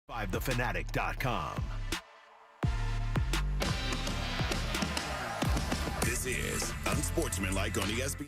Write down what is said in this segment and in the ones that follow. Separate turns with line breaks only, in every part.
5thefanatic.com.
This is Unsportsmanlike on ESPN.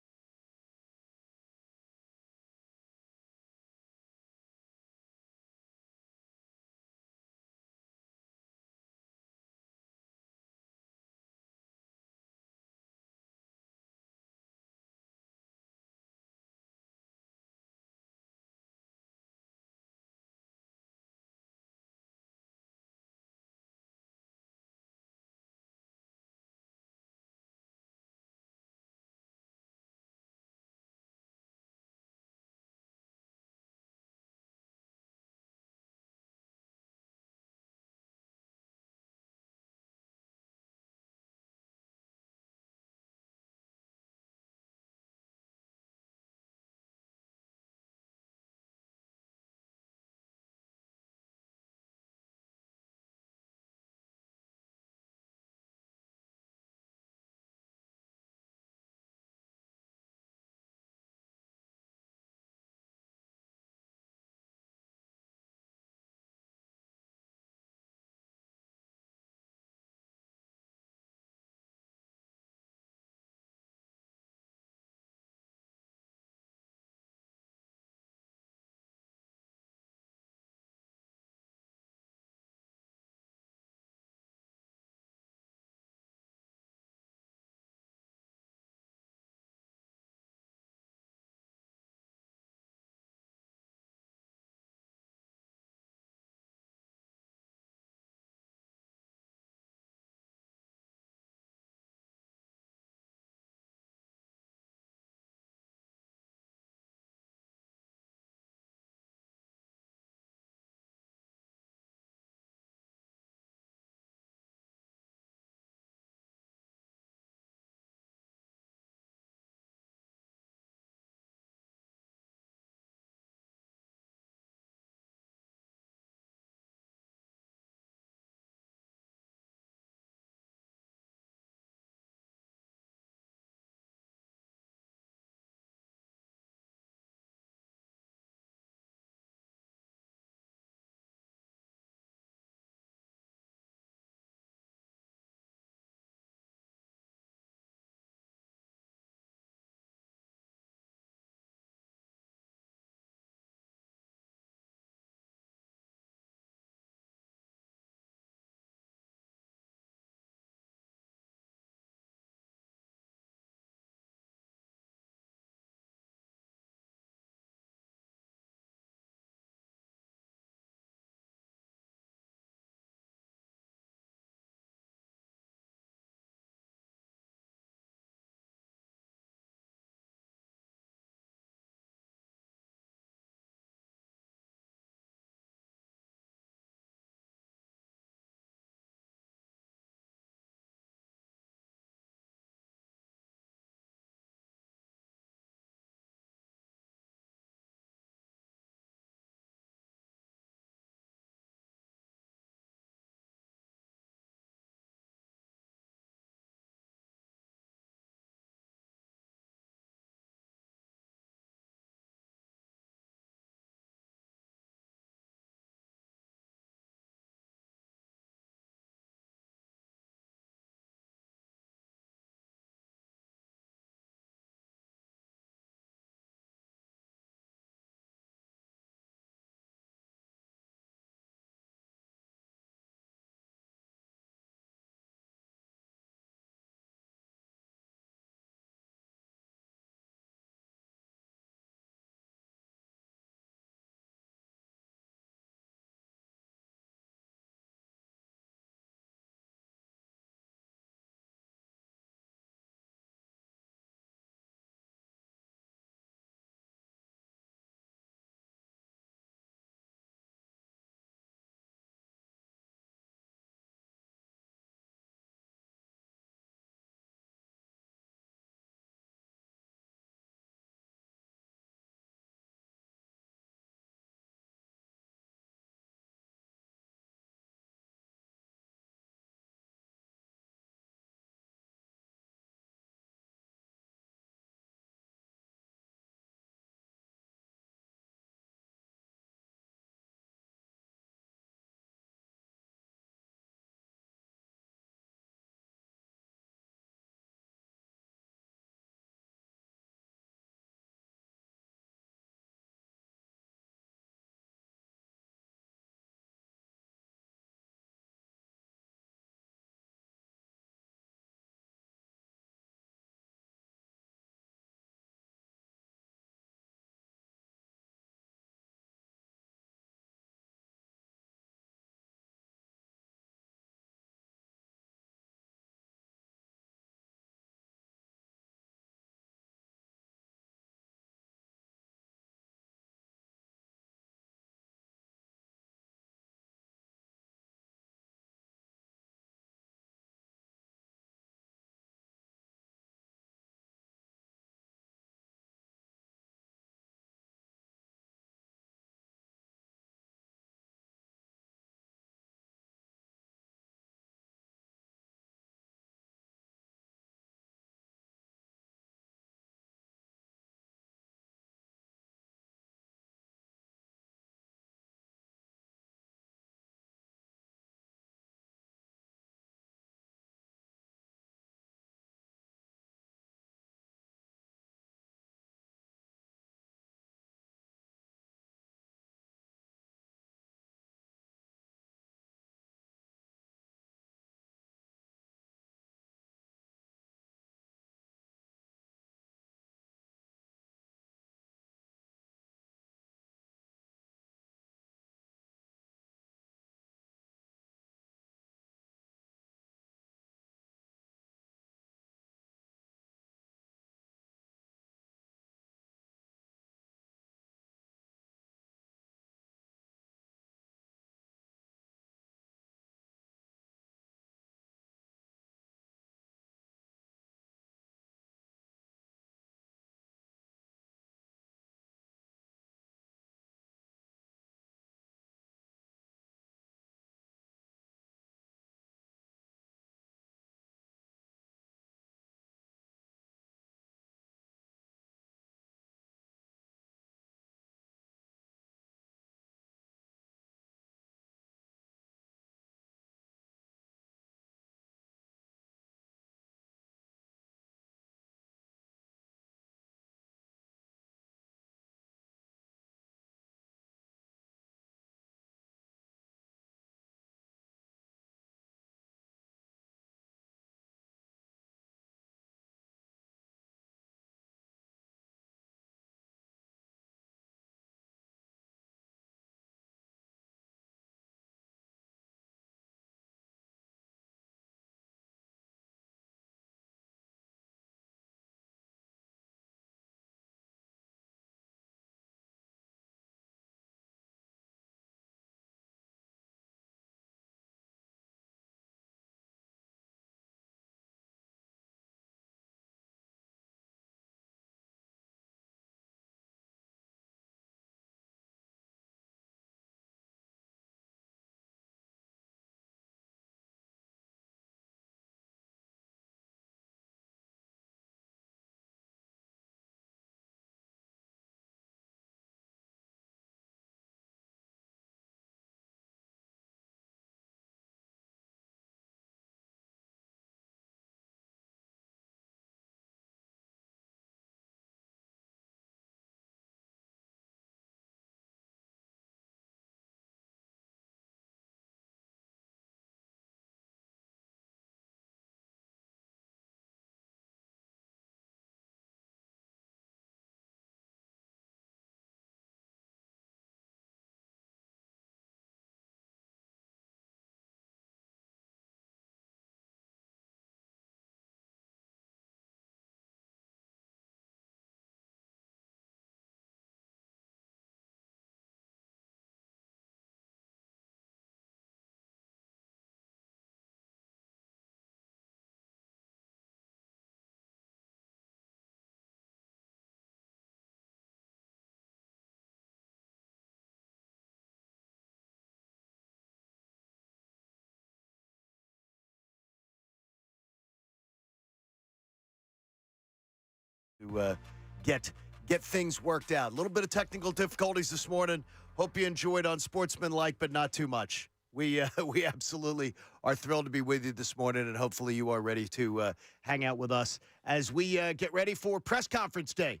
to get things worked out. A little bit of technical difficulties this morning. Hope you enjoyed Unsportsmanlike, but not too much. We absolutely are thrilled to be with you this morning, and hopefully you are ready to hang out with us as we get ready for press conference day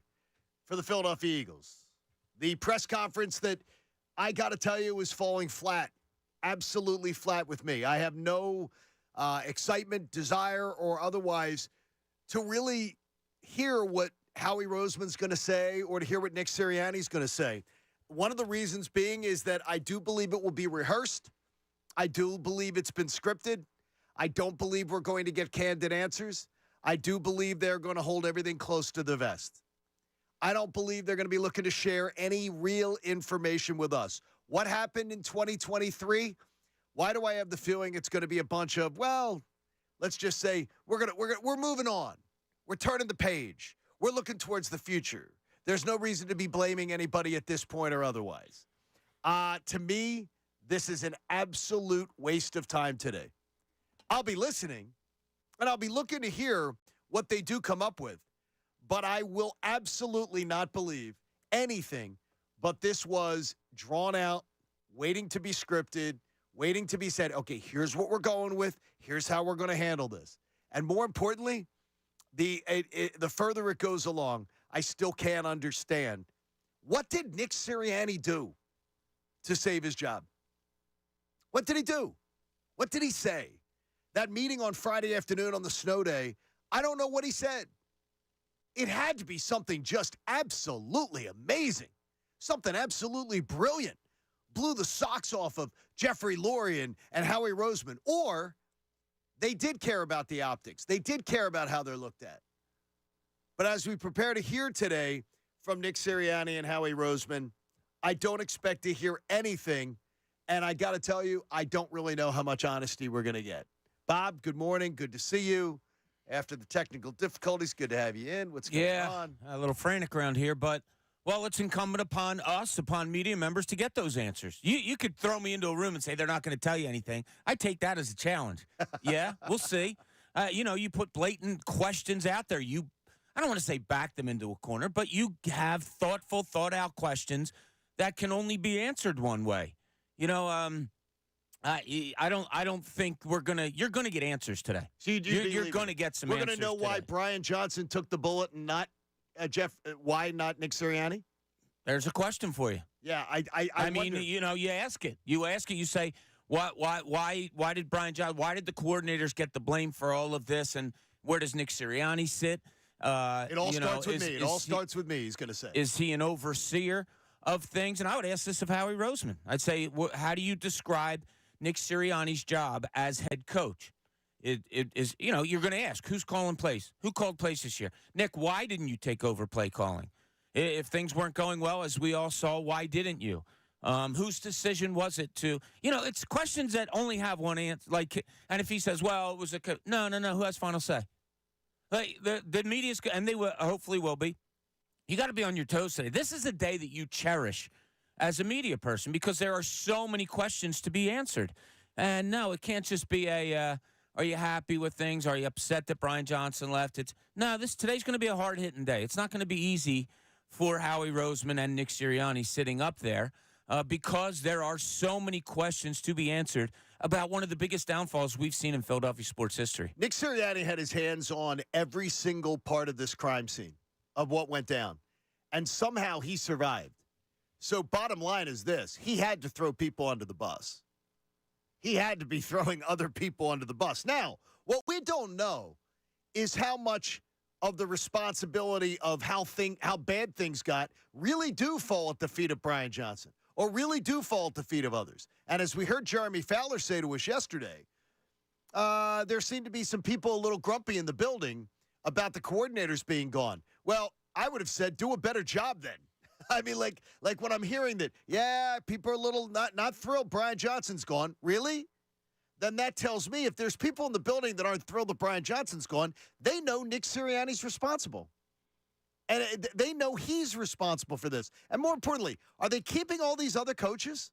for the Philadelphia Eagles. The press conference that I got to tell you is falling flat, absolutely flat with me. I have no excitement, desire, or otherwise to really hear what Howie Roseman's going to say or to hear what Nick Sirianni's going to say. One of the reasons being is that I do believe it will be rehearsed. I do believe it's been scripted. I don't believe we're going to get candid answers. I do believe they're going to hold everything close to the vest. I don't believe they're going to be looking to share any real information with us. What happened in 2023? Why do I have the feeling it's going to be a bunch of, well, let's just say we're moving on. We're turning the page. We're looking towards the future. There's no reason to be blaming anybody at this point or otherwise. To me, this is an absolute waste of time today. I'll be listening, and I'll be looking to hear what they do come up with. But I will absolutely not believe anything but this was drawn out, waiting to be scripted, waiting to be said, okay, here's what we're going with. Here's how we're going to handle this. And more importantly, the further it goes along, I still can't understand. What did Nick Sirianni do to save his job? What did he do? What did he say? That meeting on Friday afternoon on the snow day, I don't know what he said. It had to be something just absolutely amazing, something absolutely brilliant. Blew the socks off of Jeffrey Lurie and Howie Roseman. Or they did care about the optics. They did care about how they're looked at. But as we prepare to hear today from Nick Sirianni and Howie Roseman, I don't expect to hear anything. And I got to tell you, I don't really know how much honesty we're going to get. Bob, good morning. Good to see you. After the technical difficulties, good to have you in. What's going on?
A little frantic around here, but, well, it's incumbent upon us, upon media members, to get those answers. You could throw me into a room and say they're not going to tell you anything. I take that as a challenge. Yeah, we'll see. You put blatant questions out there. I don't want to say back them into a corner, but you have thoughtful, thought-out questions that can only be answered one way. I don't think you're gonna get answers today.
So
you're gonna get some.
We're
answers
gonna know
today.
why Brian Johnson took the bullet and not why not Nick Sirianni?
There's a question for you.
Yeah,
I mean, you ask it. You say, why did Brian Johnson? Why did the coordinators get the blame for all of this? And where does Nick Sirianni sit?
It all starts with me. It all starts with me. He's gonna say.
Is he an overseer of things? And I would ask this of Howie Roseman. I'd say, how do you describe Nick Sirianni's job as head coach? It is, you're going to ask, who's calling plays? Who called plays this year? Nick, why didn't you take over play calling? If things weren't going well, as we all saw, why didn't you? Whose decision was it to, it's questions that only have one answer. And if he says, well, it was no, who has final say? Like the media's, and they hopefully will be. You got to be on your toes today. This is a day that you cherish as a media person because there are so many questions to be answered. And no, it can't just be are you happy with things? Are you upset that Brian Johnson left? Today's going to be a hard-hitting day. It's not going to be easy for Howie Roseman and Nick Sirianni sitting up there because there are so many questions to be answered about one of the biggest downfalls we've seen in Philadelphia sports history.
Nick Sirianni had his hands on every single part of this crime scene of what went down, and somehow he survived. So bottom line is this. He had to throw people under the bus. He had to be throwing other people under the bus. Now, what we don't know is how much of the responsibility of how bad things got really do fall at the feet of Brian Johnson or really do fall at the feet of others. And as we heard Jeremy Fowler say to us yesterday, there seemed to be some people a little grumpy in the building about the coordinators being gone. Well, I would have said do a better job then. I mean, like when I'm hearing that, yeah, people are a little not thrilled Brian Johnson's gone. Really? Then that tells me if there's people in the building that aren't thrilled that Brian Johnson's gone, they know Nick Sirianni's responsible. And they know he's responsible for this. And more importantly, are they keeping all these other coaches?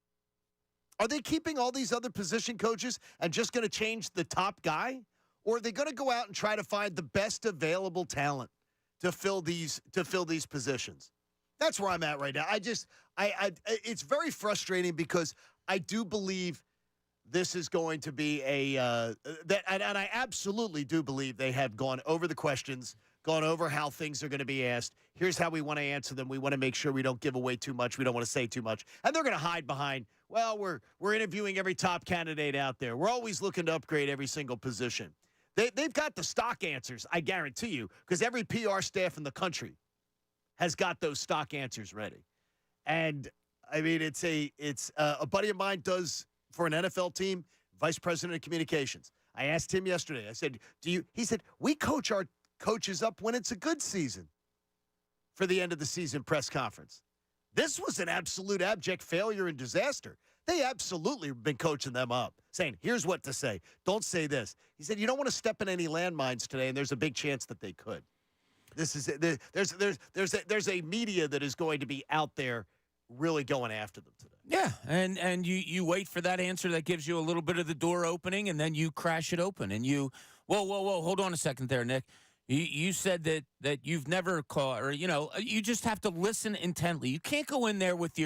Are they keeping all these other position coaches and just going to change the top guy? Or are they going to go out and try to find the best available talent to fill these positions. That's where I'm at right now. It's very frustrating because I do believe this is going to be and I absolutely do believe they have gone over the questions, gone over how things are going to be asked. Here's how we want to answer them. We want to make sure we don't give away too much. We don't want to say too much. And they're going to hide behind, well, we're interviewing every top candidate out there. We're always looking to upgrade every single position. They've got the stock answers, I guarantee you, because every PR staff in the country has got those stock answers ready. And, I mean, it's a buddy of mine does for an NFL team, vice president of communications. I asked him yesterday. I said, he said, we coach our coaches up when it's a good season for the end of the season press conference. This was an absolute abject failure and disaster. They absolutely have been coaching them up, saying, here's what to say. Don't say this. He said, you don't want to step in any landmines today, and there's a big chance that they could. This is there's a media that is going to be out there really going after them today.
Yeah, and you wait for that answer that gives you a little bit of the door opening, and then you crash it open. And whoa, hold on a second there, Nick. You said that you've never called, or, you just have to listen intently. You can't go in there with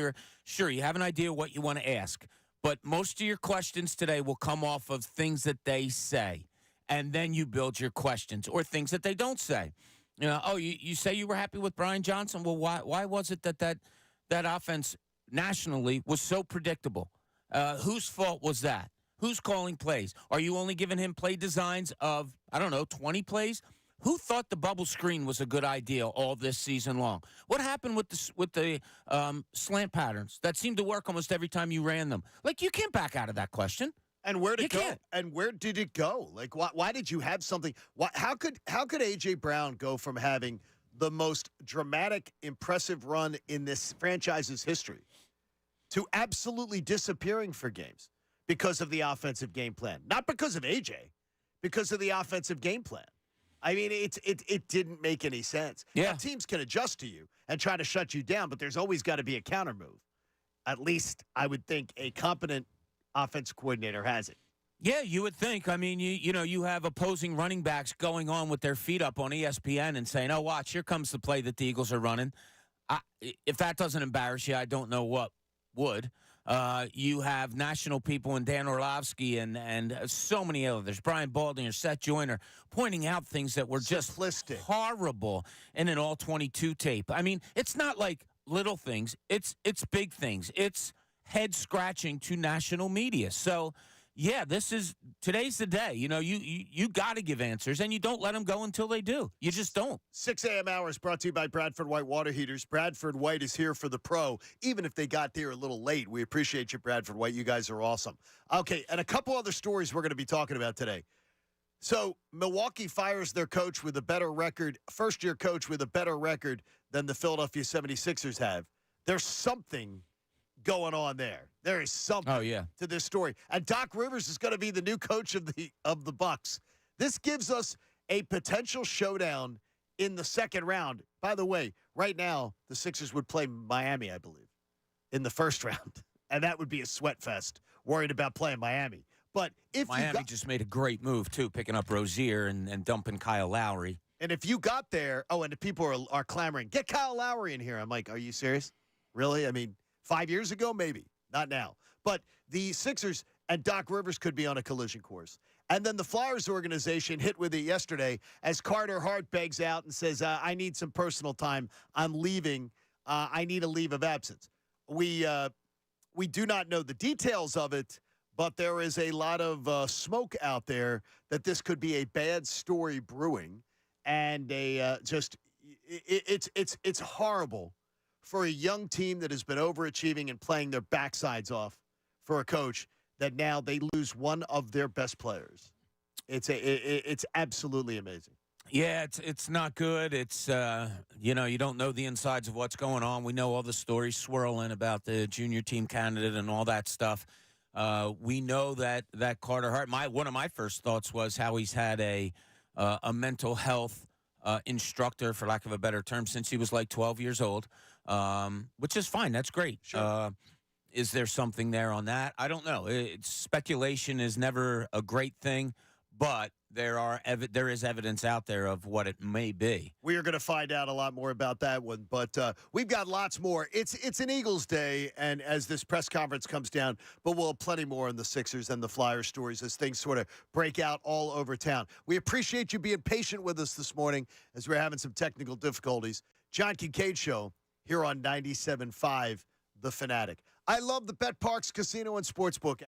sure, you have an idea what you want to ask, but most of your questions today will come off of things that they say, and then you build your questions, or things that they don't say. You say you were happy with Brian Johnson. Well, why was it that offense nationally was so predictable? Whose fault was that? Who's calling plays? Are you only giving him play designs of, 20 plays? Who thought the bubble screen was a good idea all this season long? What happened with the slant patterns that seemed to work almost every time you ran them? Like, you can't back out of that question.
And where did it go? And where did it go? Like, why did you have something? How could A.J. Brown go from having the most dramatic, impressive run in this franchise's history to absolutely disappearing for games because of the offensive game plan? Not because of A.J., because of the offensive game plan. I mean, it didn't make any sense.
Yeah.
Now, teams can adjust to you and try to shut you down, but there's always got to be a counter move. At least I would think a competent offense coordinator has it.
Yeah, you would think. I mean, you have opposing running backs going on with their feet up on ESPN and saying, oh, watch, here comes the play that the Eagles are running. If that doesn't embarrass you, I don't know what would. You have national people and Dan Orlovsky and so many others, Brian Balding or Seth Joyner, pointing out things that were just
simplistic,
horrible in an all-22 tape. I mean, it's not like little things. It's big things. It's head-scratching to national media. So, yeah, today's the day. You got to give answers, and you don't let them go until they do. You just don't.
6 a.m. hours brought to you by Bradford White Water Heaters. Bradford White is here for the pro, even if they got there a little late. We appreciate you, Bradford White. You guys are awesome. Okay, and a couple other stories we're going to be talking about today. So, Milwaukee fires their coach with a better record, first-year coach with a better record than the Philadelphia 76ers have. There's something going on there. There is something to this story. And Doc Rivers is going to be the new coach of the Bucks. This gives us a potential showdown in the second round. By the way, right now, the Sixers would play Miami, I believe, in the first round. And that would be a sweat fest, worried about playing Miami. But if
Miami just made a great move, too, picking up Rozier and dumping Kyle Lowry.
And if you got there, and the people are clamoring, get Kyle Lowry in here. I'm like, are you serious? Really? I mean, 5 years ago, maybe. Not now. But the Sixers and Doc Rivers could be on a collision course. And then the Flyers organization hit with it yesterday as Carter Hart begs out and says, I need some personal time. I'm leaving. I need a leave of absence. We do not know the details of it, but there is a lot of smoke out there that this could be a bad story brewing. And it's horrible for a young team that has been overachieving and playing their backsides off for a coach that now they lose one of their best players. It's absolutely amazing.
Yeah, it's not good. It's, you don't know the insides of what's going on. We know all the stories swirling about the junior team candidate and all that stuff. We know that Carter Hart, one of my first thoughts was how he's had a mental health instructor, for lack of a better term, since he was like 12 years old, which is fine. That's great.
Sure.
Is there something there on that? I don't know. Speculation is never a great thing, but there is evidence out there of what it may be.
We are going to find out a lot more about that one, but we've got lots more. It's an Eagles day, and as this press conference comes down, but we'll have plenty more on the Sixers and the Flyers stories as things sort of break out all over town. We appreciate you being patient with us this morning as we're having some technical difficulties. John Kincade Show here on 97.5 The Fanatic. I love the Bet Parks Casino and Sportsbook.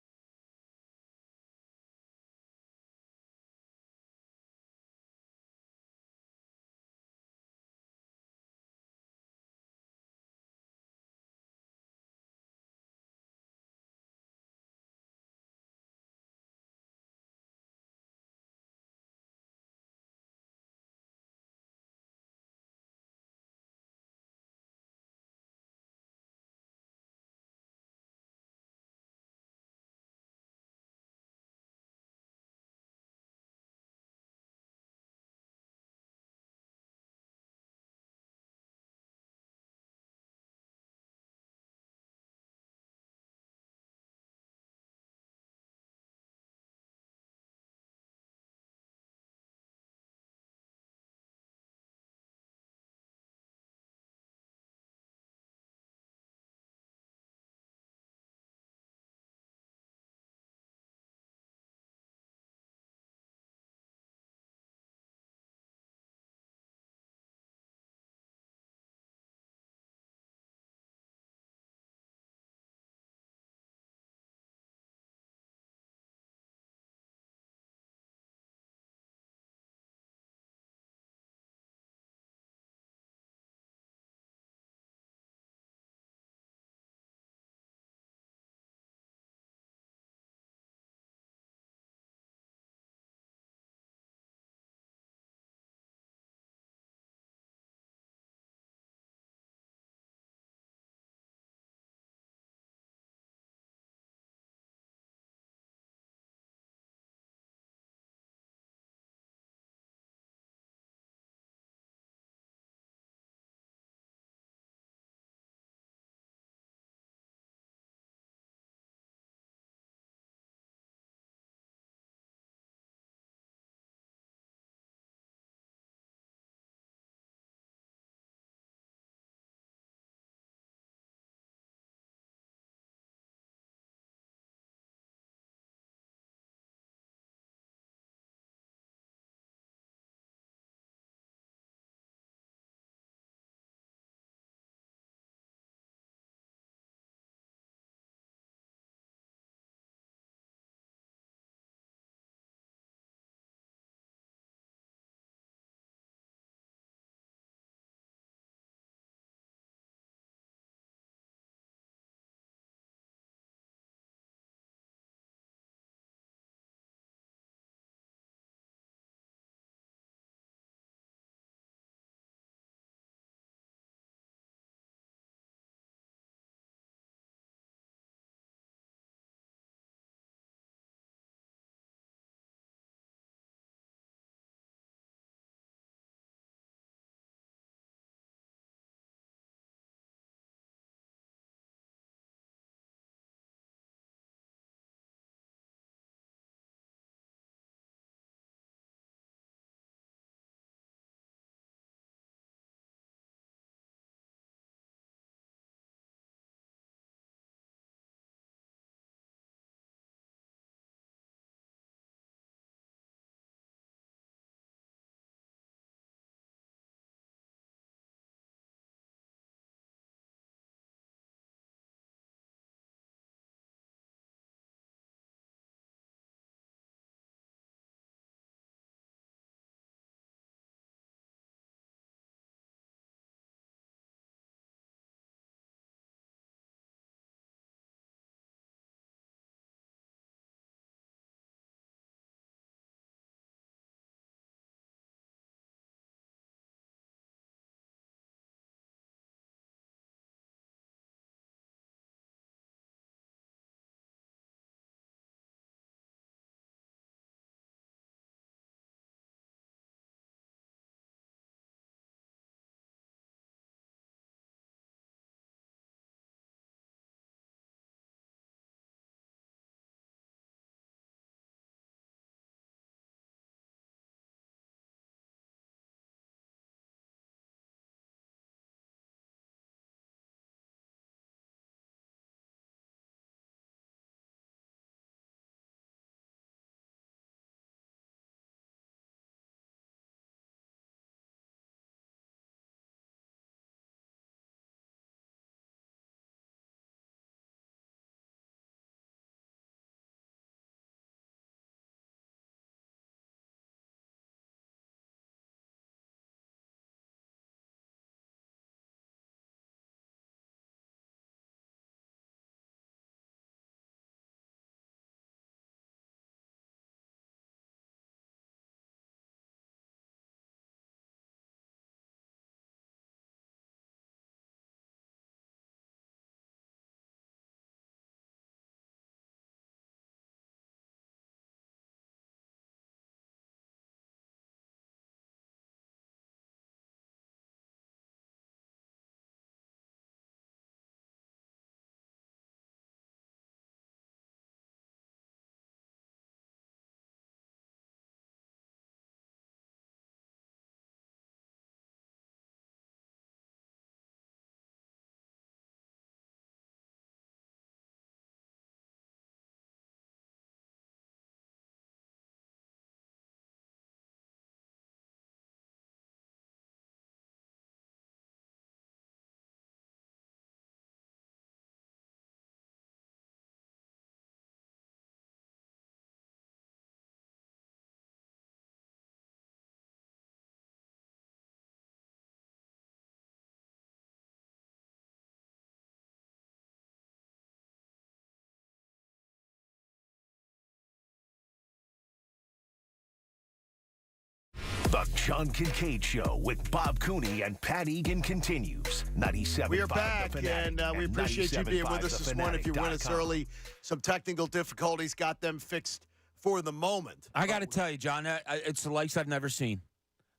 The John Kincade Show with Bob Cooney and Pat Egan continues. 97.5
We are back, and we appreciate you being with us this morning. If you win us early, some technical difficulties got them fixed for the moment.
I got to tell you, John, it's the likes I've never seen.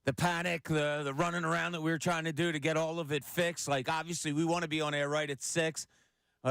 The panic, the running around that we were trying to do to get all of it fixed. Like, obviously, we want to be on air right at 6,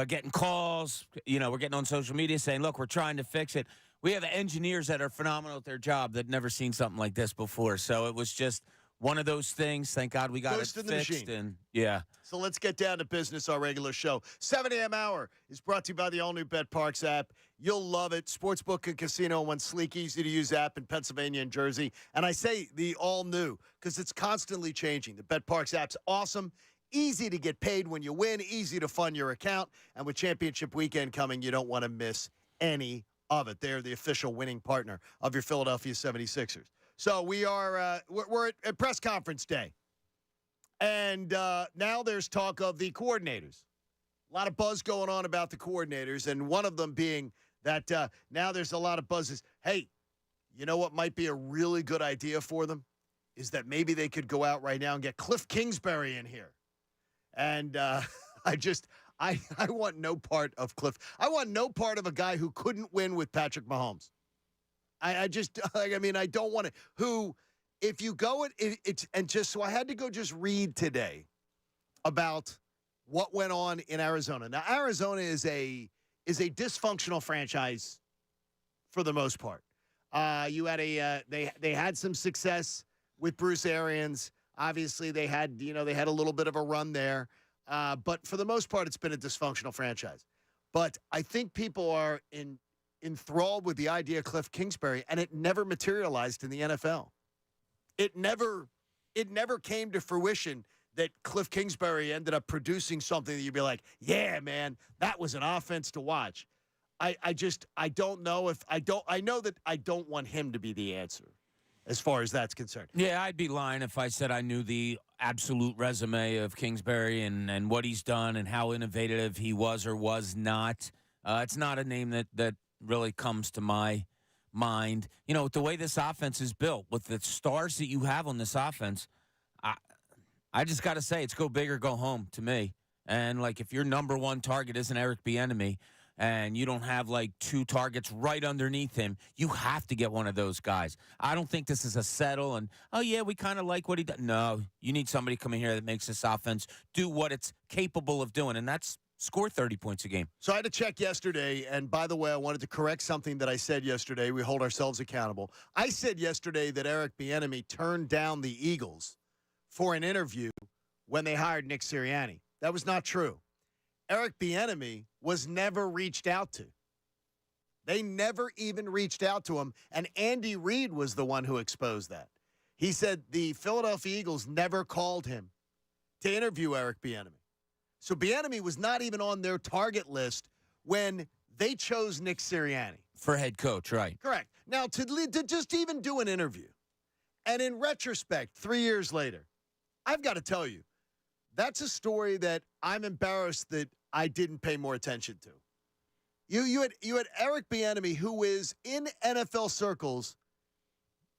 getting calls. You know, we're getting on social media saying, look, we're trying to fix it. We have engineers that are phenomenal at their job that never seen something like this before. So it was just one of those things. Thank God we got
Ghost
it
in the
fixed.
machine.
And yeah.
So let's get down to business, our regular show. 7 a.m. hour is brought to you by the all-new Bet Parks app. You'll love it. Sportsbook and casino in one sleek, easy-to-use app in Pennsylvania and Jersey. And I say the all-new because it's constantly changing. The Bet Parks app's awesome. Easy to get paid when you win. Easy to fund your account. And with championship weekend coming, you don't want to miss any of it. They're the official winning partner of your Philadelphia 76ers. So we are we're at press conference day. And now there's talk of the coordinators. A lot of buzz going on about the coordinators, and one of them being that now there's a lot of buzzes. Hey, you know what might be a really good idea for them? Is that maybe they could go out right now and get Cliff Kingsbury in here. And I want no part of Cliff. I want no part of a guy who couldn't win with Patrick Mahomes. I don't want to. If you go so I had to go just read today about what went on in Arizona. Now, Arizona is a dysfunctional franchise for the most part. You had they had some success with Bruce Arians. Obviously, they had a little bit of a run there. But for the most part, it's been a dysfunctional franchise. But I think people are enthralled with the idea of Cliff Kingsbury, and it never materialized in the NFL. It never came to fruition that Cliff Kingsbury ended up producing something that you'd be like, yeah, man, that was an offense to watch. I don't know I know that I don't want him to be the answer as far as that's concerned.
Yeah, I'd be lying if I said I knew the absolute resume of Kingsbury and what he's done and how innovative he was or was not. It's not a name that really comes to my mind. You know, with the way this offense is built, with the stars that you have on this offense, I just got to say it's go big or go home to me. And, like, if your number one target isn't Eric Bieniemy, and you don't have, like, 2 targets right underneath him, you have to get one of those guys. I don't think this is a settle and, oh, yeah, we kind of like what he does. No, you need somebody coming here that makes this offense do what it's capable of doing, and that's score 30 points a game.
So I had to check yesterday, and by the way, I wanted to correct something that I said yesterday. We hold ourselves accountable. I said yesterday that Eric Bieniemy turned down the Eagles for an interview when they hired Nick Sirianni. That was not true. Eric Bieniemy was never reached out to. They never even reached out to him, and Andy Reid was the one who exposed that. He said the Philadelphia Eagles never called him to interview Eric Bieniemy. So Bieniemy was not even on their target list when they chose Nick Sirianni.
For head coach, right.
Correct. Now, to just even do an interview, and in retrospect, 3 years later, I've got to tell you, that's a story that I'm embarrassed that I didn't pay more attention to. You had Eric Bieniemy, who is in NFL circles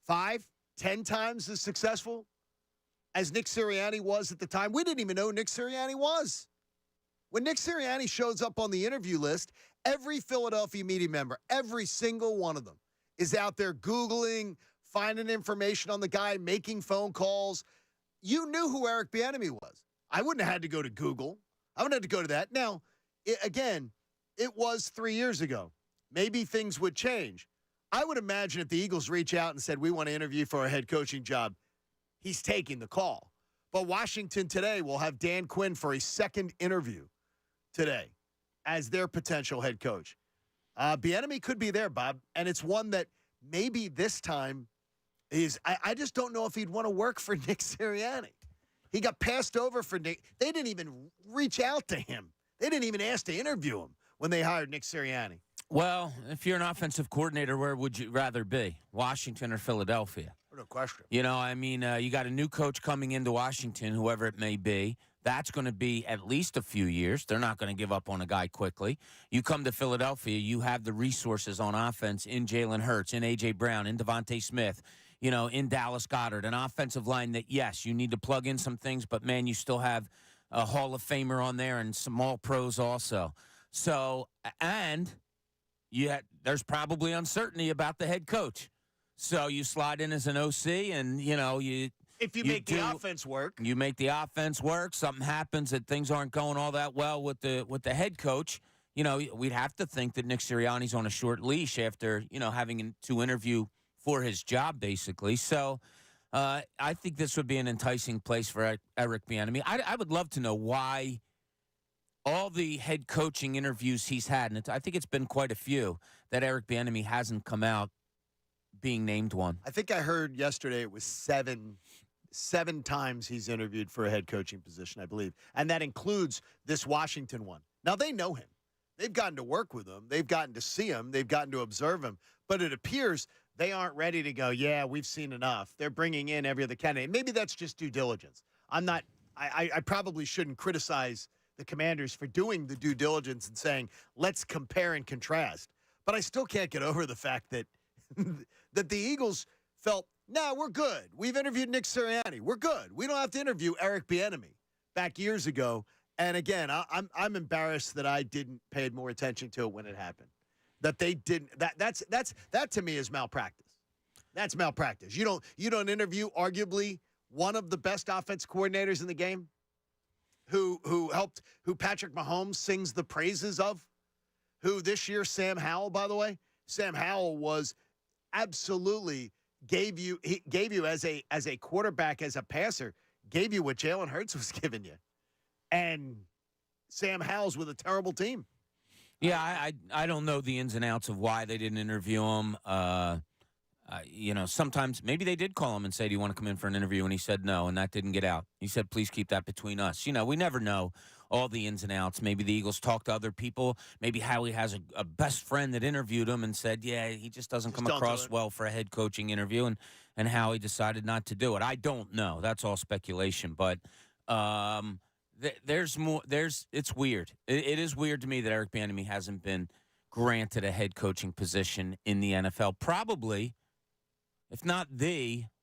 5, 10 times as successful as Nick Sirianni was at the time. We didn't even know who Nick Sirianni was. When Nick Sirianni shows up on the interview list, every Philadelphia media member, every single one of them, is out there Googling, finding information on the guy, making phone calls. You knew who Eric Bieniemy was. I wouldn't have had to go to Google. I wouldn't have to go to that. Now, it was 3 years ago. Maybe things would change. I would imagine if the Eagles reach out and said, we want to interview for a head coaching job, he's taking the call. But Washington today will have Dan Quinn for a second interview today as their potential head coach. Bieniemy could be there, Bob, and it's one that maybe this time I just don't know if he'd want to work for Nick Sirianni. He got passed over for Nick. They didn't even reach out to him. They didn't even ask to interview him when they hired Nick Sirianni.
Well, if you're an offensive coordinator, where would you rather be, Washington or Philadelphia?
No question.
You know, I mean, you got a new coach coming into Washington, whoever it may be. That's going to be at least a few years. They're not going to give up on a guy quickly. You come to Philadelphia, you have the resources on offense in Jalen Hurts, in A.J. Brown, in Devontae Smith, in Dallas Goedert, an offensive line that, yes, you need to plug in some things, but, man, you still have a Hall of Famer on there and some all-pros also. So, and there's probably uncertainty about the head coach. So you slide in as an OC and,
if you make the offense work.
You make the offense work. Something happens that things aren't going all that well with the head coach. We'd have to think that Nick Sirianni's on a short leash after, having to interview for his job, basically. So I think this would be an enticing place for Eric Bieniemy. I would love to know why all the head coaching interviews he's had, and I think it's been quite a few, that Eric Bieniemy hasn't come out being named one.
I think I heard yesterday it was seven times he's interviewed for a head coaching position, I believe. And that includes this Washington one. Now, they know him. They've gotten to work with him. They've gotten to see him. They've gotten to observe him. But it appears they aren't ready to go, yeah, we've seen enough. They're bringing in every other candidate. Maybe that's just due diligence. I probably shouldn't criticize the Commanders for doing the due diligence and saying, let's compare and contrast. But I still can't get over the fact that that the Eagles felt, we're good. We've interviewed Nick Sirianni. We're good. We don't have to interview Eric Bieniemy back years ago. And again, I'm embarrassed that I didn't pay more attention to it when it happened. That they didn't. That to me is malpractice. That's malpractice. You don't interview arguably one of the best offense coordinators in the game, who Patrick Mahomes sings the praises of, who this year Sam Howell, by the way, Sam Howell was absolutely gave you as a quarterback, as a passer, gave you what Jalen Hurts was giving you. And Sam Howell's with a terrible team.
Yeah, I don't know the ins and outs of why they didn't interview him. Sometimes maybe they did call him and say, do you want to come in for an interview? And he said no, and that didn't get out. He said, please keep that between us. We never know all the ins and outs. Maybe the Eagles talked to other people. Maybe Howie has a best friend that interviewed him and said, yeah, he just doesn't come across well for a head coaching interview, and Howie decided not to do it. I don't know. That's all speculation. But there's more. It's weird. It is weird to me that Eric Bieniemy hasn't been granted a head coaching position in the NFL. Probably, if not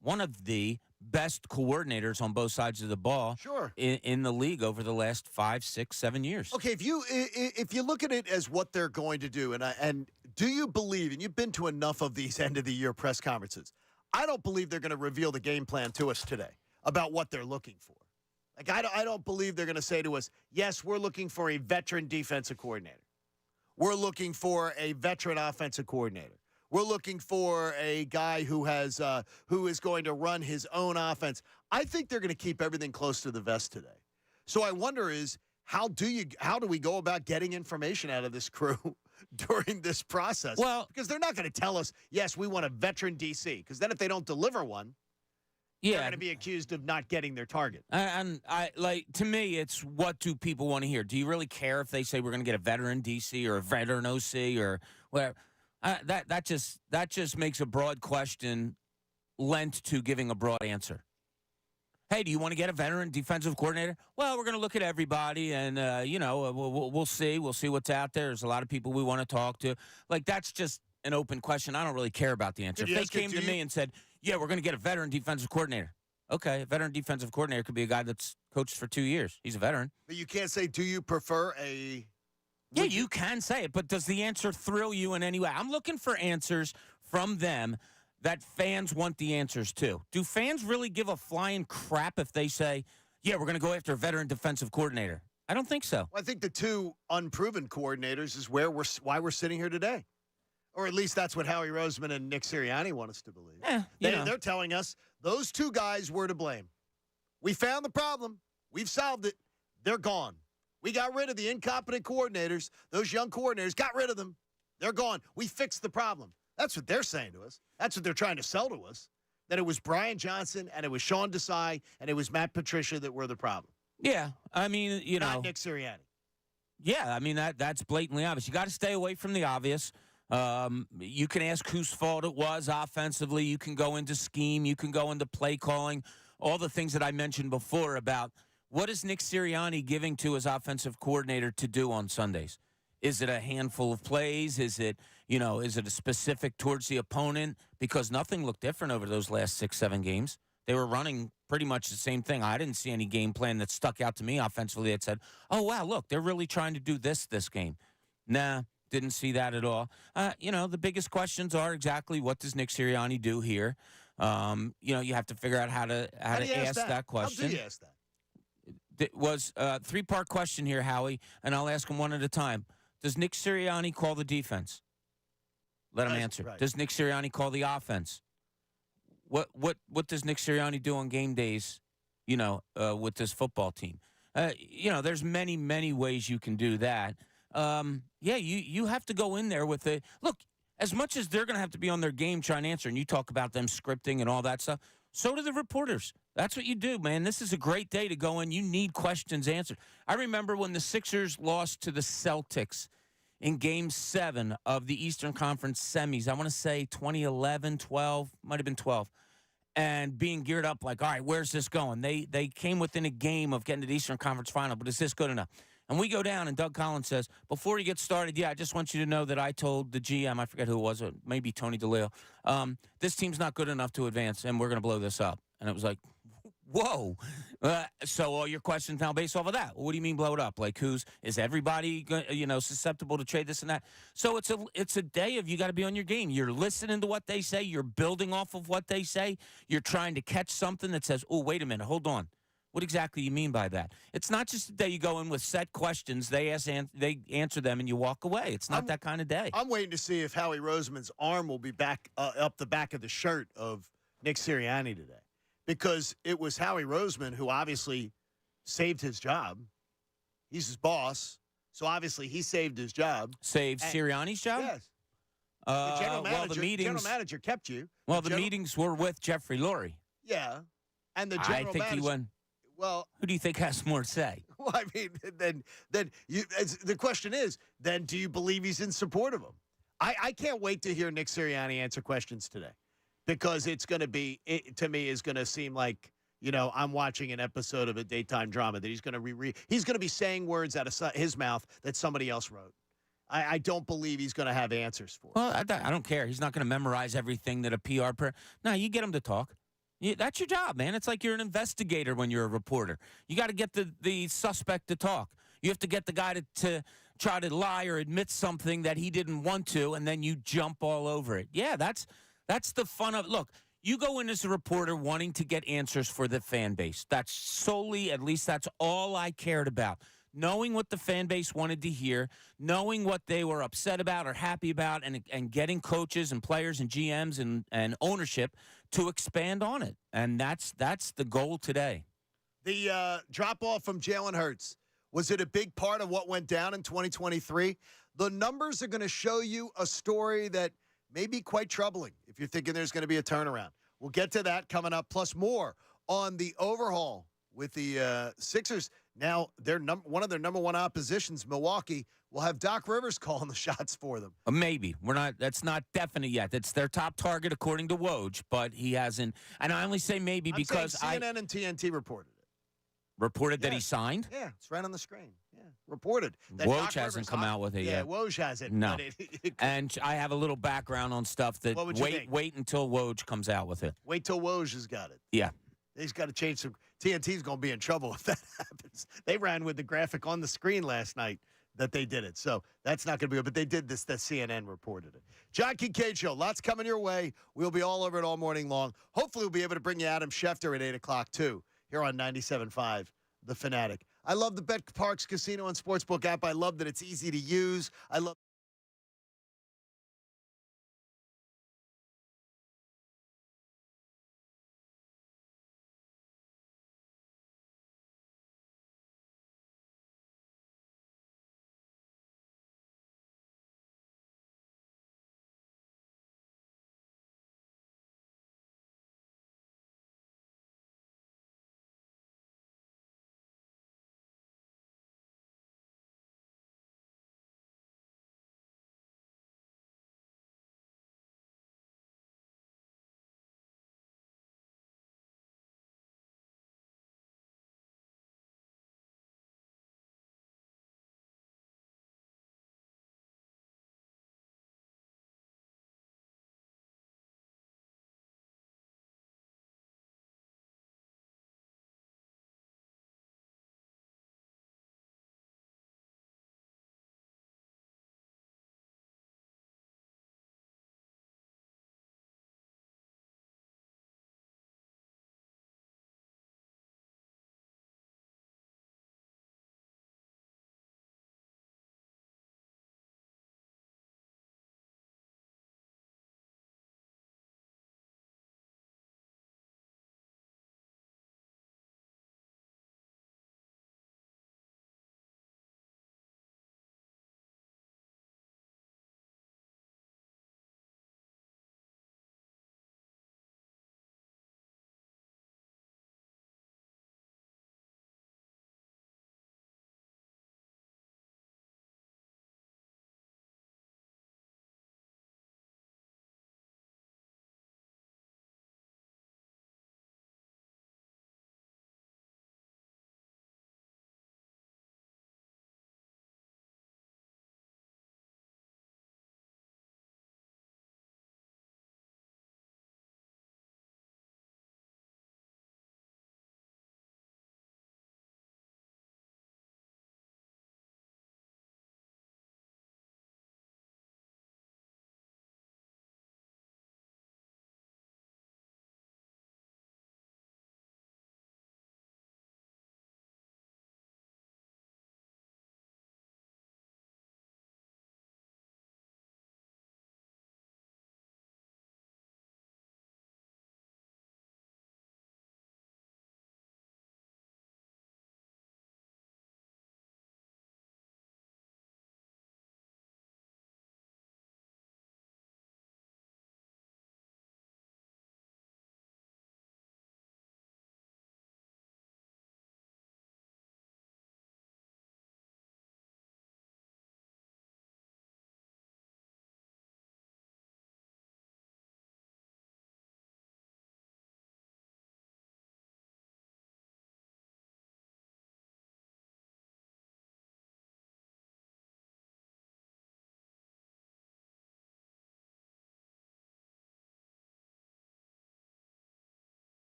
one of the best coordinators on both sides of the ball,
sure,
in the league over the last 5, 6, 7 years.
Okay, if you look at it as what they're going to do, and do you believe, and you've been to enough of these end of the year press conferences, I don't believe they're going to reveal the game plan to us today about what they're looking for. Like I don't believe they're going to say to us, yes, we're looking for a veteran defensive coordinator. We're looking for a veteran offensive coordinator. We're looking for a guy who is going to run his own offense. I think they're going to keep everything close to the vest today. So I wonder how do we go about getting information out of this crew during this process?
Well,
because they're not going to tell us, yes, we want a veteran DC. Because then if they don't deliver one, they're going to be accused of not getting their target.
And to me, it's what do people want to hear? Do you really care if they say we're going to get a veteran DC or a veteran OC or whatever? That just makes a broad question lent to giving a broad answer. Hey, do you want to get a veteran defensive coordinator? Well, we're going to look at everybody, and we'll see. We'll see what's out there. There's a lot of people we want to talk to. That's just an open question. I don't really care about the answer. If they came to me and said, yeah, we're going to get a veteran defensive coordinator. Okay, a veteran defensive coordinator could be a guy that's coached for 2 years. He's a veteran.
But you can't say, do you prefer a...
Yeah, you can say it, but does the answer thrill you in any way? I'm looking for answers from them that fans want the answers to. Do fans really give a flying crap if they say, yeah, we're going to go after a veteran defensive coordinator? I don't think so.
Well, I think the two unproven coordinators is why we're sitting here today. Or at least that's what Howie Roseman and Nick Sirianni want us to believe. They're telling us those two guys were to blame. We found the problem. We've solved it. They're gone. We got rid of the incompetent coordinators. Those young coordinators, got rid of them. They're gone. We fixed the problem. That's what they're saying to us. That's what they're trying to sell to us, that it was Brian Johnson and it was Sean Desai and it was Matt Patricia that were the problem.
Yeah, I mean,
Not Nick Sirianni.
Yeah, I mean, that's blatantly obvious. You got to stay away from the obvious. You can ask whose fault it was offensively. You can go into scheme. You can go into play calling, all the things that I mentioned before about what is Nick Sirianni giving to his offensive coordinator to do on Sundays? Is it a handful of plays? Is it a specific towards the opponent? Because nothing looked different over those last 6, 7 games. They were running pretty much the same thing. I didn't see any game plan that stuck out to me offensively that said, oh, wow, look, they're really trying to do this game. Nah, didn't see that at all. The biggest questions are exactly what does Nick Sirianni do here? You have to figure out how to ask that question.
How do you ask that?
It was a 3-part question here, Howie, and I'll ask them one at a time. Does Nick Sirianni call the defense? Let him answer.
Right.
Does Nick Sirianni call the offense? What does Nick Sirianni do on game days, with this football team? There's many, many ways you can do that. You have to go in there with look, as much as they're going to have to be on their game trying to answer, and you talk about them scripting and all that stuff, so do the reporters. That's what you do, man. This is a great day to go in. You need questions answered. I remember when the Sixers lost to the Celtics in Game 7 of the Eastern Conference semis. I want to say 2011, 12, might have been 12. And being geared up like, all right, where's this going? They came within a game of getting to the Eastern Conference Final, but is this good enough? And we go down, and Doug Collins says, before you get started, I just want you to know that I told the GM, I forget who it was, maybe Tony DeLeo, this team's not good enough to advance, and we're going to blow this up. And it was like, whoa. So all your questions now based off of that. What do you mean blow it up? Like is everybody, susceptible to trade this and that? So it's a day of you got to be on your game. You're listening to what they say. You're building off of what they say. You're trying to catch something that says, oh, wait a minute, hold on. What exactly do you mean by that? It's not just a day you go in with set questions. They answer them, and you walk away. It's not that kind of day.
I'm waiting to see if Howie Roseman's arm will be back up the back of the shirt of Nick Sirianni today. Because it was Howie Roseman who obviously saved his job. He's his boss, so obviously he saved his job.
Saved Sirianni's job?
Yes. The general manager kept you.
Well, the meetings were with Jeffrey Lurie.
Yeah, and the general
I think
manager.
He won.
Well,
who do you think has more say?
Well, I mean, then the question is, then do you believe he's in support of him? I can't wait to hear Nick Sirianni answer questions today. Because it's going to be, to me, is going to seem like, I'm watching an episode of a daytime drama that he's going to he's going to be saying words out of his mouth that somebody else wrote. I don't believe he's going to have answers for.
Well, I don't care. He's not going to memorize everything that a PR No, you get him to talk. That's your job, man. It's like you're an investigator when you're a reporter. You got to get the suspect to talk. You have to get the guy to try to lie or admit something that he didn't want to, and then you jump all over it. Yeah, that's the fun of it. Look, you go in as a reporter wanting to get answers for the fan base. That's solely, at least that's all I cared about. Knowing what the fan base wanted to hear, knowing what they were upset about or happy about, and getting coaches and players and GMs and ownership to expand on it. And that's the goal today.
The drop-off from Jalen Hurts, was it a big part of what went down in 2023? The numbers are going to show you a story that may be quite troubling if you're thinking there's going to be a turnaround. We'll get to that coming up, plus more on the overhaul with the Sixers. Now, one of their number one oppositions, Milwaukee, will have Doc Rivers calling the shots for them.
Maybe. That's not definite yet. That's their top target according to Woj, but he hasn't. And I only say maybe because
CNN and TNT reported it.
Reported that he signed?
Yeah, it's right on the screen. Yeah, reported. That
Woj hasn't come out with it yet.
Yeah, Woj hasn't.
No. And I have a little background on stuff that
what would you think?
Wait until Woj comes out with it.
Wait till Woj has got it.
Yeah.
He's got to change some. TNT's going to be in trouble if that happens. They ran with the graphic on the screen last night that they did it. So that's not going to be good. But they did this. The CNN reported it. John Kincade Show. Lots coming your way. We'll be all over it all morning long. Hopefully we'll be able to bring you Adam Schefter at 8 o'clock, too, here on 97.5, The Fanatic. I love the Bet Parks Casino and Sportsbook app. I love that it's easy to use. I love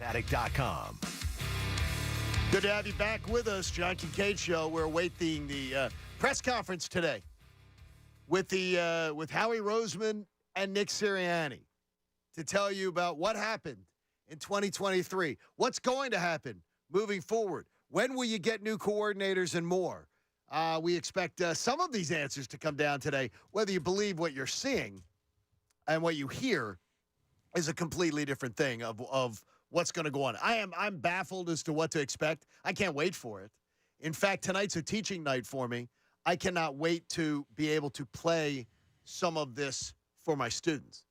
Paddock.com.
Good to have you back with us, John Kincade Show. We're awaiting the press conference today with Howie Roseman and Nick Sirianni to tell you about what happened in 2023, what's going to happen moving forward, when will you get new coordinators and more. We expect some of these answers to come down today. Whether you believe what you're seeing and what you hear is a completely different thing of what's going to go on. I'm baffled as to what to expect. I can't wait for it. In fact, tonight's a teaching night for me. I cannot wait to be able to play some of this for my students,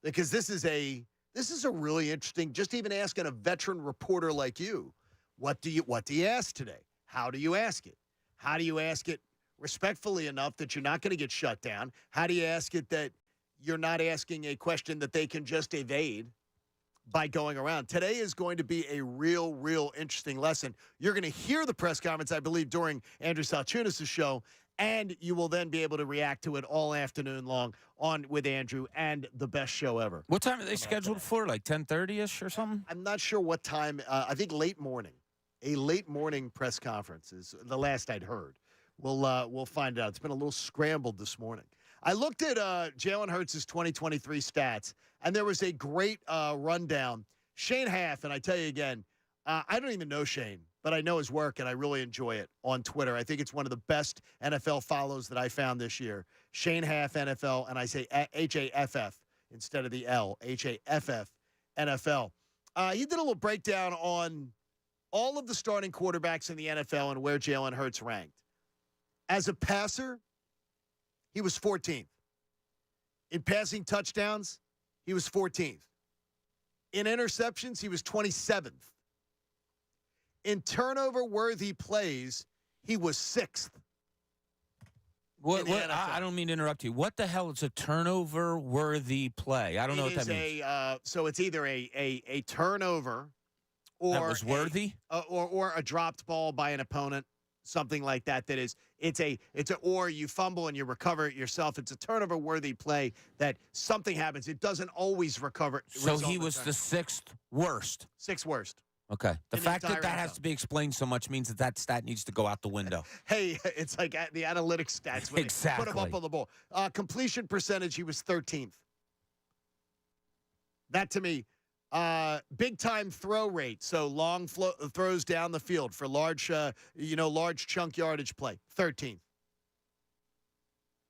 because this is a really interesting. Just even asking a veteran reporter like you, what do you ask today? How do you ask it? How do you ask it respectfully enough that you're not going to get shut down? How do you ask it that you're not asking a question that they can just evade by going around? Today is going to be a real interesting lesson. You're going to hear the press conference, I believe, during Andrew Salchunas' show, and you will then be able to react to it all afternoon long on with Andrew and the best show ever.
What time are they scheduled for? Like 10:30-ish or something?
I'm not sure what time. I think late morning. A late morning press conference is the last I'd heard. We'll find out. It's been a little scrambled this morning. I looked at Jalen Hurts' 2023 stats, and there was a great rundown. Shane Haff, and I tell you again, I don't even know Shane, but I know his work, and I really enjoy it on Twitter. I think it's one of the best NFL follows that I found this year. Shane Haff NFL, and I say H-A-F-F instead of the L, H-A-F-F NFL. He did a little breakdown on all of the starting quarterbacks in the NFL and where Jalen Hurts ranked. As a passer, he was 14th. In passing touchdowns, he was 14th. In interceptions, he was 27th. In turnover-worthy plays, he was 6th.
I don't mean to interrupt you. What the hell is a turnover-worthy play? I don't know what that means.
So it's either a turnover or
that was worthy,
or a dropped ball by an opponent, something like that. Or you fumble and you recover it yourself. It's a turnover-worthy play that something happens. It doesn't always recover.
So he was the 6th worst.
6th worst.
Okay. The fact that
NFL.
has to be explained so much means that stat needs to go out the window.
Hey, it's like the analytics stats when
exactly.
They put him up on the ball. Completion percentage, he was 13th. That to me, big time throw rate. So long throws down the field for large chunk yardage play, 13th.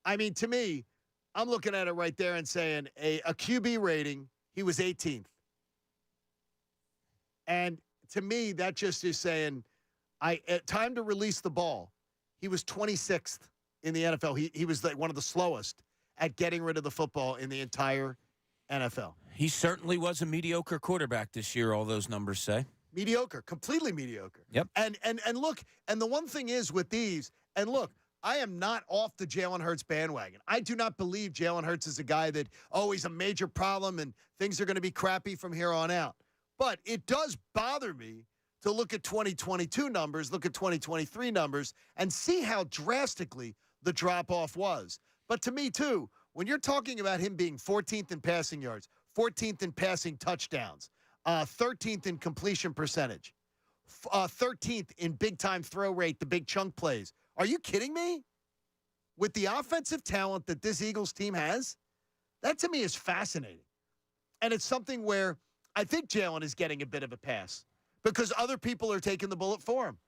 I mean, to me, I'm looking at it right there and saying a QB rating, he was 18th. And to me, that just is saying, at time to release the ball, he was 26th in the NFL. He was one of the slowest at getting rid of the football in the entire NFL.
He certainly was a mediocre quarterback this year, all those numbers say.
Mediocre, completely mediocre.
Yep.
And look, and the one thing is with these, and look, I am not off the Jalen Hurts bandwagon. I do not believe Jalen Hurts is a guy that, he's a major problem and things are going to be crappy from here on out. But it does bother me to look at 2022 numbers, look at 2023 numbers, and see how drastically the drop-off was. But to me, too, when you're talking about him being 14th in passing yards, 14th in passing touchdowns, 13th in completion percentage, 13th in big-time throw rate, the big chunk plays, are you kidding me? With the offensive talent that this Eagles team has, that to me is fascinating. And it's something where I think Jalen is getting a bit of a pass because other people are taking the bullet for him.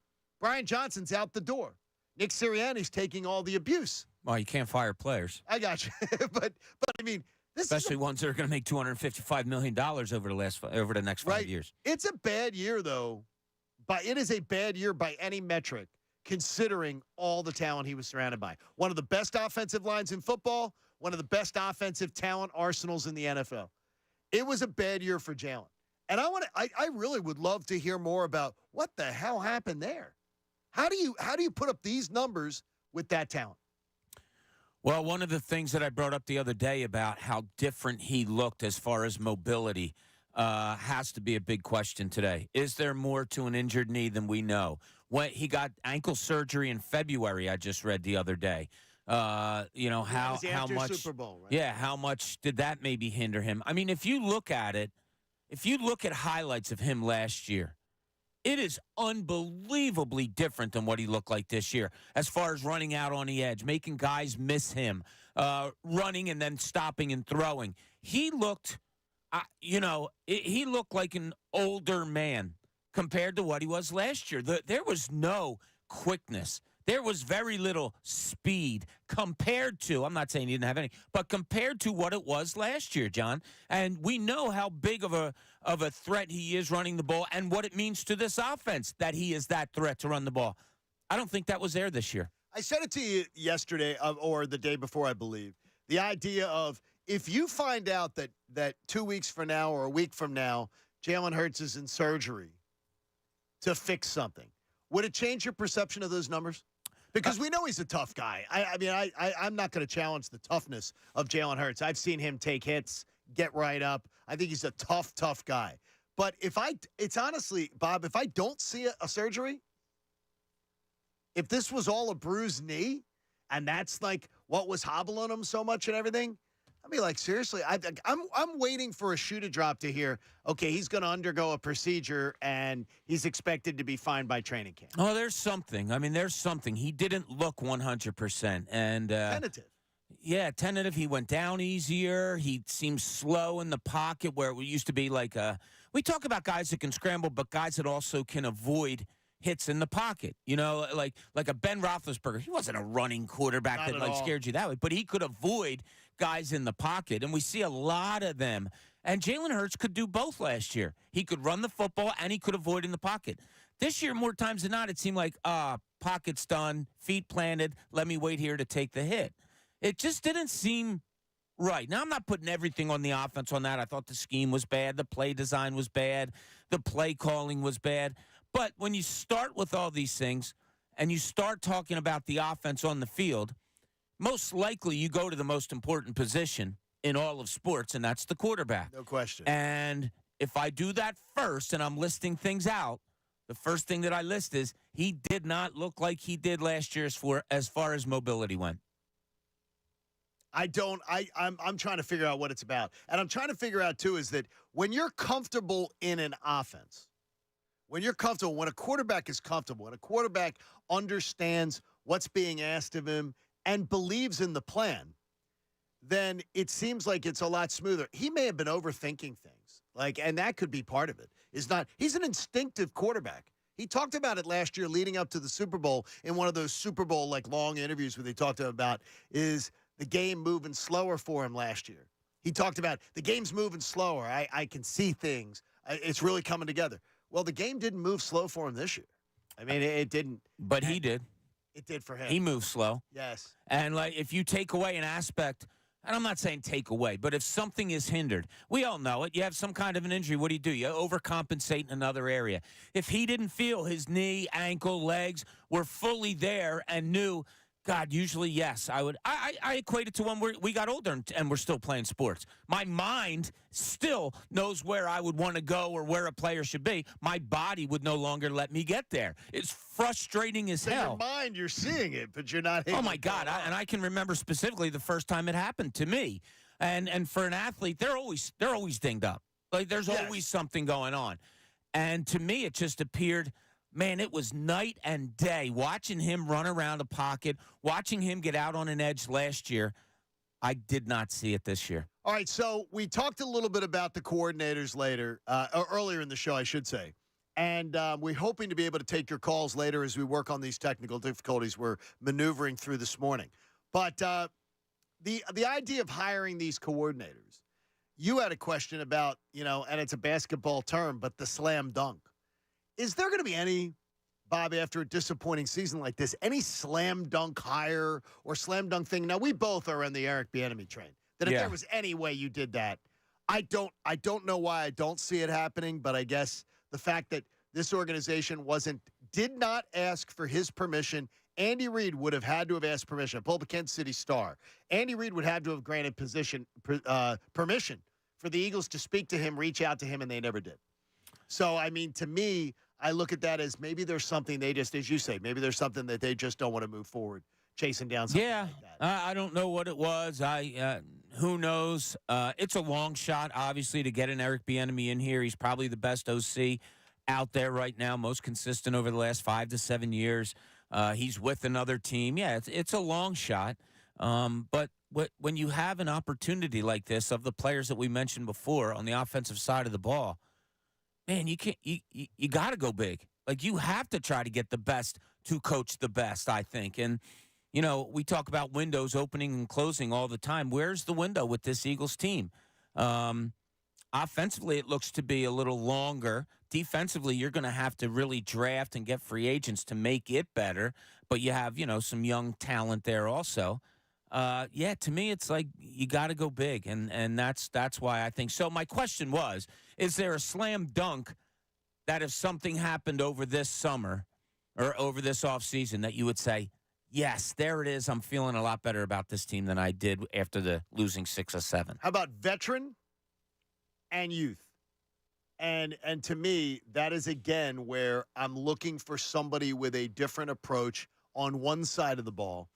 Brian Johnson's out the door. Nick Sirianni's taking all the abuse.
Well, you can't fire players.
I got you. but I mean,
especially ones that are going to make $255 million over the next 5 years.
It's a bad year, though. But it is a bad year by any metric, considering all the talent he was surrounded by. One of the best offensive lines in football, one of the best offensive talent arsenals in the NFL. It was a bad year for Jalen. And I really would love to hear more about what the hell happened there. How do you put up these numbers with that talent?
Well, one of the things that I brought up the other day about how different he looked as far as mobility has to be a big question today. Is there more to an injured knee than we know? When he got ankle surgery in February, I just read the other day. How much?
Super Bowl, right?
Yeah, how much did that maybe hinder him? I mean, if you look at it, if you look at highlights of him last year, it is unbelievably different than what he looked like this year as far as running out on the edge, making guys miss him, running and then stopping and throwing. He looked, he looked like an older man compared to what he was last year. There was no quickness. There was very little speed compared to, I'm not saying he didn't have any, but compared to what it was last year, John. And we know how big of a threat he is running the ball and what it means to this offense that he is that threat to run the ball. I don't think that was there this year.
I said it to you yesterday or the day before, I believe. The idea of if you find out that 2 weeks from now or a week from now, Jalen Hurts is in surgery to fix something, would it change your perception of those numbers? Because we know he's a tough guy. I'm not going to challenge the toughness of Jalen Hurts. I've seen him take hits, get right up. I think he's a tough guy. But it's honestly, Bob, if I don't see a surgery, if this was all a bruised knee, and that's like what was hobbling him so much and everything, I'd be like, seriously, I'm waiting for a shoe to drop to hear, okay, he's going to undergo a procedure and he's expected to be fine by training camp.
Oh, there's something. I mean, there's something. He didn't look 100%. And
tentative.
Yeah, tentative. He went down easier. He seems slow in the pocket where it used to be like we talk about guys that can scramble, but guys that also can avoid hits in the pocket. You know, like a Ben Roethlisberger. He wasn't a running quarterback that scared you that way, but he could avoid guys in the pocket, and we see a lot of them. And Jalen Hurts could do both last year. He could run the football, and he could avoid in the pocket. This year, more times than not, it seemed like, pocket's done, feet planted, let me wait here to take the hit. It just didn't seem right. Now, I'm not putting everything on the offense on that. I thought the scheme was bad. The play design was bad. The play calling was bad. But when you start with all these things and you start talking about the offense on the field, most likely you go to the most important position in all of sports, and that's the quarterback.
No question.
And if I do that first and I'm listing things out, the first thing that I list is he did not look like he did last year as far as mobility went.
I'm trying to figure out what it's about. And I'm trying to figure out, too, is that when you're comfortable in an offense, when you're comfortable, when a quarterback is comfortable, when a quarterback understands what's being asked of him and believes in the plan, then it seems like it's a lot smoother. He may have been overthinking things, and that could be part of it. He's an instinctive quarterback. He talked about it last year leading up to the Super Bowl in one of those Super Bowl long interviews where they talked about is the game moving slower for him last year. He talked about the game's moving slower. I can see things. It's really coming together. Well, the game didn't move slow for him this year. I mean, it didn't.
But he did.
It did for him.
He moved slow.
Yes.
And if you take away an aspect, and I'm not saying take away, but if something is hindered, we all know it. You have some kind of an injury. What do? You overcompensate in another area. If he didn't feel his knee, ankle, legs were fully there and knew, God, usually, yes, I would. I equate it to when we got older and we're still playing sports. My mind still knows where I would want to go or where a player should be. My body would no longer let me get there. It's frustrating as hell.
In your mind, you're seeing it, but you're not.
Oh, my God. And I can remember specifically the first time it happened to me. And for an athlete, they're always dinged up. There's always something going on. And to me, it just appeared, man, it was night and day watching him run around the pocket, watching him get out on an edge last year. I did not see it this year.
All right, so we talked a little bit about the coordinators later, or earlier in the show, I should say. And we're hoping to be able to take your calls later as we work on these technical difficulties we're maneuvering through this morning. But the idea of hiring these coordinators, you had a question about, and it's a basketball term, but the slam dunk. Is there going to be any, Bob, after a disappointing season like this, any slam dunk hire or slam dunk thing? Now, we both are on the Eric Bieniemy train. That if there was any way you did that, I don't know why I don't see it happening, but I guess the fact that this organization did not ask for his permission. Andy Reid would have had to have asked permission. I pulled the Kansas City Star. Andy Reid would have to have granted permission for the Eagles to speak to him, reach out to him, and they never did. So, I mean, to me, I look at that as maybe there's something they just, as you say, maybe there's something that they just don't want to move forward, chasing down something like that.
I don't know what it was. who knows? It's a long shot, obviously, to get an Eric Bieniemy in here. He's probably the best OC out there right now, most consistent over the last 5 to 7 years. He's with another team. Yeah, it's a long shot. But when you have an opportunity like this of the players that we mentioned before on the offensive side of the ball, man, you can't. You got to go big. Like, you have to try to get the best to coach the best, I think. And you know, we talk about windows opening and closing all the time. Where's the window with this Eagles team? Offensively, it looks to be a little longer. Defensively, you're going to have to really draft and get free agents to make it better. But you have, some young talent there also. Yeah, to me, it's like you got to go big, and that's why I think so. My question was, is there a slam dunk that if something happened over this summer or over this offseason that you would say, yes, there it is. I'm feeling a lot better about this team than I did after the losing 6 or 7.
How about veteran and youth? And to me, that is, again, where I'm looking for somebody with a different approach on one side of the ball.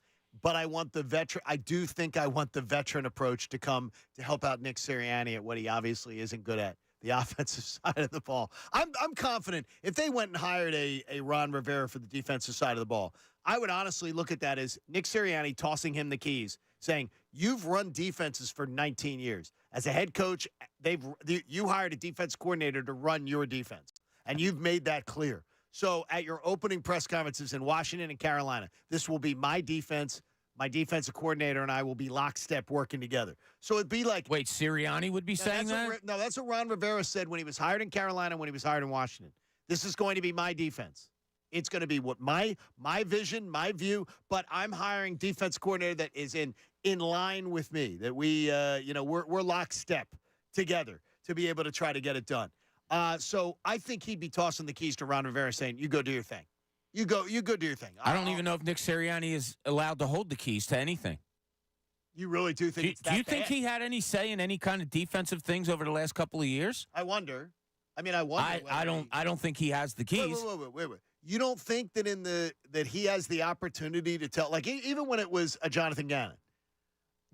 But I want the veteran. I do think I want the veteran approach to come to help out Nick Sirianni at what he obviously isn't good at, the offensive side of the ball. I'm confident if they went and hired a Ron Rivera for the defensive side of the ball, I would honestly look at that as Nick Sirianni tossing him the keys, saying, you've run defenses for 19 years. As a head coach, you hired a defense coordinator to run your defense, and you've made that clear. So at your opening press conferences in Washington and Carolina, this will be my defense. My defensive coordinator and I will be lockstep working together. So it'd be like...
Wait, Sirianni would be saying that?
No, that's what Ron Rivera said when he was hired in Carolina, when he was hired in Washington. This is going to be my defense. It's going to be what my vision, my view, but I'm hiring defense coordinator that is in line with me, that we're lockstep together to be able to try to get it done. So I think he'd be tossing the keys to Ron Rivera saying, you go do your thing. You go do your thing.
I don't even know if Nick Sirianni is allowed to hold the keys to anything.
You really do think it's that bad?
Do you think he had any say in any kind of defensive things over the last couple of years?
I wonder. I
don't think he has the keys.
Wait. You don't think that that he has the opportunity to tell, like even when it was a Jonathan Gannon,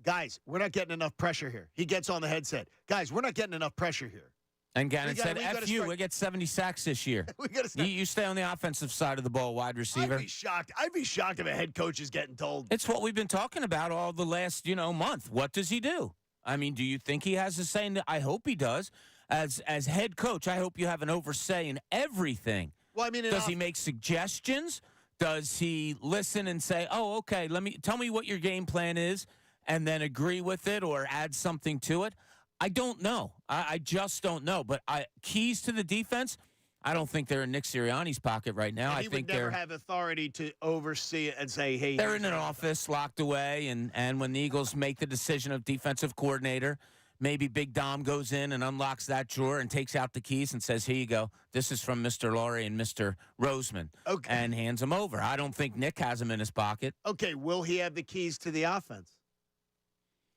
guys, we're not getting enough pressure here. He gets on the headset. Guys, we're not getting enough pressure here.
And Gannon said, F you, we get 70 sacks this year. You stay on the offensive side of the ball, wide receiver.
I'd be shocked if a head coach is getting told.
It's what we've been talking about all the last, month. What does he do? I mean, do you think he has a say in it? I hope he does. As head coach, I hope you have an oversight in everything.
Well, I mean,
does he make suggestions? Does he listen and say, oh, okay, tell me what your game plan is, and then agree with it or add something to it? I don't know. I just don't know. But keys to the defense, I don't think they're in Nick Sirianni's pocket right now.
And he would never have authority to oversee it and say, hey.
They're in an office locked away, and when the Eagles make the decision of defensive coordinator, maybe Big Dom goes in and unlocks that drawer and takes out the keys and says, here you go. This is from Mr. Laurie and Mr. Roseman.
Okay.
And hands them over. I don't think Nick has them in his pocket.
Okay, will he have the keys to the offense?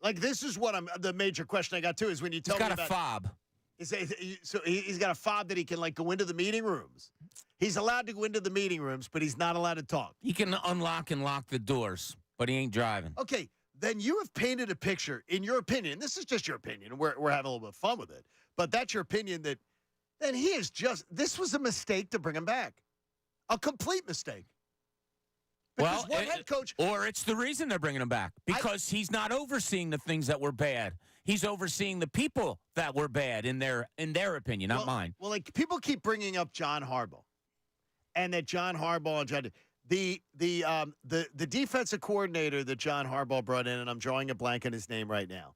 Like, this is what the major question I got, too, is when you tell me about...
He's got a fob.
So he's got a fob that he can, go into the meeting rooms. He's allowed to go into the meeting rooms, but he's not allowed to talk.
He can unlock and lock the doors, but he ain't driving.
Okay, then you have painted a picture, in your opinion, this is just your opinion, we're having a little bit of fun with it, but that's your opinion that then he is just... This was a mistake to bring him back. A complete mistake. Because head coach,
or it's the reason they're bringing him back, because he's not overseeing the things that were bad. He's overseeing the people that were bad in their opinion, not mine.
Well, people keep bringing up John Harbaugh, and that John Harbaugh and the defensive coordinator that John Harbaugh brought in, and I'm drawing a blank on his name right now,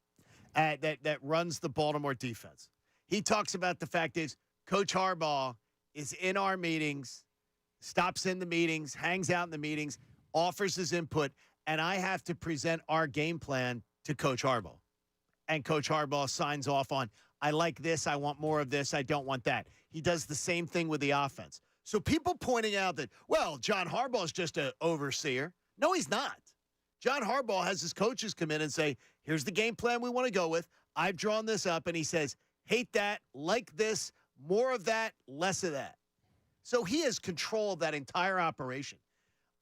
that runs the Baltimore defense. He talks about the fact is Coach Harbaugh is in our meetings, stops in the meetings, hangs out in the meetings, offers his input, and I have to present our game plan to Coach Harbaugh. And Coach Harbaugh signs off on, I like this, I want more of this, I don't want that. He does the same thing with the offense. So people pointing out that, well, John Harbaugh is just an overseer. No, he's not. John Harbaugh has his coaches come in and say, here's the game plan we want to go with. I've drawn this up, and he says, hate that, like this, more of that, less of that. So he has control of that entire operation.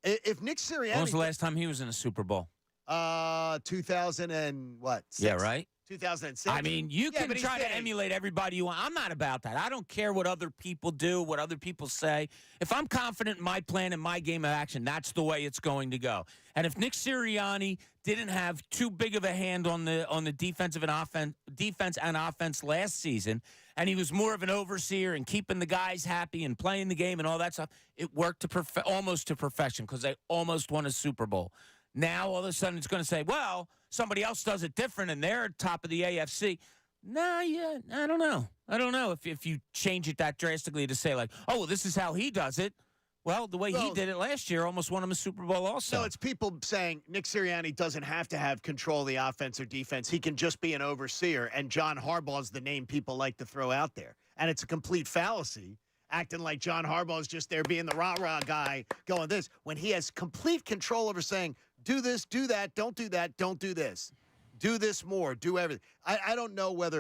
If Nick Sirianni...
When was the last time he was in a Super Bowl?
2000 and what?
Yeah, right?
2006.
I mean, you
Yeah,
can
but he's
try to
saying-
emulate everybody you want. I'm not about that. I don't care what other people do, what other people say. If I'm confident in my plan and my game of action, that's the way it's going to go. And if Nick Sirianni didn't have too big of a hand on the defense and offense last season, and he was more of an overseer and keeping the guys happy and playing the game and all that stuff, it worked to almost to perfection because they almost won a Super Bowl. Now, all of a sudden, it's going to say, well, somebody else does it different, and they're top of the AFC. Nah, yeah, I don't know. I don't know if you change it that drastically to say, like, oh, well, this is how he does it. Well, the way he did it last year almost won him a Super Bowl also.
No, it's people saying Nick Sirianni doesn't have to have control of the offense or defense. He can just be an overseer, and John Harbaugh is the name people like to throw out there. And it's a complete fallacy, acting like John Harbaugh is just there being the rah-rah guy going this, when he has complete control over saying, do this, do that, don't do this. Do this more, do everything. I don't know what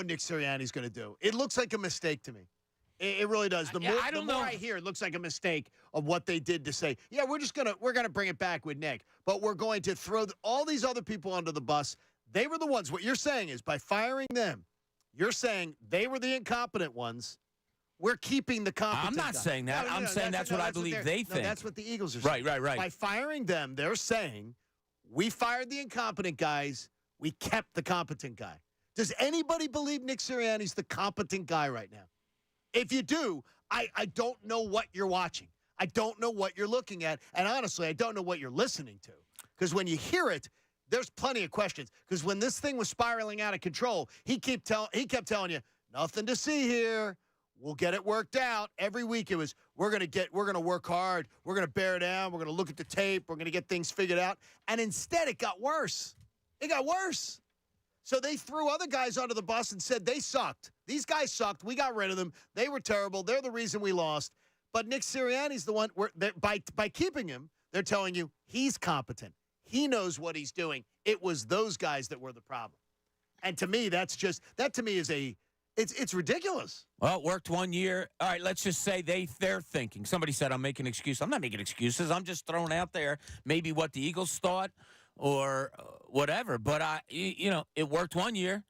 Nick Sirianni's going to do. It looks like a mistake to me. It really does. The more I hear, it looks like a mistake of what they did to say, yeah, we're gonna bring it back with Nick, but we're going to throw all these other people under the bus. They were the ones. What you're saying is by firing them, you're saying they were the incompetent ones. We're keeping the competent.
I'm not
guy.
saying that.
No,
I'm saying that's what I believe they think.
That's what the Eagles are saying.
Right.
By firing them, they're saying we fired the incompetent guys. We kept the competent guy. Does anybody believe Nick Sirianni's the competent guy right now? If you do, I don't know what you're watching. I don't know what you're looking at. And honestly, I don't know what you're listening to. Because when you hear it, there's plenty of questions. Because when this thing was spiraling out of control, he kept telling you, nothing to see here. We'll get it worked out. Every week it was, we're going to work hard. We're going to bear down. We're going to look at the tape. We're going to get things figured out. And instead, it got worse. It got worse. So they threw other guys under the bus and said they sucked. These guys sucked. We got rid of them. They were terrible. They're the reason we lost. But Nick Sirianni's the one, by keeping him, they're telling you he's competent. He knows what he's doing. It was those guys that were the problem. And to me, that to me is it's ridiculous.
Well, it worked 1 year. All right, let's just say they're thinking. Somebody said I'm making excuses. I'm not making excuses. I'm just throwing out there maybe what the Eagles thought or whatever. But it worked 1 year.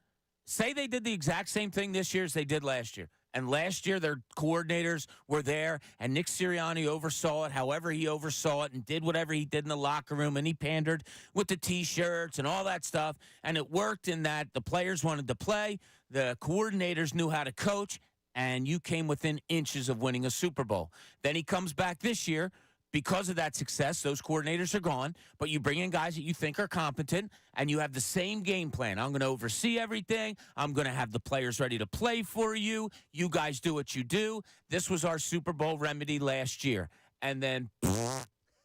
Say they did the exact same thing this year as they did last year. And last year, their coordinators were there, and Nick Sirianni oversaw it however he oversaw it and did whatever he did in the locker room, and he pandered with the T-shirts and all that stuff. And it worked in that the players wanted to play, the coordinators knew how to coach, and you came within inches of winning a Super Bowl. Then he comes back this year. Because of that success, those coordinators are gone, but you bring in guys that you think are competent, and you have the same game plan. I'm going to oversee everything. I'm going to have the players ready to play for you. You guys do what you do. This was our Super Bowl remedy last year. And then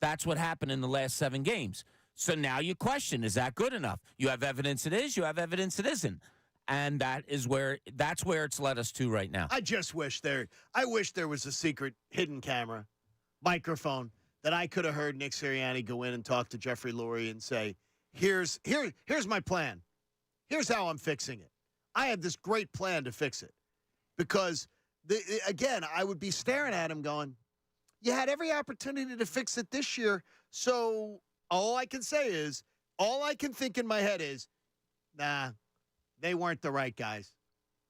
that's what happened in the last 7 games. So now you question, is that good enough? You have evidence it is. You have evidence it isn't. And that's where it's led us to right now.
I wish there was a secret hidden camera, microphone, that I could have heard Nick Sirianni go in and talk to Jeffrey Lurie and say, here's my plan. Here's how I'm fixing it. I have this great plan to fix it. Because, again, I would be staring at him going, you had every opportunity to fix it this year, so all I can think in my head is, nah, they weren't the right guys.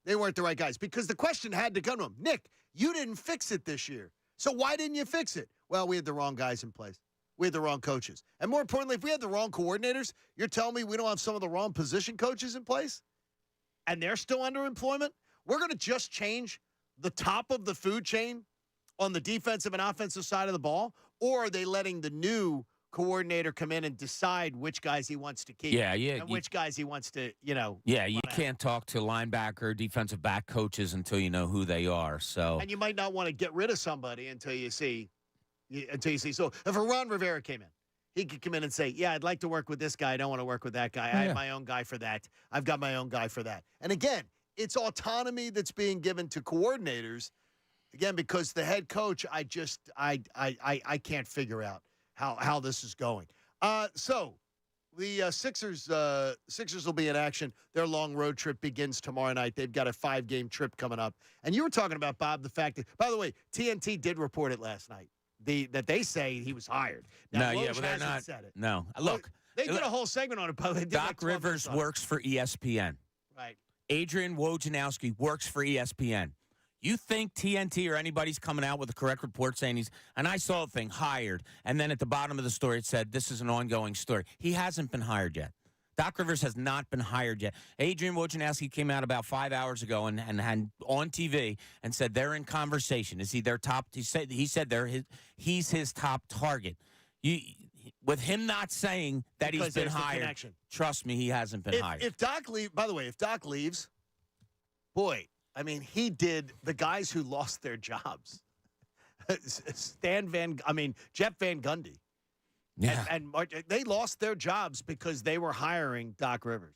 They weren't the right guys. Because the question had to come to him, Nick, you didn't fix it this year. So why didn't you fix it? Well, we had the wrong guys in place. We had the wrong coaches. And more importantly, if we had the wrong coordinators, you're telling me we don't have some of the wrong position coaches in place? And they're still under employment? We're going to just change the top of the food chain on the defensive and offensive side of the ball? Or are they letting the new coordinator come in and decide which guys he wants to keep and which guys he wants to,
Yeah, you can't talk to linebacker, defensive back coaches until you know who they are. So,
and you might not want to get rid of somebody until you see. So if Ron Rivera came in, he could come in and say, yeah, I'd like to work with this guy. I don't want to work with that guy. I have my own guy for that. I've got my own guy for that. And again, it's autonomy that's being given to coordinators. Again, because the head coach, I can't figure out how this is going. So the Sixers will be in action. Their long road trip begins tomorrow night. They've got a 5-game trip coming up. And you were talking about, Bob, the fact that, by the way, TNT did report it last night. that they say he was hired.
No,
Now,
yeah,
Woj
but they're
hasn't
not.
said it.
No, look,
They did a whole segment on it, but they did
Doc
like 12
Rivers
minutes on it.
works for ESPN.
Right.
Adrian Wojnarowski works for ESPN. You think TNT or anybody's coming out with a correct report saying he's, and I saw a thing, hired, and then at the bottom of the story it said this is an ongoing story. He hasn't been hired yet. Doc Rivers has not been hired yet. Adrian Wojnarowski came out about 5 hours ago and on TV and said they're in conversation. Is he their top? He said he's his top target. With him not saying that
Because
he's been
there's the
hired,
connection.
trust me, he hasn't been hired.
If Doc leaves, by the way, if Doc leaves, boy, I mean, he did the guys who lost their jobs. Jeff Van Gundy.
Yeah.
And they lost their jobs because they were hiring Doc Rivers.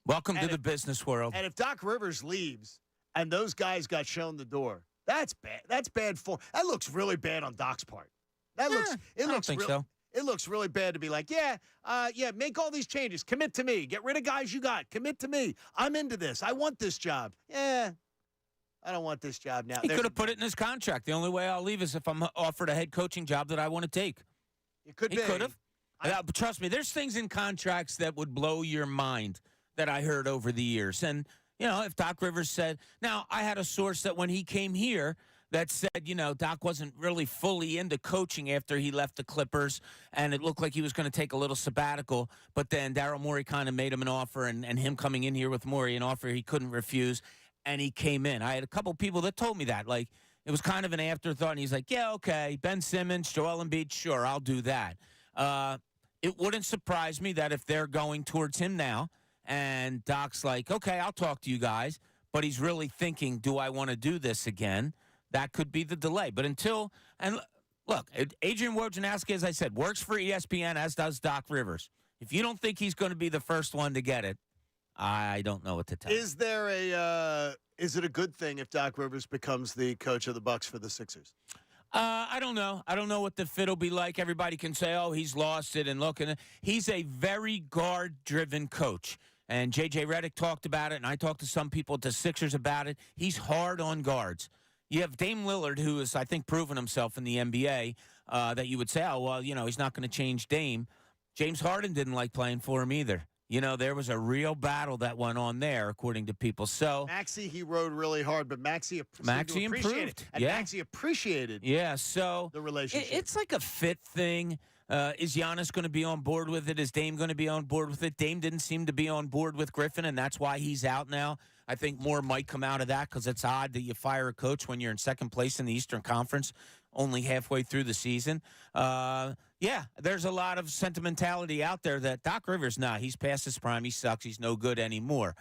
Welcome to the business world.
And if Doc Rivers leaves and those guys got shown the door, that's bad. That's bad form. That looks really bad on Doc's part.
I don't think so.
It looks really bad to be like, make all these changes. Commit to me. Get rid of guys you got. Commit to me. I'm into this. I want this job. Yeah, I don't want this job now.
He could have put it in his contract. The only way I'll leave is if I'm offered a head coaching job that I want to take.
It could be.
He could have. But trust me, there's things in contracts that would blow your mind that I heard over the years. And, if Doc Rivers said, now I had a source that when he came here that said, Doc wasn't really fully into coaching after he left the Clippers, and it looked like he was going to take a little sabbatical. But then Daryl Morey kind of made him an offer, and him coming in here with Morey, an offer he couldn't refuse, and he came in. I had a couple people that told me that. Like, it was kind of an afterthought, and he's like, yeah, okay, Ben Simmons, Joel Embiid, sure, I'll do that. It wouldn't surprise me that if they're going towards him now, and Doc's like, okay, I'll talk to you guys, but he's really thinking, do I want to do this again? That could be the delay. But look, Adrian Wojnarowski, as I said, works for ESPN, as does Doc Rivers. If you don't think he's going to be the first one to get it, I don't know what to tell you.
Is it a good thing if Doc Rivers becomes the coach of the Bucks for the Sixers?
I don't know. I don't know what the fit will be like. Everybody can say, oh, he's lost it and look. And he's a very guard-driven coach. And J.J. Redick talked about it, and I talked to some people at the Sixers about it. He's hard on guards. You have Dame Lillard, who has, I think, proven himself in the NBA, that you would say, oh, well, he's not going to change Dame. James Harden didn't like playing for him either. There was a real battle that went on there, according to people. So
Maxey, he rode really hard, but Maxey
improved.
And Maxey appreciated
so
the relationship.
It's like a fit thing. Is Giannis going to be on board with it? Is Dame going to be on board with it? Dame didn't seem to be on board with Griffin, and that's why he's out now. I think more might come out of that because it's odd that you fire a coach when you're in second place in the Eastern Conference only halfway through the season. There's a lot of sentimentality out there that Doc Rivers, he's past his prime. He sucks. He's no good anymore.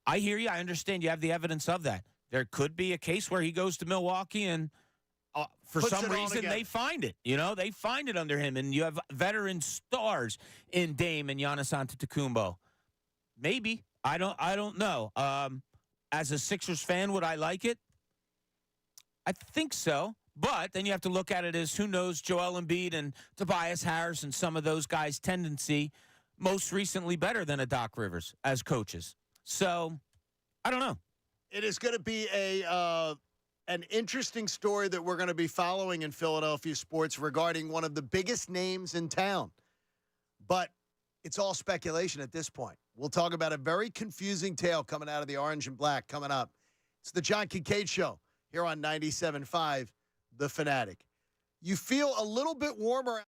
I hear you. I understand you have the evidence of that. There could be a case where he goes to Milwaukee and for some reason they find it. They find it under him. And you have veteran stars in Dame and Giannis Antetokounmpo. Maybe. I don't know. As a Sixers fan, would I like it? I think so. But then you have to look at it as who knows Joel Embiid and Tobias Harris and some of those guys' tendency most recently better than a Doc Rivers as coaches. So, I don't know.
It is going to be an interesting story that we're going to be following in Philadelphia sports regarding one of the biggest names in town. But it's all speculation at this point. We'll talk about a very confusing tale coming out of the Orange and Black coming up. It's the John Kincade Show here on 97.5, The Fanatic. You feel a little bit warmer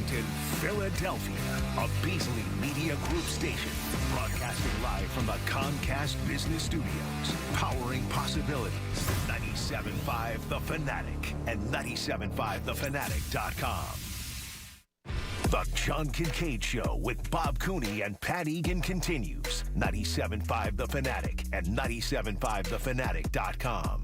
Lexington, Philadelphia, a Beasley Media Group station. Broadcasting live from the Comcast Business Studios. Powering possibilities. 97.5 The Fanatic and 97.5thefanatic.com. The John Kincade Show with Bob Cooney and Pat Egan continues. 97.5 The Fanatic and 97.5thefanatic.com.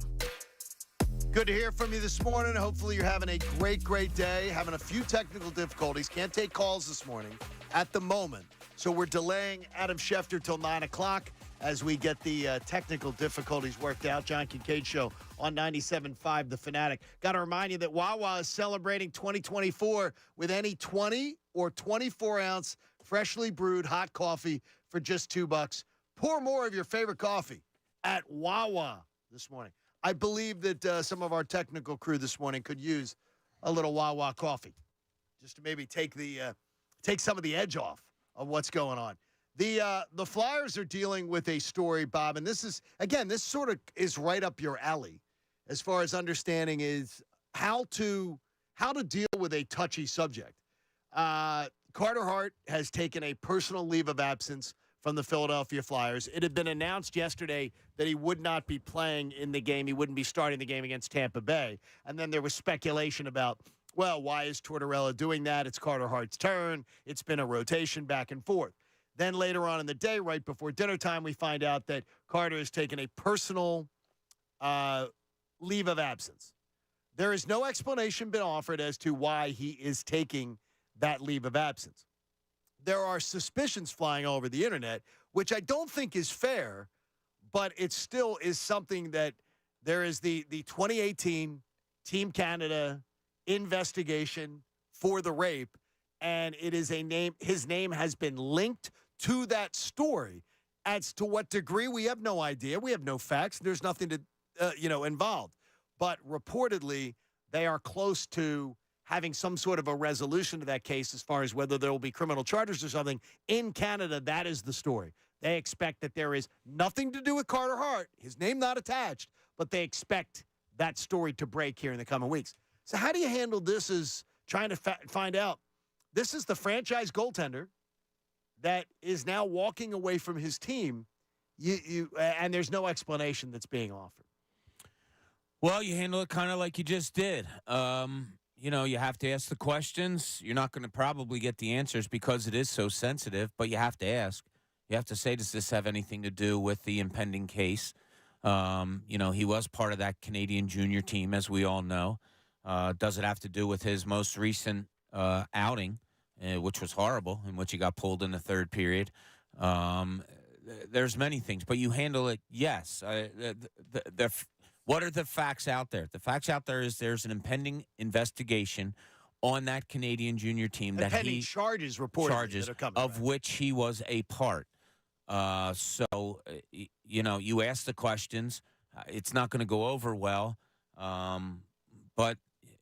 Good to hear from you this morning. Hopefully you're having a great day. Having a few technical difficulties. Can't take calls this morning at the moment. So we're delaying Adam Schefter till 9 o'clock as we get the technical difficulties worked out. John Kincade Show on 97.5 The Fanatic. Got to remind you that Wawa is celebrating 2024 with any 20 or 24-ounce freshly brewed hot coffee for just $2. Pour more of your favorite coffee at Wawa this morning. I believe that some of our technical crew this morning could use a little Wawa coffee just to maybe take some of the edge off of what's going on. The Flyers are dealing with a story, Bob, and this sort of is right up your alley as far as understanding is how to deal with a touchy subject. Carter Hart has taken a personal leave of absence from the Philadelphia Flyers. It had been announced yesterday that he would not be playing in the game. He wouldn't be starting the game against Tampa Bay. And then there was speculation about, well, why is Tortorella doing that? It's Carter Hart's turn. It's been a rotation back and forth. Then later on in the day, right before dinner time, we find out that Carter has taken a personal leave of absence. There is no explanation been offered as to why he is taking that leave of absence. There are suspicions flying all over the internet, which I don't think is fair, but it still is something that there is the 2018 Team Canada investigation for the rape, and it is his name has been linked to that story. As to what degree, we have no idea. We have no facts. There's nothing to, involved. But reportedly, they are close to having some sort of a resolution to that case as far as whether there will be criminal charges or something. In Canada, that is the story. They expect that there is nothing to do with Carter Hart, his name not attached, but they expect that story to break here in the coming weeks. So how do you handle this as trying to find out? This is the franchise goaltender that is now walking away from his team, and there's no explanation that's being offered.
Well, you handle it kind of like you just did. You have to ask the questions. You're not going to probably get the answers because it is so sensitive, but you have to ask. You have to say, does this have anything to do with the impending case? He was part of that Canadian junior team, as we all know. Does it have to do with his most recent outing, which was horrible, in which he got pulled in the third period? There's many things, but you handle it, yes. What are the facts out there? The facts out there is there's an impending investigation on that Canadian junior team
charges reported that are coming
of
back,
which he was a part. You ask the questions. It's not going to go over well. But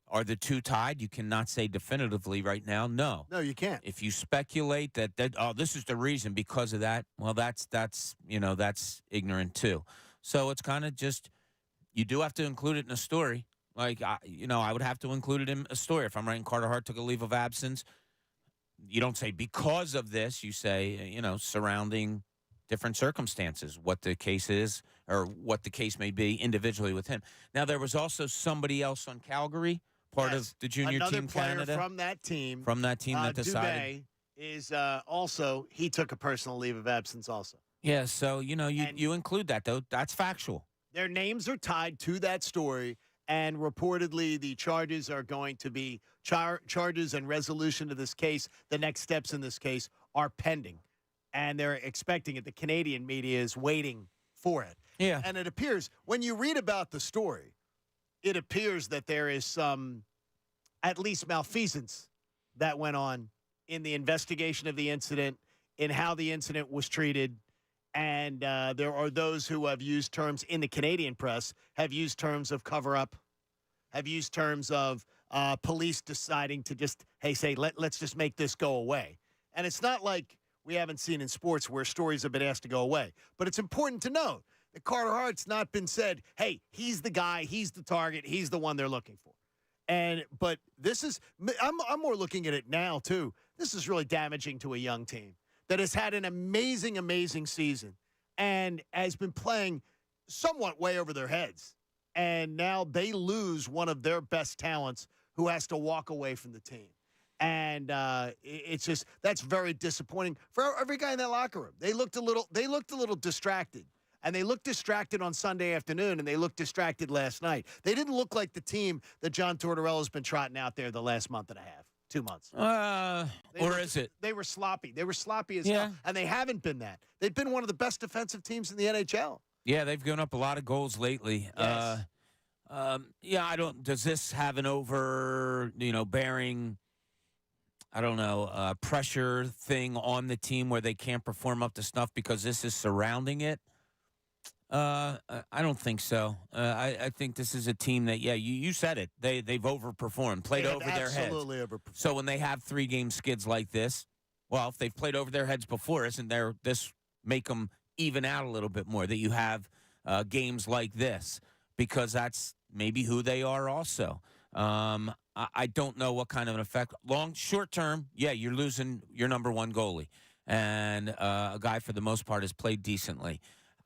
are the two tied? You cannot say definitively right now. No,
you can't.
If you speculate that this is the reason because of that, well, that's ignorant too. So it's kind of just. You do have to include it in a story. I would have to include it in a story. If I'm writing Carter Hart took a leave of absence, you don't say because of this. You say, surrounding different circumstances, what the case is or what the case may be individually with him. Now, there was also somebody else on Calgary, part of the junior team Canada.
From that team
that decided.
Dubé is also, he took a personal leave of absence also.
Yeah, so, you include that, though. That's factual.
Their names are tied to that story, and reportedly the charges are going to be charges and resolution to this case. The next steps in this case are pending, and they're expecting it. The Canadian media is waiting for it.
Yeah.
And it appears, when you read about the story, it appears that there is some, at least malfeasance that went on in the investigation of the incident, in how the incident was treated. And there are those who have used terms in the Canadian press, have used terms of cover-up, have used terms of police deciding to just, let's just make this go away. And it's not like we haven't seen in sports where stories have been asked to go away. But it's important to note that Carter Hart's not been said, hey, he's the guy, he's the target, he's the one they're looking for. But this is I'm more looking at it now too. This is really damaging to a young team that has had an amazing season and has been playing somewhat way over their heads. And now they lose one of their best talents who has to walk away from the team. And it's just that's very disappointing for every guy in that locker room. They looked a little distracted. And they looked distracted on Sunday afternoon, and they looked distracted last night. They didn't look like the team that John Tortorella's been trotting out there the last month and a half, 2 months.
Is it?
They were sloppy. They were sloppy as hell, and they haven't been that. They've been one of the best defensive teams in the NHL.
Yeah, they've given up a lot of goals lately.
Yes.
I don't. Does this have an bearing? I don't know, pressure thing on the team where they can't perform up to snuff because this is surrounding it? I don't think so. I think this is a team that, you said it. They've overperformed, played over their heads.
Absolutely overperformed.
So when they have 3-game skids like this, well, if they've played over their heads before, isn't there this make them even out a little bit more that you have games like this? Because that's maybe who they are also. I don't know what kind of an effect. Short term, you're losing your number one goalie. And a guy, for the most part, has played decently.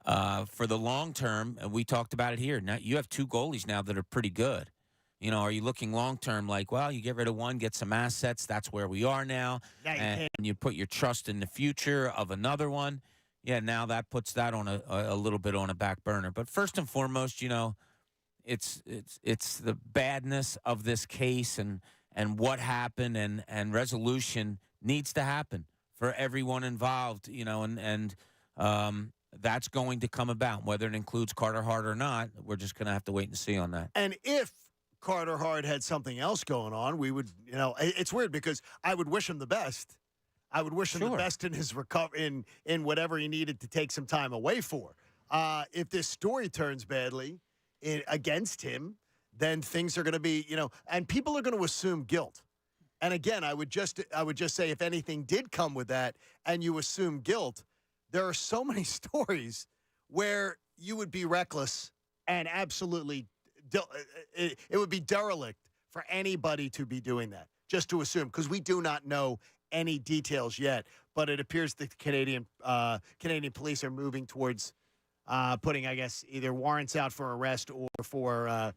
For the long term, and we talked about it here, now you have 2 goalies now that are pretty good. Are you looking long term like, well, you get rid of one, get some assets, that's where we are now, and you put your trust in the future of another one. Yeah, now that puts that on a little bit on a back burner. But first and foremost, it's the badness of this case and what happened and resolution needs to happen for everyone involved, and that's going to come about. Whether it includes Carter Hart or not, we're just going to have to wait and see on that.
And if Carter Hart had something else going on, we would, it's weird because I would wish him the best. I would wish him the best in his recovery, in whatever he needed to take some time away for. If this story turns badly against him, then things are going to be, and people are going to assume guilt. And again, I would just say if anything did come with that and you assume guilt, there are so many stories where you would be reckless and absolutely it would be derelict for anybody to be doing that, just to assume, because we do not know any details yet. But it appears the Canadian police are moving towards putting, I guess, either warrants out for arrest or for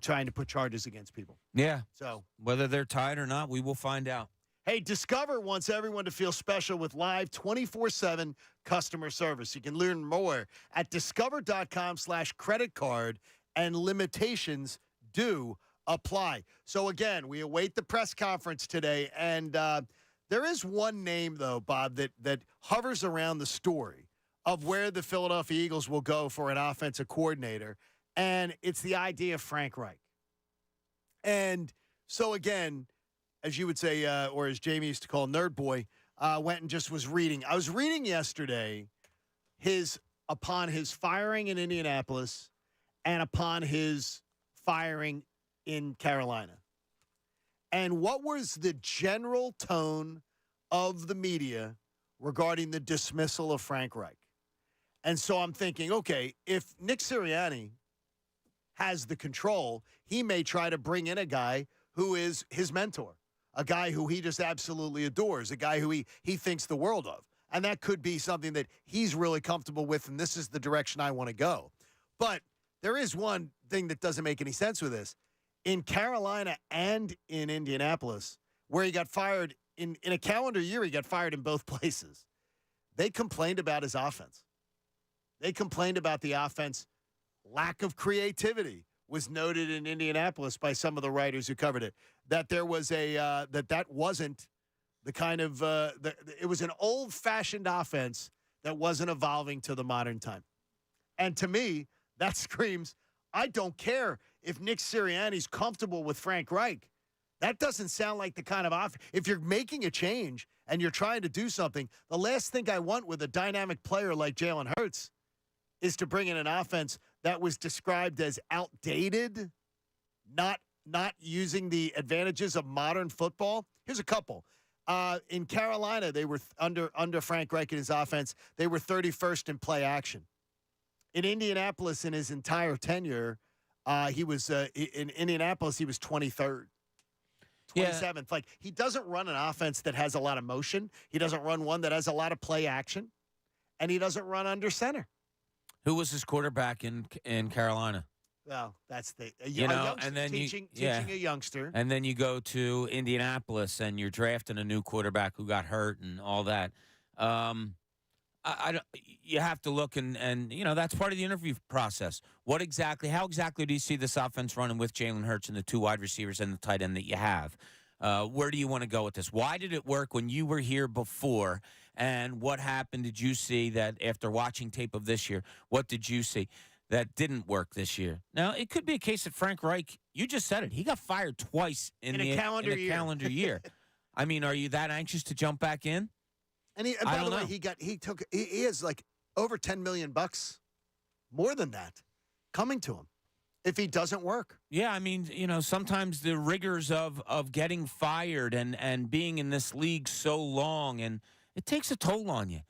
trying to put charges against people.
Yeah.
So
whether they're tied or not, we will find out.
Hey, Discover wants everyone to feel special with live 24/7 customer service. You can learn more at discover.com/credit card, and limitations do apply. So, again, we await the press conference today, and there is one name, though, Bob, that hovers around the story of where the Philadelphia Eagles will go for an offensive coordinator, and it's the idea of Frank Reich. And so, again, as you would say, or as Jamie used to call Nerd Boy, went and just was reading. I was reading yesterday upon his firing in Indianapolis and upon his firing in Carolina. And what was the general tone of the media regarding the dismissal of Frank Reich? And so I'm thinking, okay, if Nick Sirianni has the control, he may try to bring in a guy who is his mentor, a guy who he just absolutely adores, a guy who he thinks the world of. And that could be something that he's really comfortable with, and this is the direction I want to go. But there is one thing that doesn't make any sense with this. In Carolina and in Indianapolis, where he got fired in a calendar year, he got fired in both places. They complained about his offense. They complained about the offense. Lack of creativity was noted in Indianapolis by some of the writers who covered it. That there was that wasn't the kind of it was an old-fashioned offense that wasn't evolving to the modern time. And to me, that screams, I don't care if Nick Sirianni's comfortable with Frank Reich. That doesn't sound like the kind of offense. If you're making a change and you're trying to do something, the last thing I want with a dynamic player like Jalen Hurts is to bring in an offense that was described as outdated, not using the advantages of modern football. Here's a couple. In Carolina, they were under Frank Reich and his offense, they were 31st in play action. In Indianapolis, in his entire tenure, He was in Indianapolis. He was 23rd. 27th. Like, he doesn't run an offense that has a lot of motion. He doesn't run one that has a lot of play action. And he doesn't run under center.
Who was his quarterback in Carolina?
Well, that's the
and then
teaching a youngster.
And then you go to Indianapolis and you're drafting a new quarterback who got hurt and all that. I don't, you have to look and that's part of the interview process. How exactly do you see this offense running with Jalen Hurts and the two wide receivers and the tight end that you have? Where do you want to go with this? Why did it work when you were here before? And what happened? Did you see that after watching tape of this year? What did you see that didn't work this year? Now, it could be a case that Frank Reich, you just said it, he got fired twice in a calendar year. I mean, are you that anxious to jump back in?
And by the way, he has like over $10 million, more than that, coming to him if he doesn't work. Yeah, I mean, sometimes the rigors of getting fired and being in this league so long, and it takes a toll on you.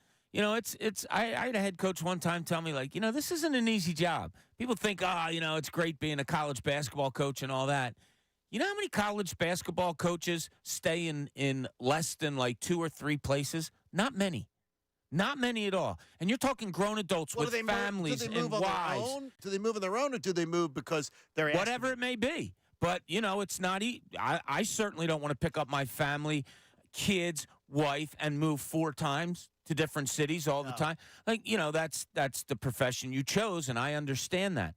I had a head coach one time tell me, like, this isn't an easy job. People think, it's great being a college basketball coach and all that. You know how many college basketball coaches stay in less than like 2 or 3 places? Not many. Not many at all. And you're talking grown adults with families and wives. Do they move on their own, or do they move because they're
whatever it may be? But, it's not I certainly don't want to pick up my family, kids, wife, and move 4 times to different cities all the time. Like, that's the profession you chose, and I understand that.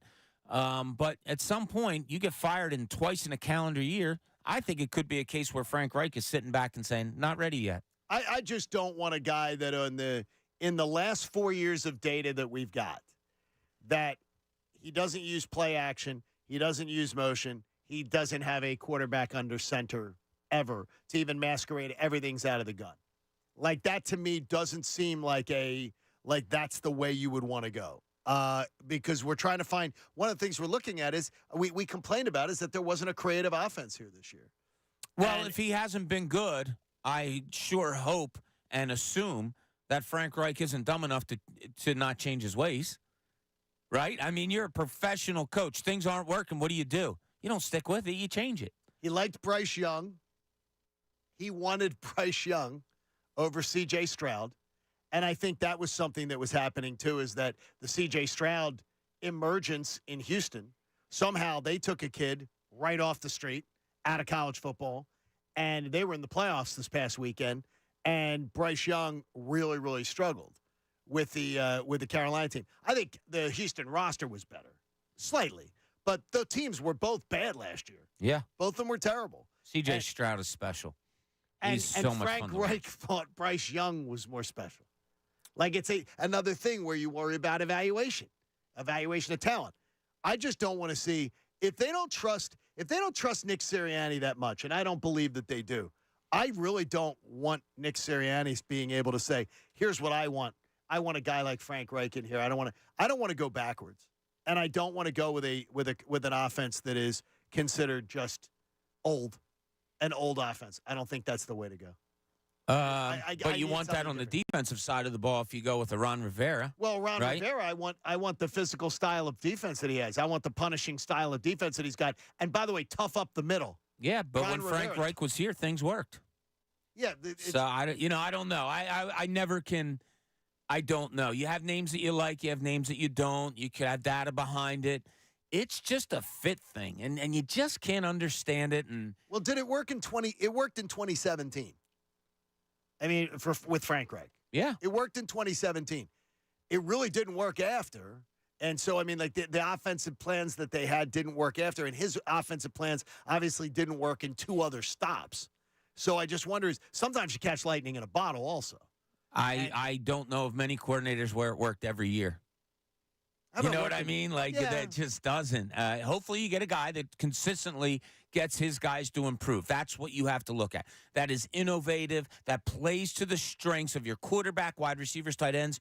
But at some point, you get fired twice in a calendar year. I think it could be a case where Frank Reich is sitting back and saying, not ready yet.
I just don't want a guy that in the last 4 years of data that we've got, that he doesn't use play action, he doesn't use motion, he doesn't have a quarterback under center ever to even masquerade everything's out of the gun. Like, that to me doesn't seem like that's the way you would want to go. Because we're trying to find one of the things we're looking at is we complained about is that there wasn't a creative offense here this year.
Well, if he hasn't been good, I sure hope and assume that Frank Reich isn't dumb enough to not change his ways. Right? I mean, you're a professional coach. Things aren't working. What do? You don't stick with it. You change it.
He liked Bryce Young. He wanted Bryce Young over C.J. Stroud. And I think that was something that was happening, too, is that the C.J. Stroud emergence in Houston, somehow they took a kid right off the street out of college football, and they were in the playoffs this past weekend, and Bryce Young really, really struggled with the Carolina team. I think the Houston roster was better, slightly, but the teams were both bad last year.
Yeah.
Both of them were terrible.
C.J. Stroud is special. He's so much fun.
And Frank Reich thought Bryce Young was more special. Like, it's another thing where you worry about evaluation of talent. I just don't want to see if they don't trust Nick Sirianni that much, and I don't believe that they do. I really don't want Nick Sirianni being able to say, "Here's what I want. I want a guy like Frank Reich in here. I don't want to go backwards, and I don't want to go with an offense that is considered just an old offense. I don't think that's the way to go."
But you want that on the defensive side of the ball if you go with a Ron Rivera.
Well, Rivera, I want the physical style of defense that he has. I want the punishing style of defense that he's got. And by the way, tough up the middle.
Yeah, but when Frank Reich was here, things worked.
Yeah.
So, I don't know. I never can. I don't know. You have names that you like. You have names that you don't. You could have data behind it. It's just a fit thing, and you just can't understand it. And
well, did it work It worked in 2017. I mean, with Frank Reich.
Yeah.
It worked in 2017. It really didn't work after. And so, I mean, like the offensive plans that they had didn't work after. And his offensive plans obviously didn't work in 2 other stops. So I just wonder, sometimes you catch lightning in a bottle also.
I don't know of many coordinators where it worked every year. You know what I mean? Like, that just doesn't. Hopefully you get a guy that consistently gets his guys to improve. That's what you have to look at. That is innovative, that plays to the strengths of your quarterback, wide receivers, tight ends,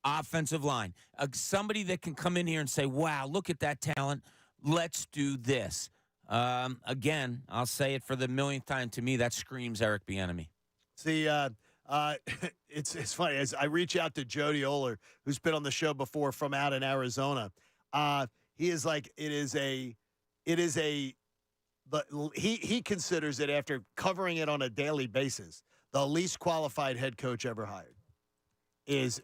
offensive line. Somebody that can come in here and say, wow, look at that talent. Let's do this. Again, I'll say it for the millionth time. To me, that screams Eric Bieniemy.
See, it's funny. As I reach out to Jody Oler, who's been on the show before from out in Arizona, He is like but he considers it, after covering it on a daily basis, the least qualified head coach ever hired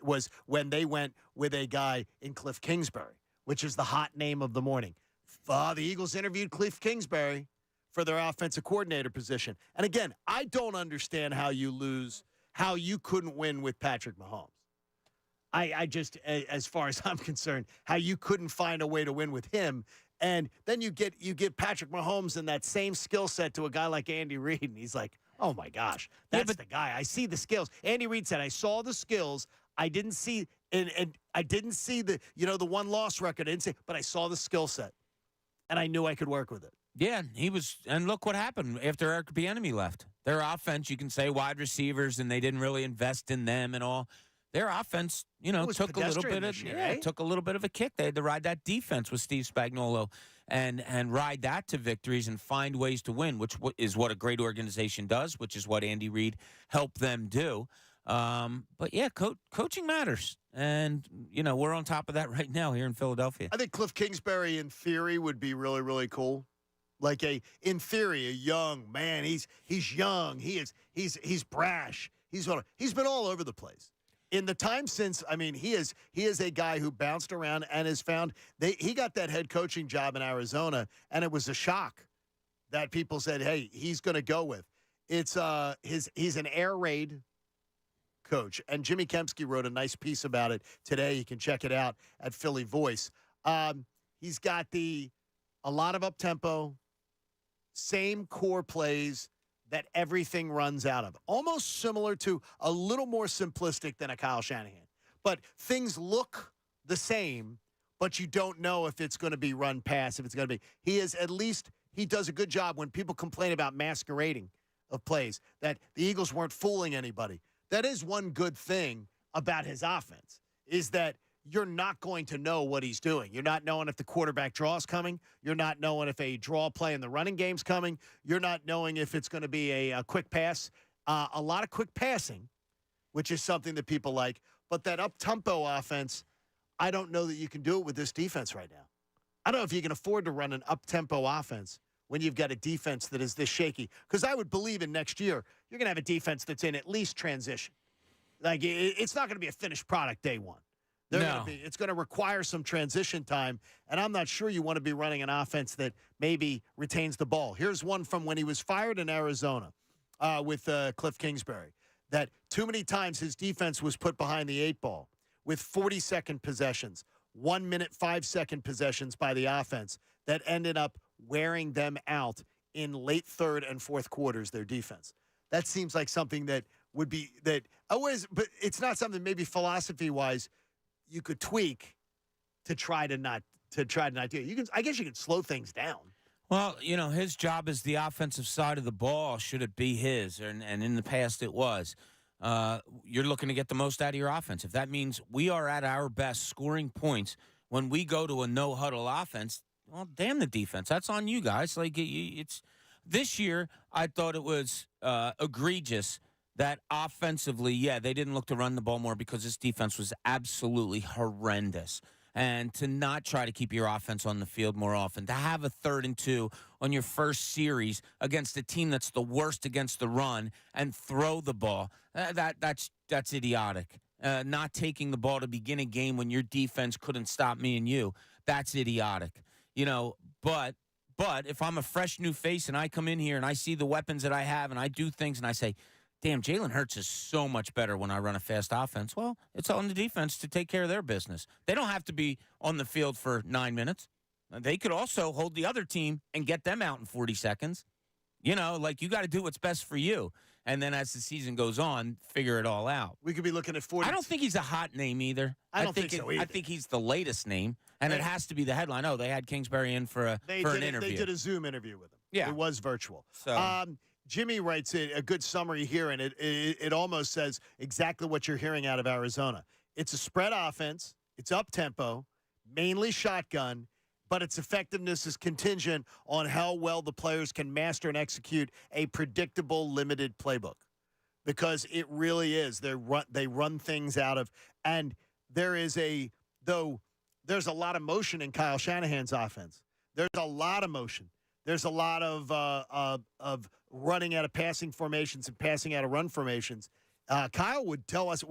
was when they went with a guy in Cliff Kingsbury, which is the hot name of the morning. The Eagles interviewed Cliff Kingsbury for their offensive coordinator position. And again, I don't understand how you couldn't win with Patrick Mahomes. I just, as far as I'm concerned, how you couldn't find a way to win with him. And then you get Patrick Mahomes and that same skill set to a guy like Andy Reid, and he's like, oh my gosh, that's the guy. I see the skills. Andy Reid said, I saw the skills. I didn't see and I didn't see the one-loss record. I didn't see, but I saw the skill set, and I knew I could work with it.
Yeah, and look what happened after Eric Bieniemy left. Their offense, you can say wide receivers, and they didn't really invest in them and all. Their offense, took a little bit of took a little bit of a kick. They had to ride that defense with Steve Spagnuolo and ride that to victories and find ways to win, which is what a great organization does, which is what Andy Reid helped them do. But yeah, coaching matters, and we're on top of that right now here in Philadelphia.
I think Cliff Kingsbury, in theory, would be really, really cool. Like in theory, a young man. He's young. He's brash. He's been all over the place. In the time since, he is a guy who bounced around and has found he got that head coaching job in Arizona, and it was a shock that people said, hey, he's going to go with. It's he's an air raid coach, and Jimmy Kempski wrote a nice piece about it today. You can check it out at Philly Voice. He's got a lot of up-tempo, same core plays that everything runs out of. Almost similar to, a little more simplistic than a Kyle Shanahan. But things look the same, but you don't know if it's going to be run pass, if it's going to be. He does a good job when people complain about masquerading of plays, that the Eagles weren't fooling anybody. That is one good thing about his offense, is that you're not going to know what he's doing. You're not knowing if the quarterback draw is coming. You're not knowing if a draw play in the running game's coming. You're not knowing if it's going to be a quick pass. A lot of quick passing, which is something that people like. But that up-tempo offense, I don't know that you can do it with this defense right now. I don't know if you can afford to run an up-tempo offense when you've got a defense that is this shaky. Because I would believe in next year, you're going to have a defense that's in at least transition. Like, it's not going to be a finished product day one. It's going to require some transition time, and I'm not sure you want to be running an offense that maybe retains the ball. Here's one from when he was fired in Arizona with Cliff Kingsbury, that too many times his defense was put behind the 8 ball with 40-second possessions, 1 minute, 5-second possessions by the offense that ended up wearing them out in late third and fourth quarters, their defense. That seems like something that would be but it's not something maybe philosophy-wise you could tweak to try to not do it. I guess you can slow things down.
Well, his job is the offensive side of the ball. Should it be his? And in the past, it was. You're looking to get the most out of your offense. If that means we are at our best scoring points when we go to a no-huddle offense, well, damn the defense. That's on you guys. Like, it's this year, I thought it was egregious that offensively, they didn't look to run the ball more because this defense was absolutely horrendous. And to not try to keep your offense on the field more often, to have a 3rd and 2 on your first series against a team that's the worst against the run and throw the ball, that's idiotic. Not taking the ball to begin a game when your defense couldn't stop me and you, that's idiotic. But if I'm a fresh new face and I come in here and I see the weapons that I have and I do things and I say, damn, Jalen Hurts is so much better when I run a fast offense. Well, it's on the defense to take care of their business. They don't have to be on the field for 9 minutes. They could also hold the other team and get them out in 40 seconds. You got to do what's best for you. And then as the season goes on, figure it all out.
We could be looking at 40.
I don't think he's a hot name either.
I don't think so either.
I think he's the latest name, and it has to be the headline. Oh, they had Kingsbury in for an interview.
They did a Zoom interview with him.
Yeah.
It was virtual.
So.
Jimmy writes a good summary here, and it almost says exactly what you're hearing out of Arizona. It's a spread offense. It's up-tempo, mainly shotgun, but its effectiveness is contingent on how well the players can master and execute a predictable, limited playbook. Because it really is. They run things out of, and there is though there's a lot of motion in Kyle Shanahan's offense. There's a lot of motion. There's a lot of running out of passing formations and passing out of run formations. Kyle would tell us,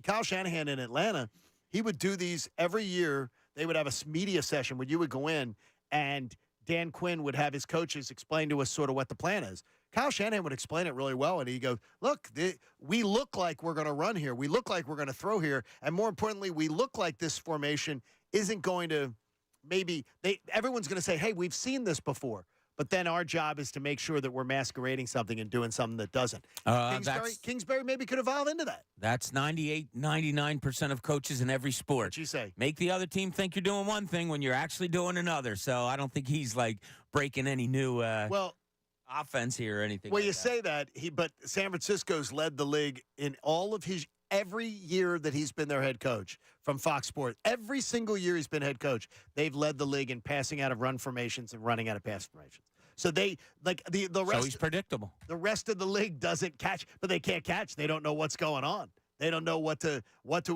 Kyle Shanahan in Atlanta, he would do these every year. They would have a media session where you would go in and Dan Quinn would have his coaches explain to us sort of what the plan is. Kyle Shanahan would explain it really well, and he'd go, look, we look like we're going to run here. We look like we're going to throw here. And more importantly, we look like this formation isn't going to everyone's going to say, hey, we've seen this before. But then our job is to make sure that we're masquerading something and doing something that doesn't. Kingsbury maybe could evolve into that.
That's 98, 99% of coaches in every sport.
What'd you say?
Make the other team think you're doing one thing when you're actually doing another. So I don't think he's like breaking any new offense here or anything.
Well,
like
you
that.
say that, but San Francisco's led the league in all of his every year that he's been their head coach from Fox Sports. Every single year he's been head coach, they've led the league in passing out of run formations and running out of pass formations. So they like the rest.
So he's predictable.
The rest of the league doesn't catch, but they can't catch. They don't know what's going on. They don't know what to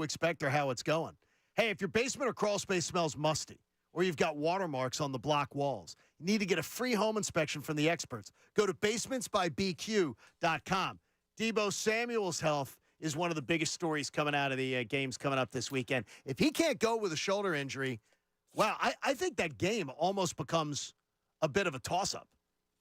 expect or how it's going. Hey, if your basement or crawl space smells musty, or you've got watermarks on the block walls, you need to get a free home inspection from the experts. Go to basementsbybq.com. Deebo Samuel's health is one of the biggest stories coming out of the games coming up this weekend. If he can't go with a shoulder injury, wow, I think that game almost becomes a bit of a toss-up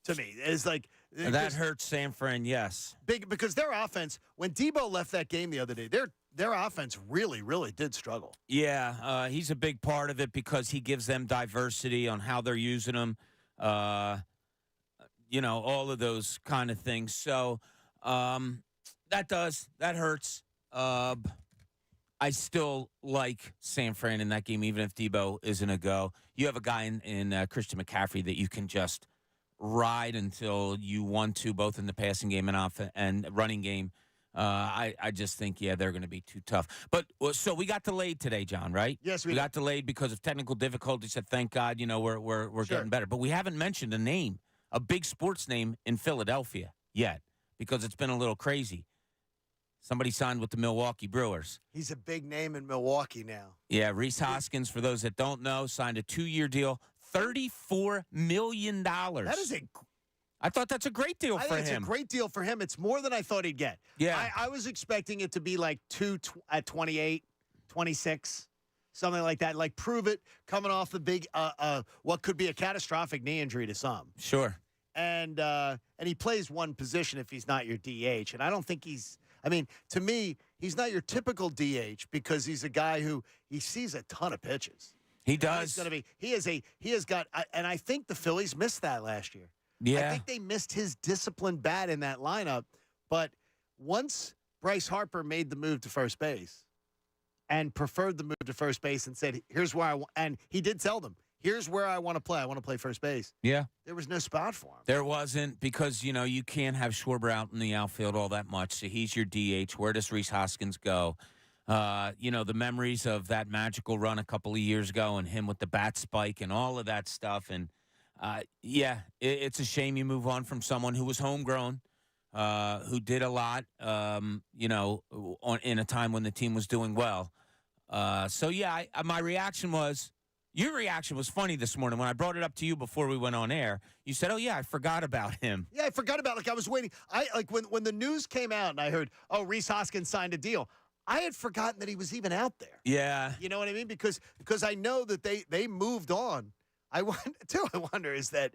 to me. It's like
that hurts San Fran, yes.
Big because their offense, when Deebo left that game the other day, their offense really, really did struggle.
Yeah, he's a big part of it because he gives them diversity on how they're using them. All of those kind of things. So that hurts. I still like San Fran in that game, even if Deebo isn't a go. You have a guy in Christian McCaffrey that you can just ride until you want to, both in the passing game and running game. I just think, they're going to be too tough. But so we got delayed today, John, right?
Yes,
we got delayed because of technical difficulties. Said thank God, we're
Sure.
getting better. But we haven't mentioned a big sports name in Philadelphia yet, because it's been a little crazy. Somebody signed with the Milwaukee Brewers.
He's a big name in Milwaukee now.
Yeah, Reese Hoskins, for those that don't know, signed a 2-year deal, $34 million. I thought that's a great deal for him.
It's a great deal for him. It's more than I thought he'd get.
Yeah.
I was expecting it to be like at 28, 26, something like that. Like prove it coming off the big, what could be a catastrophic knee injury to some.
Sure.
And he plays one position if he's not your DH. And I don't think to me, he's not your typical DH because he's a guy who he sees a ton of pitches.
He does.
He has got, and I think the Phillies missed that last year.
Yeah.
I think they missed his disciplined bat in that lineup. But once Bryce Harper made the move to first base and preferred the move to first base and said, here's where I want, and he did tell them, here's where I want to play. I want to play first base.
Yeah.
There was no spot for him.
There wasn't because, you can't have Schwarber out in the outfield all that much. So he's your DH. Where does Reese Hoskins go? The memories of that magical run a couple of years ago and him with the bat spike and all of that stuff. And, it's a shame you move on from someone who was homegrown, who did a lot, in a time when the team was doing well. My reaction was, your reaction was funny this morning when I brought it up to you before we went on air. You said, "Oh yeah, I forgot about him."
Yeah, I forgot about it. I was waiting. When the news came out and I heard, "Oh, Reese Hoskins signed a deal." I had forgotten that he was even out there.
Yeah.
You know what I mean? Because I know that they moved on. I wonder is that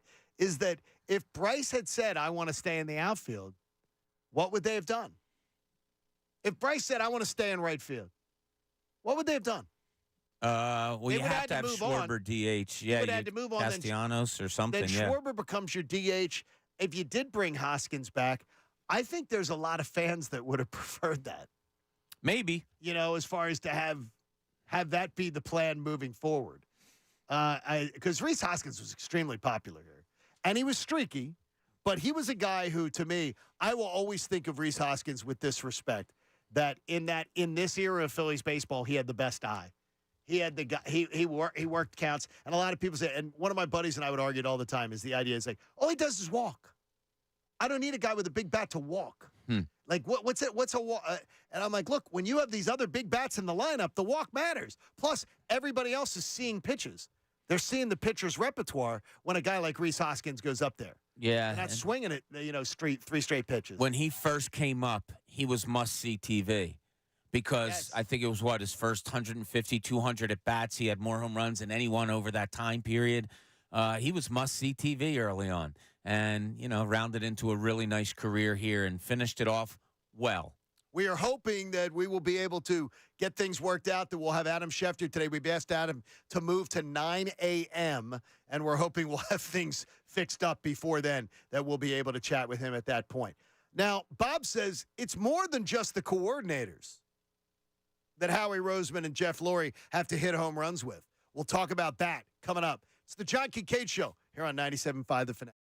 if Bryce had said, "I want to stay in the outfield," what would they have done? If Bryce said, "I want to stay in right field," what would they have done?
You have to have Schwarber DH. Yeah,
you had to move on.
Castellanos or something.
Then Schwarber becomes your DH. If you did bring Hoskins back, I think there's a lot of fans that would have preferred that.
Maybe.
As far as to have that be the plan moving forward. Because Reese Hoskins was extremely popular here. And he was streaky, but he was a guy who, to me, I will always think of Reese Hoskins with this respect, that in this era of Phillies baseball, he had the best eye. He had the guy. He worked counts, and a lot of people say. And one of my buddies and I would argue it all the time. Is the idea is like all he does is walk. I don't need a guy with a big bat to walk.
Hmm.
Like, what's it? What's a walk? And I'm like, look, when you have these other big bats in the lineup, the walk matters. Plus, everybody else is seeing pitches. They're seeing the pitcher's repertoire when a guy like Reese Hoskins goes up there.
Yeah.
And not swinging it, three straight pitches.
When he first came up, he was must-see TV because
Yes.
I think it was, his first 150, 200 at-bats. He had more home runs than anyone over that time period. He was must-see TV early on and, rounded into a really nice career here and finished it off well.
We are hoping that we will be able to get things worked out, that we'll have Adam Schefter today. We've asked Adam to move to 9 a.m., and we're hoping we'll have things fixed up before then, that we'll be able to chat with him at that point. Now, Bob says it's more than just the coordinators that Howie Roseman and Jeff Lurie have to hit home runs with. We'll talk about that coming up. It's the John Kincade Show here on 97.5 The Fanatic.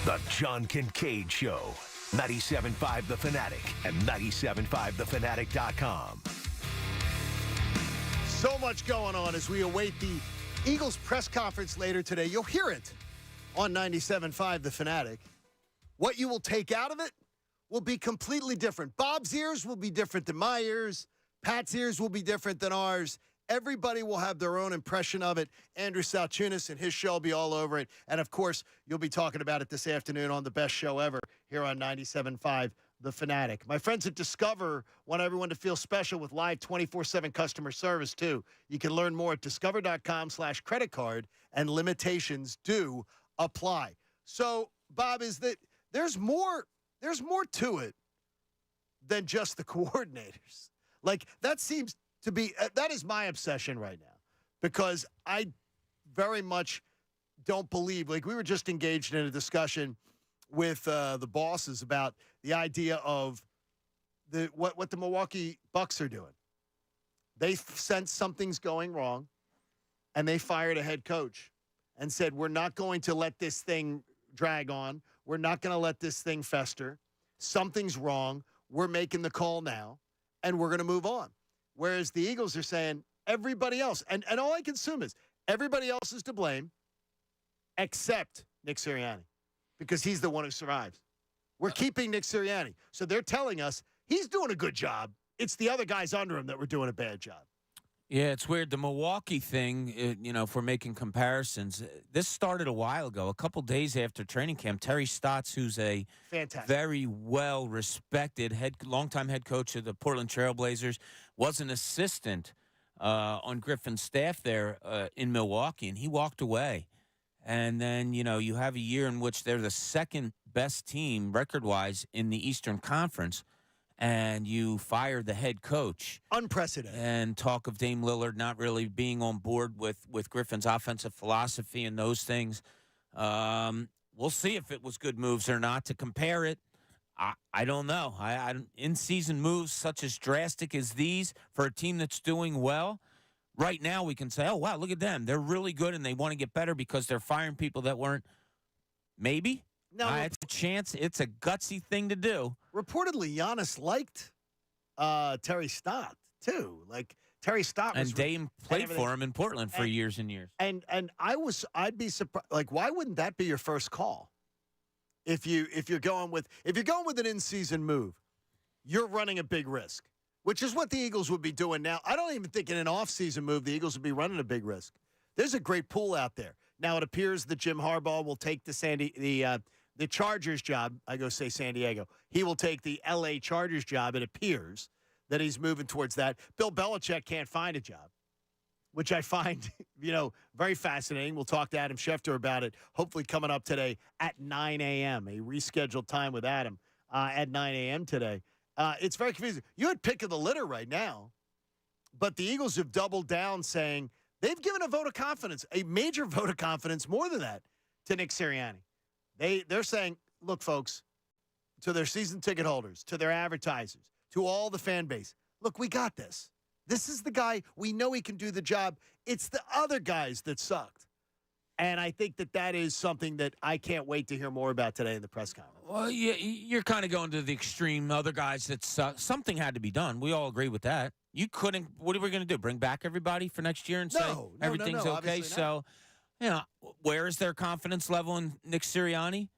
The John Kincade Show. 97.5 The Fanatic and 97.5thefanatic.com.
So much going on as we await the Eagles press conference later today. You'll hear it on 97.5 The Fanatic. What you will take out of it will be completely different. Bob's ears will be different than my ears. Pat's ears will be different than ours. Everybody will have their own impression of it. Andrew Salchunas and his show will be all over it. And, of course, you'll be talking about it this afternoon on the best show ever here on 97.5 The Fanatic. My friends at Discover want everyone to feel special with live 24/7 customer service, too. You can learn more at discover.com/credit card, and limitations do apply. So, Bob, is that there's more to it than just the coordinators. Like, that seems to be that is my obsession right now, because I very much don't believe, like, we were just engaged in a discussion with the bosses about the idea of what the Milwaukee Bucks are doing. They sense something's going wrong, and they fired a head coach and said, we're not going to let this thing drag on. We're not going to let this thing fester. Something's wrong. We're making the call now, and we're going to move on. Whereas the Eagles are saying everybody else, and all I can assume is everybody else is to blame except Nick Sirianni, because he's the one who survives. We're keeping Nick Sirianni. So they're telling us he's doing a good job. It's the other guys under him that were doing a bad job.
Yeah, it's weird. The Milwaukee thing, if we're making comparisons, this started a while ago, a couple days after training camp. Terry Stotts, who's a very well-respected longtime head coach of the Portland Trail Blazers, was an assistant on Griffin's staff there in Milwaukee, and he walked away. And then, you have a year in which they're the second best team record-wise in the Eastern Conference, and you fire the head coach.
Unprecedented.
And talk of Dame Lillard not really being on board with Griffin's offensive philosophy and those things. We'll see if it was good moves or not. To compare it, I don't know. In-season moves such as drastic as these for a team that's doing well, right now we can say, oh, wow, look at them. They're really good, and they want to get better because they're firing people that weren't. Maybe.
No,
it's a chance. It's a gutsy thing to do.
Reportedly, Giannis liked Terry Stott, too. Like, Terry Stott was...
And Dame played for him in Portland for years and years.
And I'd be surprised. Like, why wouldn't that be your first call? If you're going with an in-season move, you're running a big risk, which is what the Eagles would be doing now. I don't even think in an off-season move the Eagles would be running a big risk. There's a great pool out there. Now it appears that Jim Harbaugh will take the Chargers job. I go say San Diego. He will take the L.A. Chargers job. It appears that he's moving towards that. Bill Belichick can't find a job, which I find, very fascinating. We'll talk to Adam Schefter about it, hopefully coming up today at 9 a.m., a rescheduled time with Adam at 9 a.m. today. It's very confusing. You had pick of the litter right now, but the Eagles have doubled down saying they've given a vote of confidence, a major vote of confidence, more than that, to Nick Sirianni. They're saying, look, folks, to their season ticket holders, to their advertisers, to all the fan base, look, we got this. This is the guy. We know he can do the job. It's the other guys that sucked. And I think that is something that I can't wait to hear more about today in the press conference.
Well, you're kind of going to the extreme. Other guys that suck. Something had to be done. We all agree with that. You couldn't. What are we going to do? Bring back everybody for next year and say everything's okay? So, where is their confidence level in Nick Sirianni?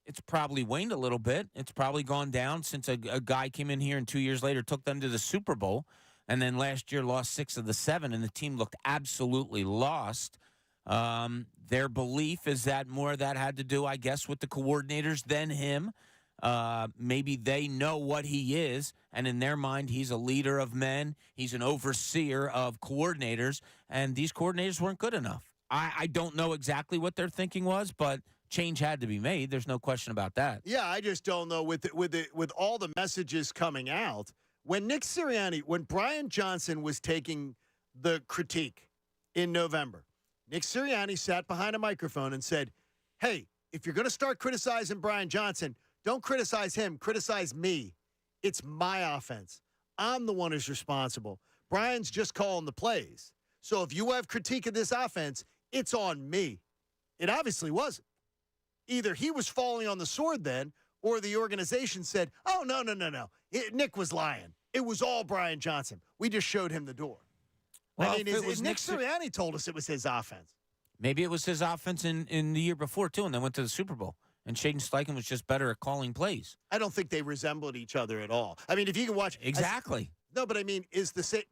It's probably waned a little bit. It's probably gone down since a guy came in here and 2 years later took them to the Super Bowl, and then last year lost 6 of the 7, and the team looked absolutely lost. Their belief is that more of that had to do, I guess, with the coordinators than him. Maybe they know what he is, and in their mind, he's a leader of men. He's an overseer of coordinators, and these coordinators weren't good enough. I don't know exactly what their thinking was, but change had to be made. There's no question about that.
Yeah, I just don't know with all the messages coming out. When Nick Sirianni, when Brian Johnson was taking the critique in November, Nick Sirianni sat behind a microphone and said, hey, if you're going to start criticizing Brian Johnson, don't criticize him, criticize me. It's my offense. I'm the one who's responsible. Brian's just calling the plays. So if you have critique of this offense, it's on me. It obviously wasn't. either he was falling on the sword then, or the organization said, oh, no. Nick was lying. It was all Brian Johnson. We just showed him the door.
Well,
I mean,
if it was
Nick Sirianni told us it was his offense.
Maybe it was his offense in the year before, too, and they went to the Super Bowl. And Shaden Steichen was just better at calling plays.
I don't think they resembled each other at all. I mean, if you can watch.
Exactly.
No, but I mean,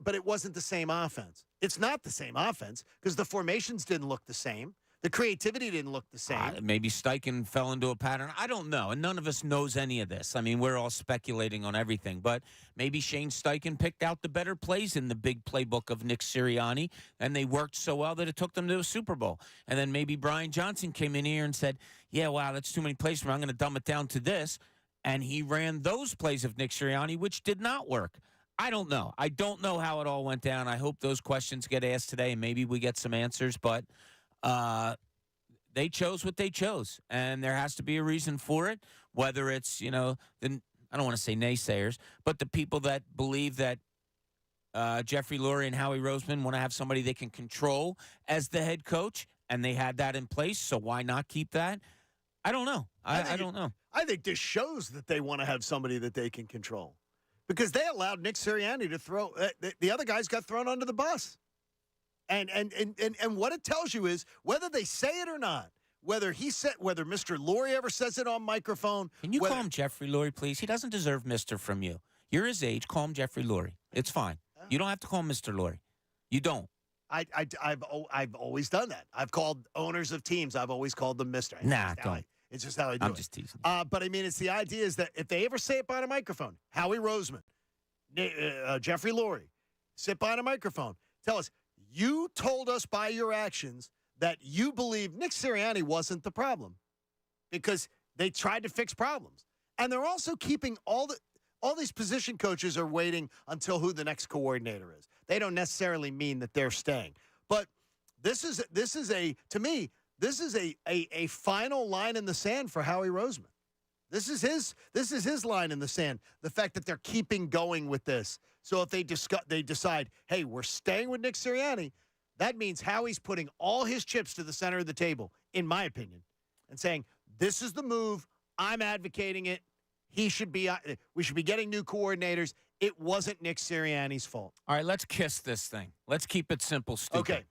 but it wasn't the same offense. It's not the same offense because the formations didn't look the same. The creativity didn't look the same.
Maybe Steichen fell into a pattern. I don't know. And none of us knows any of this. I mean, we're all speculating on everything. But maybe Shane Steichen picked out the better plays in the big playbook of Nick Sirianni, and they worked so well that it took them to a Super Bowl. And then maybe Brian Johnson came in here and said, yeah, wow, that's too many plays for me. I'm going to dumb it down to this. And he ran those plays of Nick Sirianni, which did not work. I don't know. I don't know how it all went down. I hope those questions get asked today, and maybe we get some answers. But they chose what they chose, and there has to be a reason for it, whether it's, I don't want to say naysayers, but the people that believe that Jeffrey Lurie and Howie Roseman want to have somebody they can control as the head coach, and they had that in place, so why not keep that? I don't know. I don't know.
I think this shows that they want to have somebody that they can control because they allowed Nick Sirianni to throw the other guys got thrown under the bus. And what it tells you is whether they say it or not, whether Mr. Lurie ever says it on microphone.
Can you call him Jeffrey Lurie, please? He doesn't deserve Mr. from you. You're his age. Call him Jeffrey Lurie. It's fine. You don't have to call him Mr. Lurie. You don't.
I've always done that. I've called owners of teams. I've always called them Mr.
Don't.
It's just how I do it.
I'm just teasing.
But I mean, it's the idea is that if they ever say it by a microphone, Howie Roseman, Jeffrey Lurie, sit by a microphone, tell us, you told us by your actions that you believe Nick Sirianni wasn't the problem because they tried to fix problems. And they're also keeping all these position coaches are waiting until who the next coordinator is. They don't necessarily mean that they're staying. But this is a final line in the sand for Howie Roseman. This is his line in the sand. The fact that they're keeping going with this. So if they decide, hey, we're staying with Nick Sirianni, that means Howie's putting all his chips to the center of the table, in my opinion, and saying, this is the move. I'm advocating it. We should be getting new coordinators. It wasn't Nick Sirianni's fault.
All right, let's kiss this thing. Let's keep it simple, stupid.
Okay.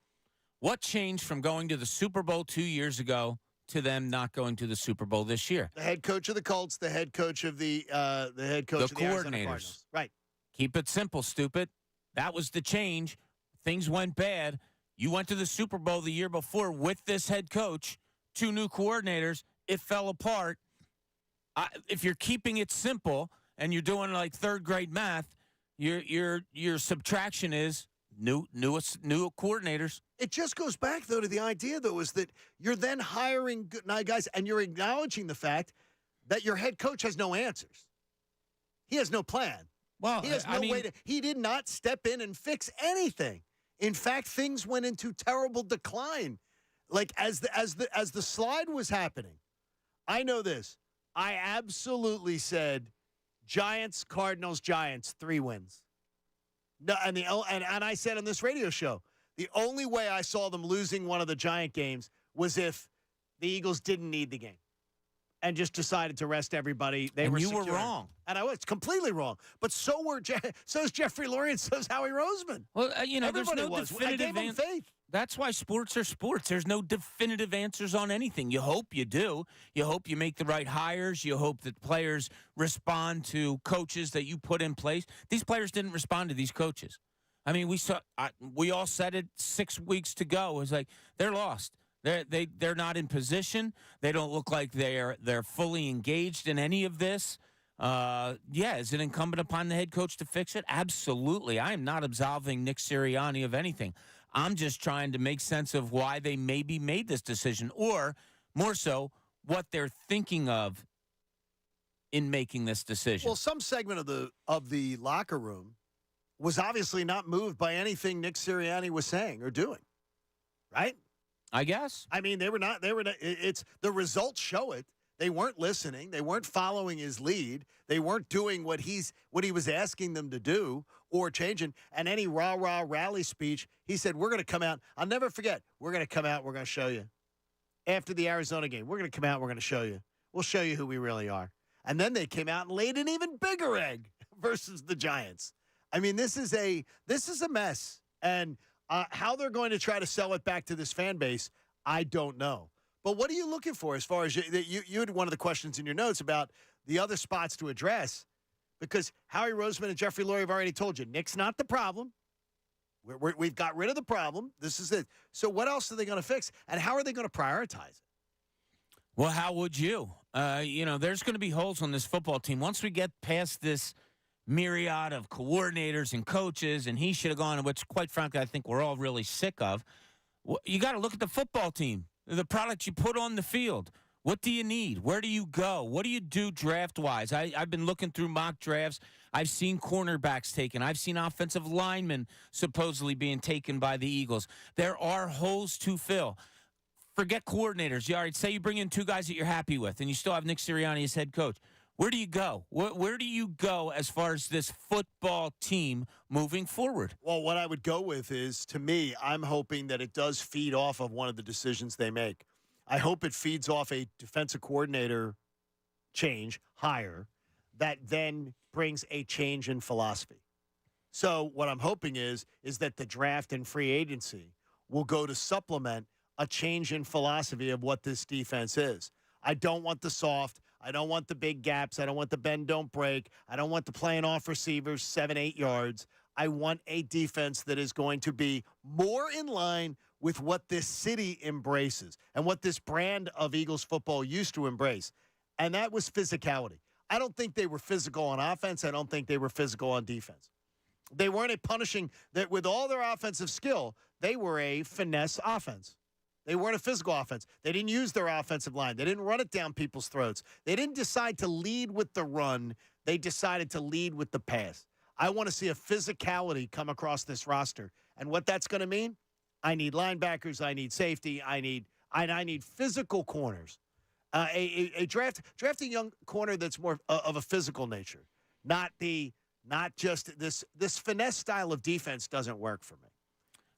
What changed from going to the Super Bowl 2 years ago to them not going to the Super Bowl this year?
The head coach of the Colts, the head coach of the Arizona Cardinals. Right.
Keep it simple, stupid. That was the change. Things went bad. You went to the Super Bowl the year before with this head coach, 2 new coordinators. It fell apart. If you're keeping it simple and you're doing like third grade math, your subtraction is new coordinators.
It just goes back, though, to the idea, though, is that you're then hiring good guys and you're acknowledging the fact that your head coach has no answers. He has no plan.
Well,
he has no way to. He did not step in and fix anything. In fact, things went into terrible decline. Like as the slide was happening, I know this. I absolutely said, Giants, Cardinals, Giants, 3 wins. No, and I said on this radio show, the only way I saw them losing one of the Giant games was if the Eagles didn't need the game and just decided to rest everybody. They were secure.
Were wrong.
And I was completely wrong. But so's Jeffrey Lurie and so's Howie Roseman.
Well, there's no
definitive
definitive
I gave them faith.
That's why sports are sports. There's no definitive answers on anything. You hope you do. You hope you make the right hires. You hope that players respond to coaches that you put in place. These players didn't respond to these coaches. I mean, we all said it 6 weeks to go. It was like they're lost. They're not in position. They don't look like they're fully engaged in any of this. Is it incumbent upon the head coach to fix it? Absolutely. I am not absolving Nick Sirianni of anything. I'm just trying to make sense of why they maybe made this decision, or more so, what they're thinking of in making this decision.
Well, some segment of the locker room was obviously not moved by anything Nick Sirianni was saying or doing, right?
I guess.
I mean, they were not. It's the results show it. They weren't listening. They weren't following his lead. They weren't doing what he was asking them to do or changing. And any rah-rah rally speech, he said, we're going to come out. I'll never forget. We're going to come out. We're going to show you. after the Arizona game. We're going to come out. We're going to show you. We'll show you who we really are. And then they came out and laid an even bigger egg versus the Giants. I mean, this is a mess. And how they're going to try to sell it back to this fan base, I don't know. But what are you looking for as far as you had one of the questions in your notes about the other spots to address? Because Howie Roseman and Jeffrey Lurie have already told you, Nick's not the problem. We've got rid of the problem. This is it. So what else are they going to fix? And how are they going to prioritize it?
Well, how would you? There's going to be holes on this football team. Once we get past this myriad of coordinators and coaches, and he should have gone, which, quite frankly, I think we're all really sick of, you got to look at the football team, the product you put on the field. What do you need? Where do you go? What do you do draft-wise? I've been looking through mock drafts. I've seen cornerbacks taken. I've seen offensive linemen supposedly being taken by the Eagles. There are holes to fill. Forget coordinators. You already say you bring in two guys that you're happy with, and you still have Nick Sirianni as head coach. Where do you go? Where do you go as far as this football team moving forward?
Well, what I would go with is, to me, I'm hoping that it does feed off of one of the decisions they make. I hope it feeds off a defensive coordinator hire, that then brings a change in philosophy. So what I'm hoping is that the draft and free agency will go to supplement a change in philosophy of what this defense is. I don't want the soft. I don't want the big gaps. I don't want the bend, don't break. I don't want the playing off receivers 7-8 yards. I want a defense that is going to be more in line with what this city embraces and what this brand of Eagles football used to embrace. And that was physicality. I don't think they were physical on offense. I don't think they were physical on defense. They weren't a punishing that with all their offensive skill, they were a finesse offense. They weren't a physical offense. They didn't use their offensive line. They didn't run it down people's throats. They didn't decide to lead with the run. They decided to lead with the pass. I want to see a physicality come across this roster. And what that's going to mean, I need linebackers, I need safety, I need physical corners. Draft a young corner that's more of a physical nature. Not just this finesse style of defense doesn't work for me.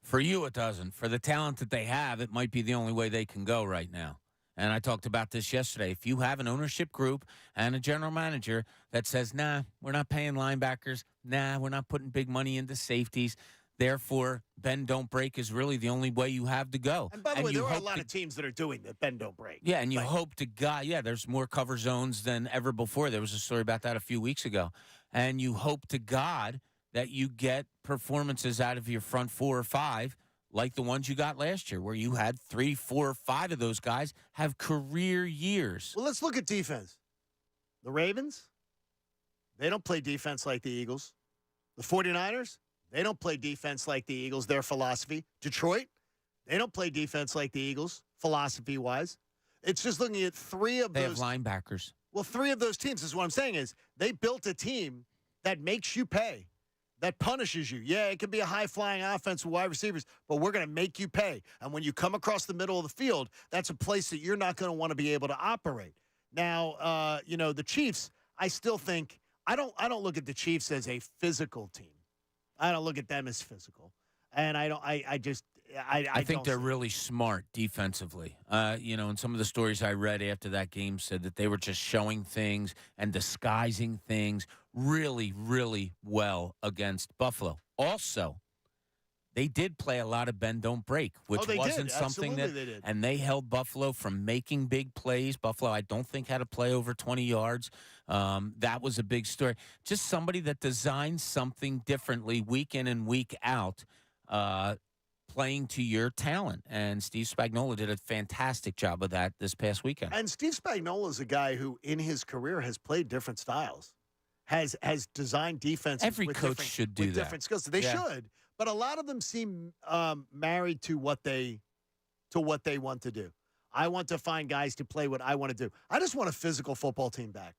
For you, it doesn't. For the talent that they have, it might be the only way they can go right now. And I talked about this yesterday. If you have an ownership group and a general manager that says, nah, we're not paying linebackers, nah, we're not putting big money into safeties, therefore, bend, don't break is really the only way you have to go.
And by the way, there are a lot of teams that are doing that, bend, don't break.
Yeah, and you hope to God, there's more cover zones than ever before. There was a story about that a few weeks ago. And you hope to God that you get performances out of your front 4 or 5 like the ones you got last year, where you had 3, 4, 5 of those guys have career years.
Well, let's look at defense. The Ravens, they don't play defense like the Eagles. The 49ers, they don't play defense like the Eagles, their philosophy. Detroit, they don't play defense like the Eagles, philosophy-wise. It's just looking at 3 of those.
They have linebackers.
Well, 3 of those teams is what I'm saying is they built a team that makes you pay, that punishes you. Yeah, it could be a high-flying offense with wide receivers, but we're going to make you pay. And when you come across the middle of the field, that's a place that you're not going to want to be able to operate. Now, the Chiefs, I still think I don't look at the Chiefs as a physical team. I don't look at them as physical. And I
think they're really smart defensively. And some of the stories I read after that game said that they were just showing things and disguising things really, really well against Buffalo. Also, they did play a lot of bend, don't break, which wasn't something that,
they did.
And they held Buffalo from making big plays. Buffalo, I don't think, had a play over 20 yards. That was a big story. Just somebody that designed something differently week in and week out, playing to your talent. And Steve Spagnuolo did a fantastic job of that this past weekend.
And Steve Spagnuolo is a guy who, in his career, has played different styles, has designed defense.
Every coach should do that.
Different skills. They should, but a lot of them seem married to what they want to do. I want to find guys to play what I want to do. I just want a physical football team back.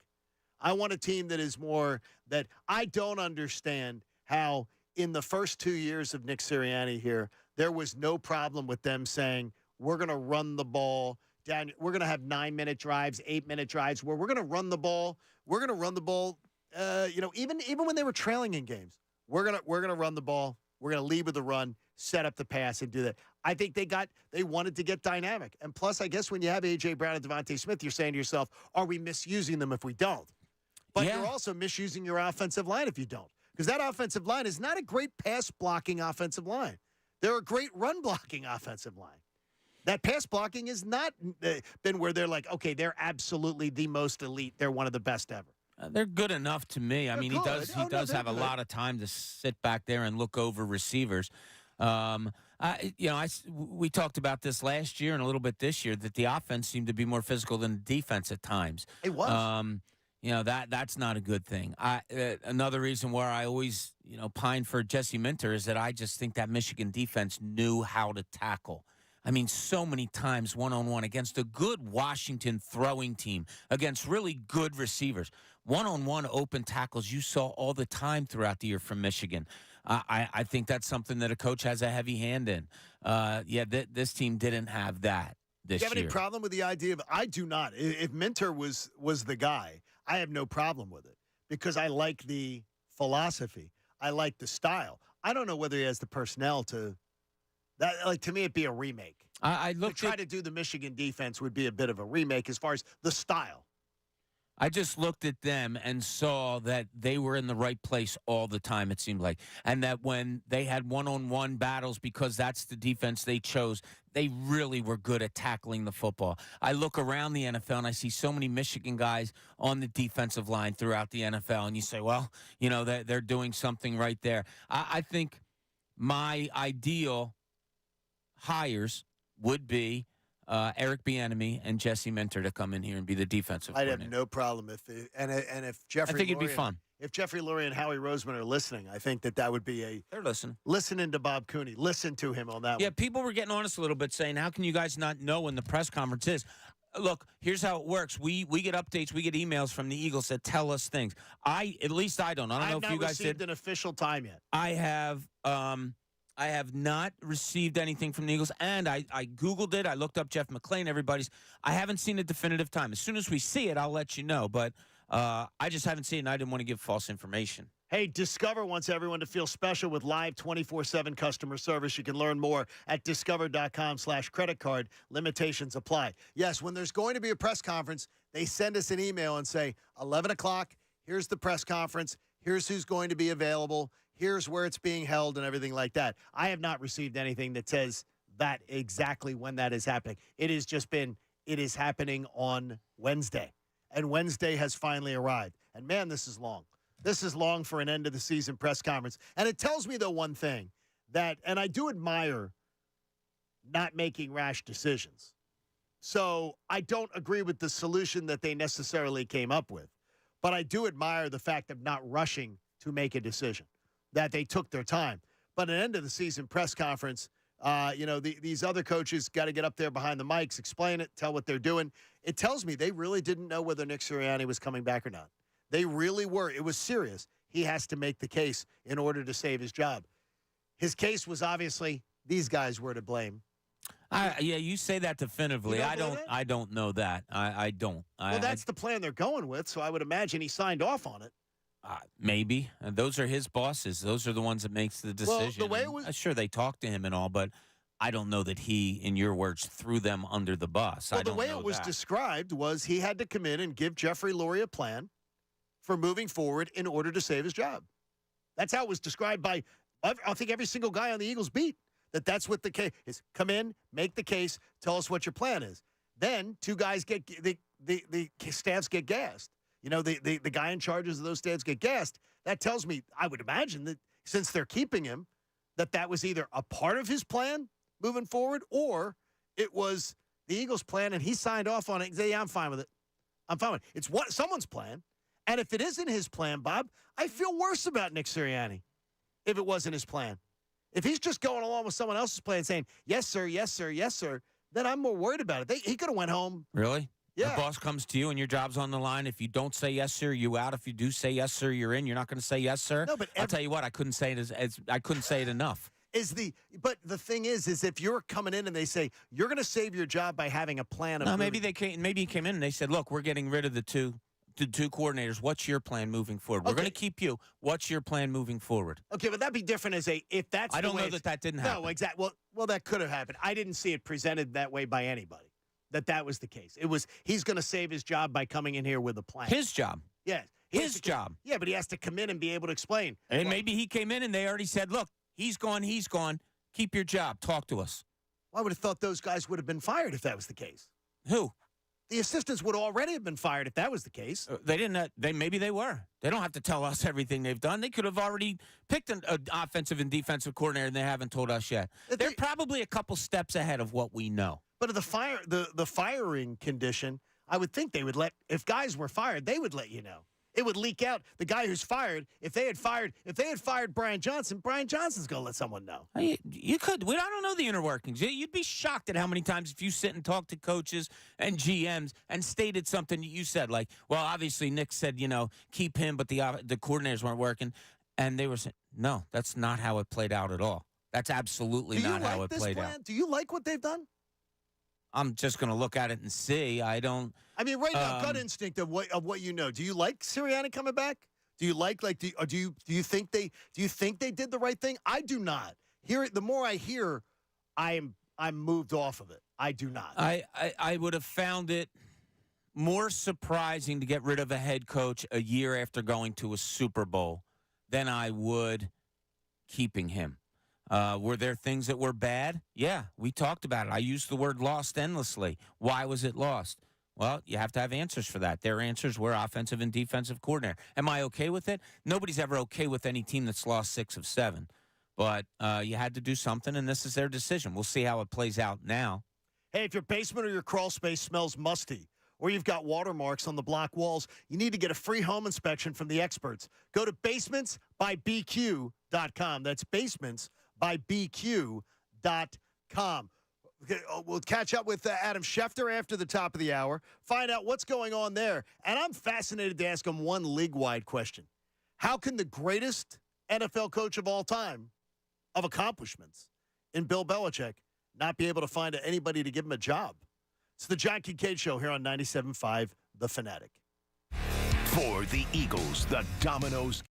I want a team that is more that I don't understand how in the first 2 years of Nick Sirianni here, there was no problem with them saying, we're going to run the ball down. We're going to have 9-minute drives, 8-minute drives where we're going to run the ball. We're going to run the ball. Even when they were trailing in games, we're going to run the ball. We're going to lead with the run. set up the pass and do that. I think they wanted to get dynamic. And plus, I guess when you have A.J. Brown and Devontae Smith, you're saying to yourself, are we misusing them if we don't? But
Yeah.
you're also misusing your offensive line if you don't. Because that offensive line is not a great pass-blocking offensive line. They're a great run-blocking offensive line. That pass blocking has not been where they're like, okay, they're absolutely the most elite. They're one of the best ever.
They're good enough to me. I mean, he
good.
does
They're
have a
good.
lot of time to sit back there and look over receivers. We talked about this last year and a little bit this year that the offense seemed to be more physical than the defense at times.
It was.
That's not a good thing. Another reason where I always pine for Jesse Minter is that I just think that Michigan defense knew how to tackle. I mean, so many times one-on-one against a good Washington throwing team, against really good receivers. One-on-one open tackles you saw all the time throughout the year from Michigan. I think that's something that a coach has a heavy hand in. This team didn't have that this year.
Do you have any problem with the idea of – I do not. If Minter was the guy, I have no problem with it because I like the philosophy. I like the style. I don't know whether he has the personnel to – that, like, to me, it'd be a remake.
I looked
to try to do the Michigan defense would be a bit of a remake as far as the style.
I just looked at them and saw that they were in the right place all the time, it seemed like. And that when they had one-on-one battles, because that's the defense they chose, they really were good at tackling the football. I look around the NFL and I see so many Michigan guys on the defensive line throughout the NFL. And you say, well, they're doing something right there. I think my ideal hires would be Eric Bieniemy and Jesse Minter to come in here and be the defensive
I'd
coordinator.
have no problem if Jeffrey.
I think it'd be
Lurie
fun.
If Jeffrey Lurie and Howie Roseman are listening, I think that would be
They're listening.
listening to Bob Cooney. Listen to him on that
Yeah,
one.
people were getting on us a little bit saying, how can you guys not know when the press conference is? Look, here's how it works. We get updates. We get emails from the Eagles that tell us things. At least I don't. I don't know if you guys
received
did.
an official time yet.
I have not received anything from the Eagles, and I Googled it. I looked up Jeff McClain, I haven't seen a definitive time. As soon as we see it, I'll let you know, but I just haven't seen it, and I didn't want to give false information.
Hey, Discover wants everyone to feel special with live 24/7 customer service. You can learn more at discover.com/credit card. Limitations apply. Yes, when there's going to be a press conference, they send us an email and say, 11 o'clock, here's the press conference, here's who's going to be available, here's where it's being held and everything like that. I have not received anything that says that exactly when that is happening. It has just been, it is happening on Wednesday. And Wednesday has finally arrived. And, man, this is long. This is long for an end-of-the-season press conference. And it tells me, though, one thing, that, and I do admire not making rash decisions. So I don't agree with the solution that they necessarily came up with. But I do admire the fact of not rushing to make a decision, that they took their time. But an end-of-the-season press conference, these other coaches got to get up there behind the mics, explain it, tell what they're doing. It tells me they really didn't know whether Nick Sirianni was coming back or not. They really were. It was serious. He has to make the case in order to save his job. His case was obviously these guys were to blame.
You say that definitively.
You
I
don't believe
I don't know that. I don't.
Well, that's the plan they're going with, so I would imagine he signed off on it.
Maybe. Those are his bosses. Those are the ones that makes the decision.
Well, the way it was,
sure, they talked to him and all, but I don't know that he, in your words, threw them under the bus.
well, the way it was described was he had to come in and give Jeffrey Lurie a plan for moving forward in order to save his job. That's how it was described by, I think, every single guy on the Eagles beat. That's what the case is. Come in, make the case, tell us what your plan is. Then two guys get the staffs get gassed. The guy in charge of those staffs get gassed. That tells me, I would imagine that since they're keeping him, that was either a part of his plan moving forward or it was the Eagles' plan and he signed off on it and said, yeah, I'm fine with it. I'm fine with it. It's someone's plan. And if it isn't his plan, Bob, I feel worse about Nick Sirianni if it wasn't his plan. If he's just going along with someone else's plan saying, yes, sir, yes, sir, yes, sir, then I'm more worried about it. He could have went home.
Really?
Yeah.
The boss comes to you and your job's on the line. If you don't say yes, sir, you out. If you do say yes, sir, you're in. You're not going to say yes, sir.
No, but
I'll tell you what, I couldn't say it I couldn't say it enough.
But the thing is if you're coming in and they say you're going to save your job by having a plan of
Maybe he came in and they said, look, we're getting rid of the two the two coordinators, what's your plan moving forward? We're
Okay.
going to keep you. What's your plan moving forward?
Okay, but that'd be different if that's
I
the
don't
way
know
it's-
that didn't happen.
No, exactly. Well, that could have happened. I didn't see it presented that way by anybody, that was the case. It was he's going to save his job by coming in here with a plan.
His job.
Yes. He has
His
to
job.
Yeah, but he has to come in and be able to explain.
And
Well,
maybe he came in and they already said, look, he's gone. Keep your job. Talk to us.
I would have thought those guys would have been fired if that was the case.
Who?
The assistants would already have been fired if that was the case.
They didn't. Maybe they were. They don't have to tell us everything they've done. They could have already picked an offensive and defensive coordinator, and they haven't told us yet. They're probably a couple steps ahead of what we know.
But the firing condition, I would think they would if guys were fired, they would let you know. It would leak out. The guy who's fired, if they had fired Brian Johnson's going to let someone know.
You could. I don't know the inner workings. You'd be shocked at how many times if you sit and talk to coaches and GMs and stated something you said, like, well, obviously Nick said, keep him, but the coordinators weren't working. And they were saying, no, that's not how it played out at all. That's absolutely not how it played out.
Do you like what they've done?
I'm just going to look at it and see. I don't.
I mean, right now, gut instinct of what you know. Do you like Sirianni coming back? Do you do you think they did the right thing? I do not. The more I hear, I'm moved off of it. I do not.
I would have found it more surprising to get rid of a head coach a year after going to a Super Bowl than I would keeping him. Were there things that were bad? Yeah, we talked about it. I used the word lost endlessly. Why was it lost? Well, you have to have answers for that. Their answers were offensive and defensive coordinator. Am I okay with it? Nobody's ever okay with any team that's lost 6 of 7. But you had to do something, and this is their decision. We'll see how it plays out now.
Hey, if your basement or your crawl space smells musty, or you've got watermarks on the block walls, you need to get a free home inspection from the experts. Go to basementsbybq.com. That's basementsbybq.com. We'll catch up with Adam Schefter after the top of the hour, find out what's going on there. And I'm fascinated to ask him one league-wide question. How can the greatest NFL coach of all time, of accomplishments, in Bill Belichick, not be able to find anybody to give him a job? It's the John Kincade Show here on 97.5 The Fanatic.
For the Eagles, the Domino's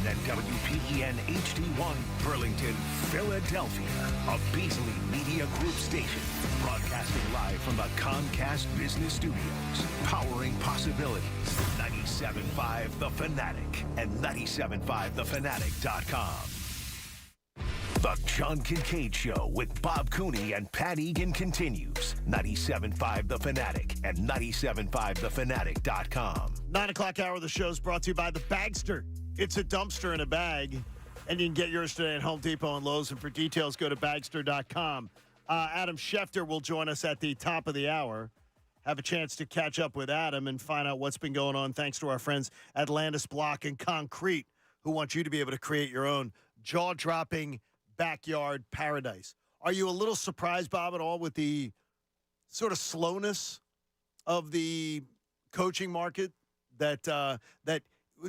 and WPEN HD1 Burlington, Philadelphia. A Beasley Media Group station. Broadcasting live from the Comcast Business Studios. Powering possibilities. 97.5 The Fanatic and 97.5thefanatic.com. The John Kincade Show with Bob Cooney and Pat Egan continues. 97.5 The Fanatic and 97.5thefanatic.com.
9 o'clock hour of the show is brought to you by the Bagster. It's a dumpster in a bag, and you can get yours today at Home Depot and Lowe's. And for details, go to Bagster.com. Adam Schefter will join us at the top of the hour. Have a chance to catch up with Adam and find out what's been going on thanks to our friends at Landis Block and Concrete, who want you to be able to create your own jaw-dropping backyard paradise. Are you a little surprised, Bob, at all with the sort of slowness of the coaching market that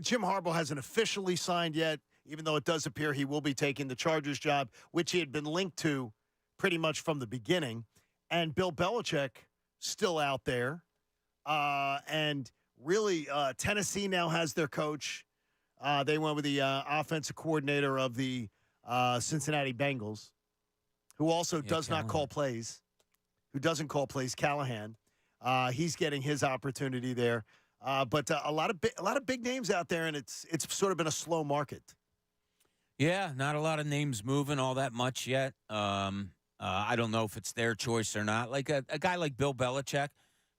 Jim Harbaugh hasn't officially signed yet, even though it does appear he will be taking the Chargers job, which he had been linked to pretty much from the beginning, and Bill Belichick still out there, and really Tennessee now has their coach. They went with the offensive coordinator of the Cincinnati Bengals, who also does not call plays, who doesn't call plays, Callahan. He's getting his opportunity there. But a lot of big names out there, and it's sort of been a slow market.
Yeah, not a lot of names moving all that much yet. I don't know if it's their choice or not. Like a guy like Bill Belichick,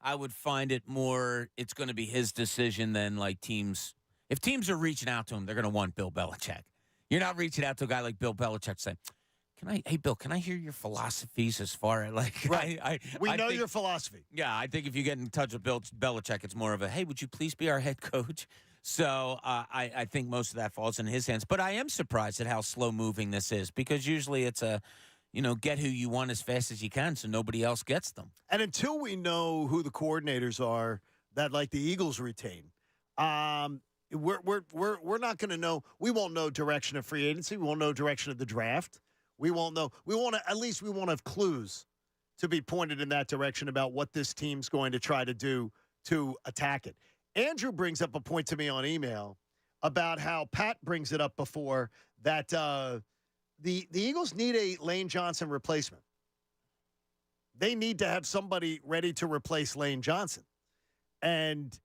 I would find it more it's going to be his decision than like teams. If teams are reaching out to him, they're going to want Bill Belichick. You're not reaching out to a guy like Bill Belichick saying, hey, Bill, can I hear your philosophies as far as like,
right. I know
think,
your philosophy.
Yeah, I think if you get in touch with Bill Belichick, it's more of a, hey, would you please be our head coach? So I think most of that falls in his hands. But I am surprised at how slow moving this is because usually it's a, get who you want as fast as you can so nobody else gets them.
And until we know who the coordinators are that like the Eagles retain, we're not going to know. We won't know direction of free agency. We won't know direction of the draft. We won't know. We won't have clues to be pointed in that direction about what this team's going to try to do to attack it. Andrew brings up a point to me on email about how Pat brings it up before that the Eagles need a Lane Johnson replacement. They need to have somebody ready to replace Lane Johnson. And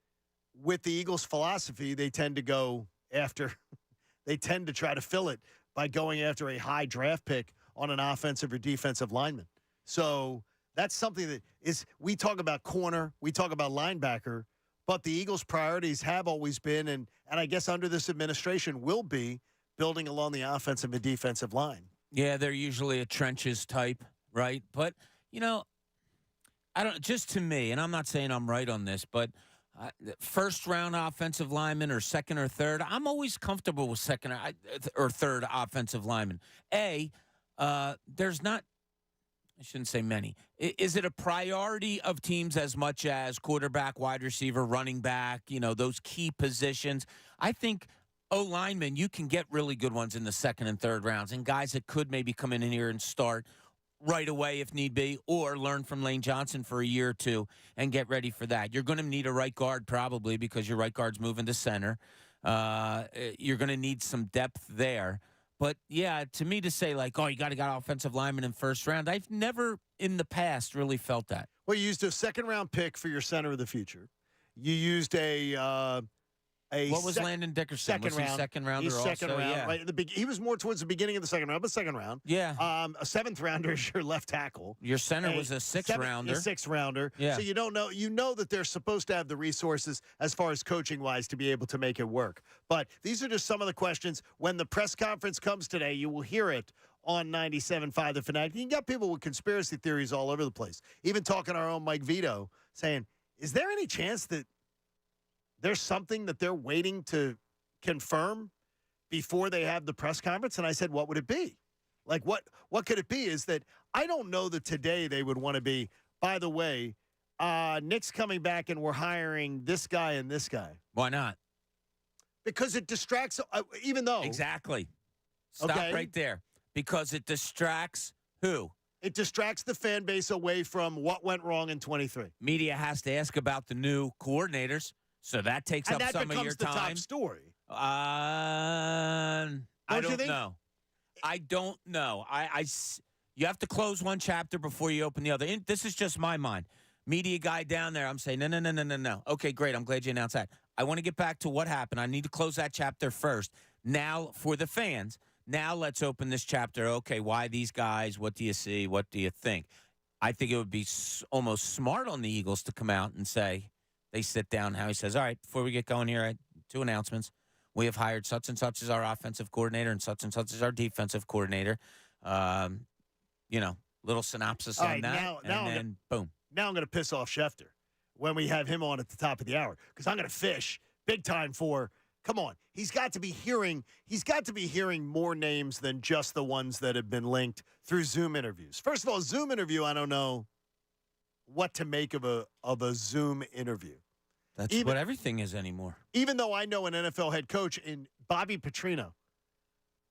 with the Eagles' philosophy, they tend to go after – they tend to try to fill it by going after a high draft pick on an offensive or defensive lineman. So that's something that is – we talk about corner, we talk about linebacker, but the Eagles' priorities have always been, and I guess under this administration will be, building along the offensive and defensive line.
Yeah, they're usually a trenches type, right? But, I don't – just to me, and I'm not saying I'm right on this, but – first-round offensive lineman or second or third, I'm always comfortable with second or third offensive lineman. There's not – I shouldn't say many. Is it a priority of teams as much as quarterback, wide receiver, running back, those key positions? I think O-linemen, you can get really good ones in the second and third rounds and guys that could maybe come in here and start right away if need be, or learn from Lane Johnson for a year or two and get ready for that. You're going to need a right guard probably because your right guard's moving to center. You're going to need some depth there. But, yeah, to me to say, like, you got to get offensive lineman in first round, I've never in the past really felt that.
Well, you used a second-round pick for your center of the future. You used
what was Landon Dickerson?
Second round.
Second rounder
He's
also?
Second round,
yeah.
right? He was more towards the beginning of the second round, but second round.
Yeah.
A seventh rounder is your left tackle.
Your center was a sixth rounder.
A sixth rounder.
Yeah.
So you don't know. You know that they're supposed to have the resources as far as coaching wise to be able to make it work. But these are just some of the questions. When the press conference comes today, you will hear it on 97.5 The Fanatic. You got people with conspiracy theories all over the place. Even talking to our own Mike Vito saying, "Is there any chance that there's something that they're waiting to confirm before they have the press conference?" And I said, what would it be? Like, what could it be? Is that I don't know that today they would want to be, by the way, Nick's coming back and we're hiring this guy and this guy.
Why not?
Because it distracts, even though.
Exactly. Stop right there. Because it distracts who?
It distracts the fan base away from what went wrong in 23.
Media has to ask about the new coordinators. So that takes up some of your time.
And that becomes the top story.
I don't know. I don't know. You have to close one chapter before you open the other. This is just my mind. Media guy down there, I'm saying, no. Okay, great. I'm glad you announced that. I want to get back to what happened. I need to close that chapter first. Now, for the fans, now let's open this chapter. Okay, why these guys? What do you see? What do you think? I think it would be almost smart on the Eagles to come out and say, they sit down. Howie says, all right, before we get going here, I had 2 announcements. We have hired such and such as our offensive coordinator and such as our defensive coordinator. Little synopsis on that, then boom.
Now I'm going to piss off Schefter when we have him on at the top of the hour because I'm going to fish big time for. Come on, he's got to be hearing more names than just the ones that have been linked through Zoom interviews. First of all, Zoom interview, I don't know what to make of a Zoom interview.
That's what everything is anymore.
Even though I know an NFL head coach in Bobby Petrino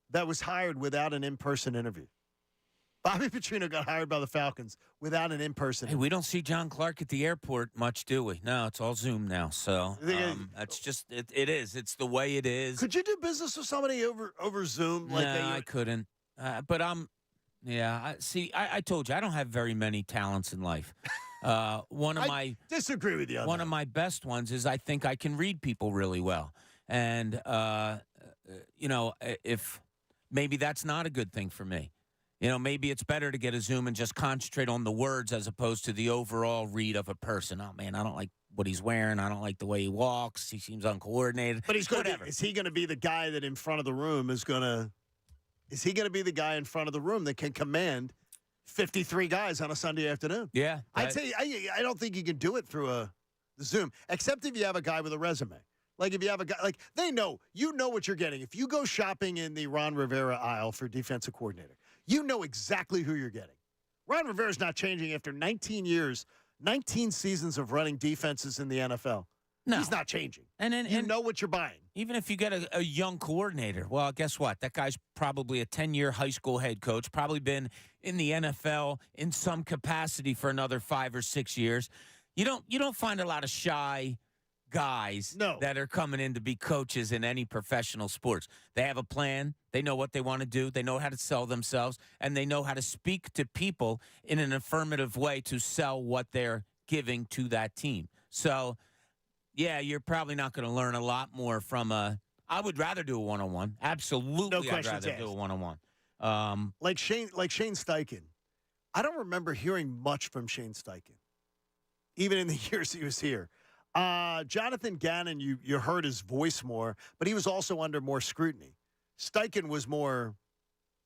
that was hired without an in-person interview. Bobby Petrino got hired by the Falcons without an in-person.
Hey, we don't see John Clark at the airport much, do we? No, it's all Zoom now. So that's just it is. It's the way it is.
Could you do business with somebody over Zoom?
No, I couldn't. But I told you I don't have very many talents in life. I
disagree with you.
One of my best ones is I think I can read people really well, and if maybe that's not a good thing for me. Maybe it's better to get a Zoom and just concentrate on the words as opposed to the overall read of a person. Oh, man, I don't like what he's wearing. I don't like the way he walks. He seems uncoordinated.
But is he going to be the guy that in front of the room is he going to be the guy in front of the room that can command 53 guys on a Sunday afternoon?
Yeah.
I tell you, I don't think you can do it through the Zoom, except if you have a guy with a resume. Like if you have a guy, like they know, what you're getting. If you go shopping in the Ron Rivera aisle for defensive coordinator, you know exactly who you're getting. Ron Rivera's not changing after 19 years, 19 seasons of running defenses in the NFL. No. He's not changing. And you know what you're buying.
Even if you get a young coordinator, well, guess what? That guy's probably a 10-year high school head coach, probably been in the NFL in some capacity for another 5 or 6 years. You don't find a lot of shy guys that are coming in to be coaches in any professional sports. They have a plan. They know what they want to do. They know how to sell themselves, and they know how to speak to people in an affirmative way to sell what they're giving to that team. So, yeah, you're probably not going to learn a lot more from I would rather do a one-on-one. Absolutely, I'd rather do a one-on-one.
Like Shane Steichen. I don't remember hearing much from Shane Steichen, even in the years he was here. Jonathan Gannon, you heard his voice more, but he was also under more scrutiny. Steichen was more,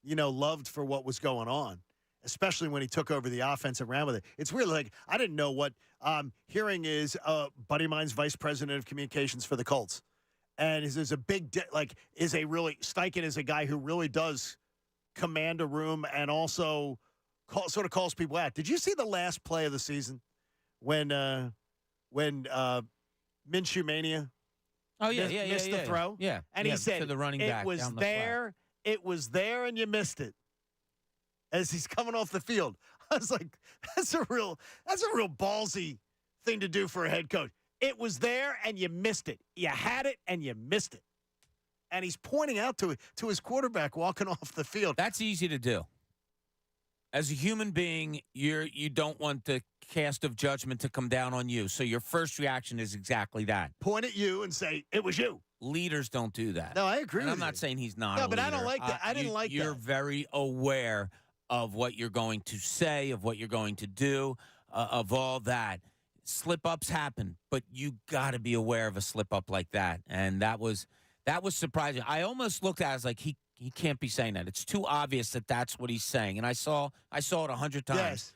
loved for what was going on, especially when he took over the offense and ran with it. It's weird. Like, I didn't know what hearing is buddy of mine's vice president of communications for the Colts. And there's a big, Steichen is a guy who really does command a room and also sort of calls people out. Did you see the last play of the season when Minshew Mania missed the throw?
Yeah.
And he said,
to the running back,
it was there and you missed it. As he's coming off the field. I was like, that's a real ballsy thing to do for a head coach. It was there and you missed it. You had it and you missed it. And he's pointing out to his quarterback walking off the field.
That's easy to do. As a human being, you don't want the cast of judgment to come down on you. So your first reaction is exactly that.
Point at you and say, it was you.
Leaders don't do that.
No, I agree
and
with
I'm
you.
not saying he's not
No,
a
but
leader.
I don't like that. I didn't like that.
You're very aware of what you're going to say, of what you're going to do, of all that. Slip-ups happen, but you got to be aware of a slip-up like that. And that was surprising. I almost looked at it, I was like, he can't be saying that. It's too obvious that that's what he's saying. And I saw it 100 times.
Yes.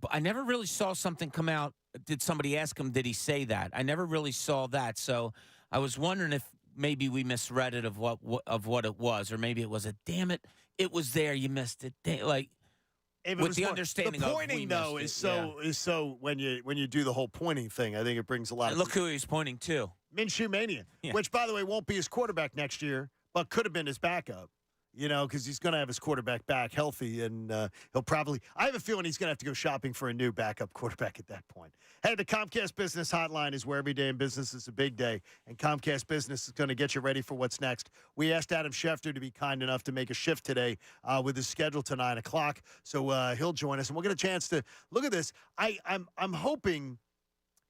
But I never really saw something come out. Did somebody ask him, did he say that? I never really saw that. So I was wondering if maybe we misread it of what it was, or maybe it was damn it, it was there, you missed it. With the understanding
the pointing, though, is so when you do the whole pointing thing, I think it brings a lot of
look who he's pointing to.
Minshew Mania, which, by the way, won't be his quarterback next year, but could have been his backup. because he's going to have his quarterback back healthy, and he'll probably – I have a feeling he's going to have to go shopping for a new backup quarterback at that point. Hey, the Comcast Business Hotline is where every day in business is a big day, and Comcast Business is going to get you ready for what's next. We asked Adam Schefter to be kind enough to make a shift today with his schedule to 9 o'clock, so he'll join us, and we'll get a chance to look at this. I'm hoping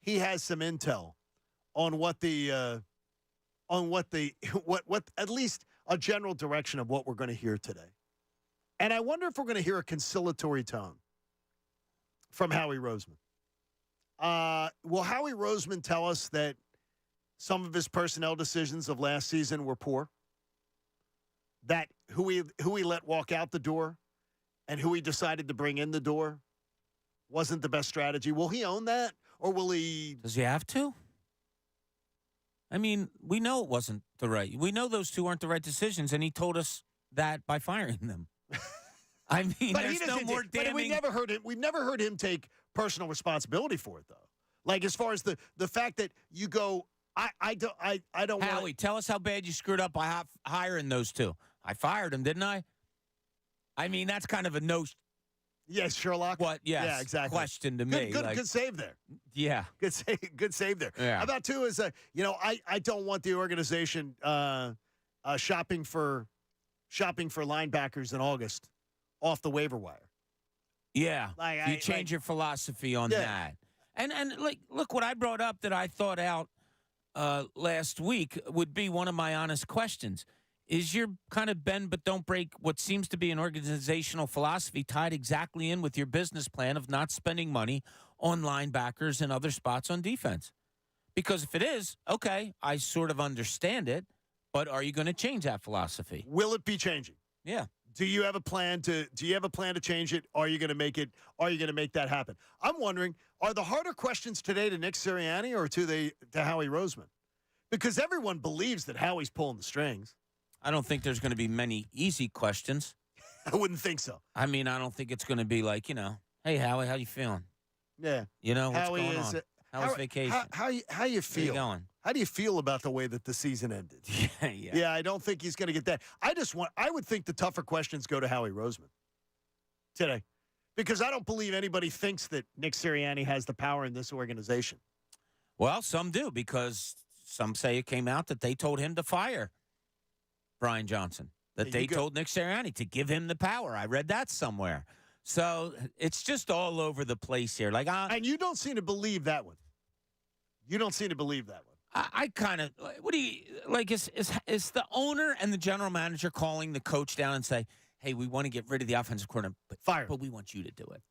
he has some intel on what at least a general direction of what we're going to hear today. And I wonder if we're going to hear a conciliatory tone from Howie Roseman. Will Howie Roseman tell us that some of his personnel decisions of last season were poor? That who he let walk out the door and who he decided to bring in the door wasn't the best strategy? Will he own that, or will he?
Does he have to? I mean, we know it wasn't the right. We know those two aren't the right decisions, and he told us that by firing them. I mean,
but
there's no more damning.
But we've never heard him take personal responsibility for it, though. Like as far as the fact that you go, I don't.
Howie, tell us how bad you screwed up by hiring those two. I fired them, didn't I? I mean, that's kind of a no.
Yes, Sherlock.
What? Yes.
Yeah, exactly.
Question to me.
Good save there.
Yeah.
Good save there.
Yeah.
How about two is I don't want the organization shopping for linebackers in August off the waiver wire.
Yeah. You change your philosophy on that. And look, what I brought up that I thought out last week would be one of my honest questions. Is your kind of bend but don't break what seems to be an organizational philosophy tied exactly in with your business plan of not spending money on linebackers and other spots on defense? Because if it is, okay, I sort of understand it, but are you going to change that philosophy?
Will it be changing?
Yeah.
Do you have a plan to change it? Are you going to make it? Are you going to make that happen? I'm wondering, are the harder questions today to Nick Sirianni or to Howie Roseman? Because everyone believes that Howie's pulling the strings.
I don't think there's going to be many easy questions.
I wouldn't think so.
I mean, I don't think it's going to be like, hey, Howie, how you feeling?
Yeah.
What's going on? How was vacation?
How you feel?
Where you going?
How do you feel about the way that the season ended? Yeah, I don't think he's going to get that. I would think the tougher questions go to Howie Roseman today. Because I don't believe anybody thinks that Nick Sirianni has the power in this organization.
Well, some do, because some say it came out that they told him to fire Brian Johnson, that they told Nick Sirianni to give him the power. I read that somewhere. So it's just all over the place here. And
you don't seem to believe that one. You don't seem to believe that one.
I kind of, what do you, is the owner and the general manager calling the coach down and say, hey, we want to get rid of the offensive coordinator, but we want you to do it.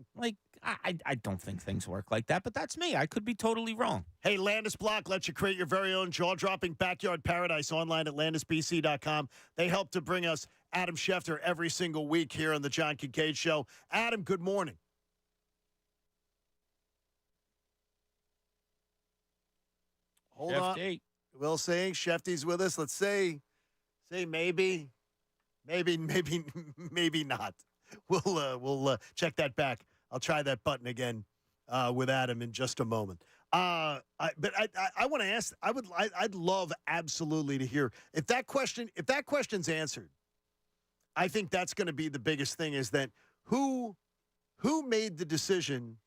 I don't think things work like that, but that's me. I could be totally wrong.
Hey, Landis Block lets you create your very own jaw-dropping backyard paradise online at landisbc.com. They help to bring us Adam Schefter every single week here on the John Kincade Show. Adam, good morning. Hold on. We'll say Shefty's with us. Let's say maybe not. We'll check that back. I'll try that button again with Adam in just a moment. But I want to ask. I'd love absolutely to hear if that question's answered. I think that's going to be the biggest thing. Is that who made the decision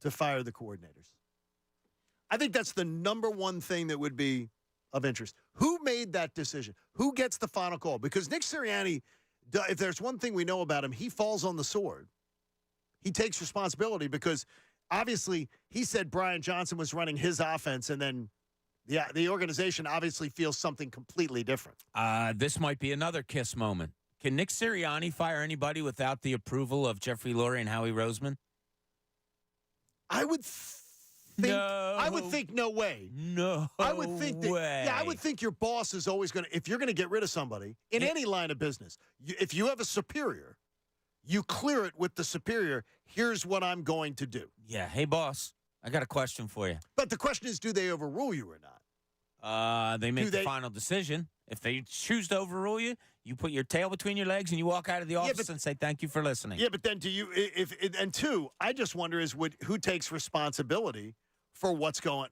to fire the coordinators? I think that's the number one thing that would be of interest. Who made that decision? Who gets the final call? Because Nick Sirianni, if there's one thing we know about him, he falls on the sword. He takes responsibility because obviously he said Brian Johnson was running his offense, and then the organization obviously feels something completely different.
This might be another KISS moment. Can Nick Sirianni fire anybody without the approval of Jeffrey Lurie and Howie Roseman?
I would think no way.
No
I would think that,
way.
Yeah, I would think your boss is always going to, if you're going to get rid of somebody in any line of business, if you have a superior, you clear it with the superior. Here's what I'm going to do.
Yeah. Hey, boss, I got a question for you.
But the question is, do they overrule you or not?
They make the final decision. If they choose to overrule you, you put your tail between your legs and you walk out of the office and say, thank you for listening.
Yeah, but then and two, I just wonder who takes responsibility for what's going,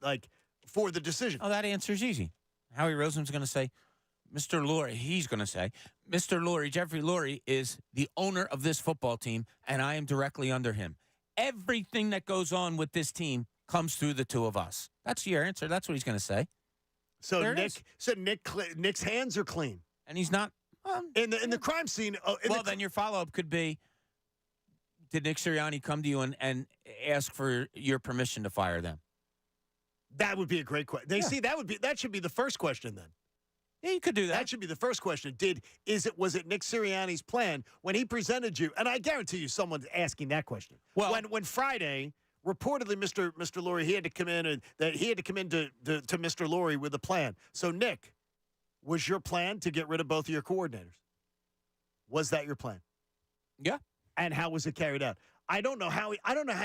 for the decision?
Oh, that answer's easy. Howie Roseman's going to say, Mr. Lurie, he's going to say, Mr. Lurie, Jeffrey Lurie, is the owner of this football team, and I am directly under him. Everything that goes on with this team comes through the two of us. That's your answer. That's what he's going to say.
So Nick's hands are clean,
And he's not.
in the crime scene.
Then your follow-up could be, did Nick Sirianni come to you and ask for your permission to fire them?
That would be a great question. See, that should be the first question then.
Yeah, you could do that.
That should be the first question. Was it Nick Sirianni's plan when he presented you? And I guarantee you, someone's asking that question.
Well,
when Friday, reportedly, Mr. Lurie, he had to come in to Mr. Lurie with a plan. So, Nick, was your plan to get rid of both of your coordinators? Was that your plan?
Yeah.
And how was it carried out? I don't know how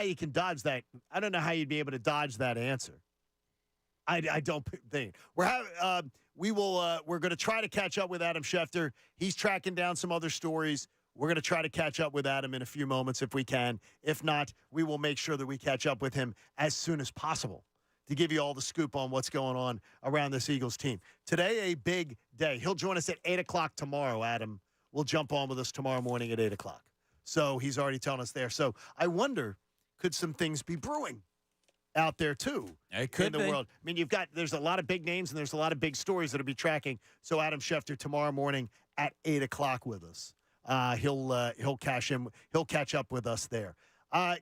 you can dodge that. I don't know how you'd be able to dodge that answer. I don't think we're going to try to catch up with Adam Schefter. He's tracking down some other stories. We're going to try to catch up with Adam in a few moments if we can. If not, we will make sure that we catch up with him as soon as possible to give you all the scoop on what's going on around this Eagles team. Today, a big day. He'll join us at 8 o'clock tomorrow, Adam. Will jump on with us tomorrow morning at 8 o'clock. So he's already telling us there. So I wonder, could some things be brewing out there too
it could
in the world? I mean, there's a lot of big names and there's a lot of big stories that'll be tracking. So Adam Schefter tomorrow morning at 8 o'clock with us. He'll catch up with us there.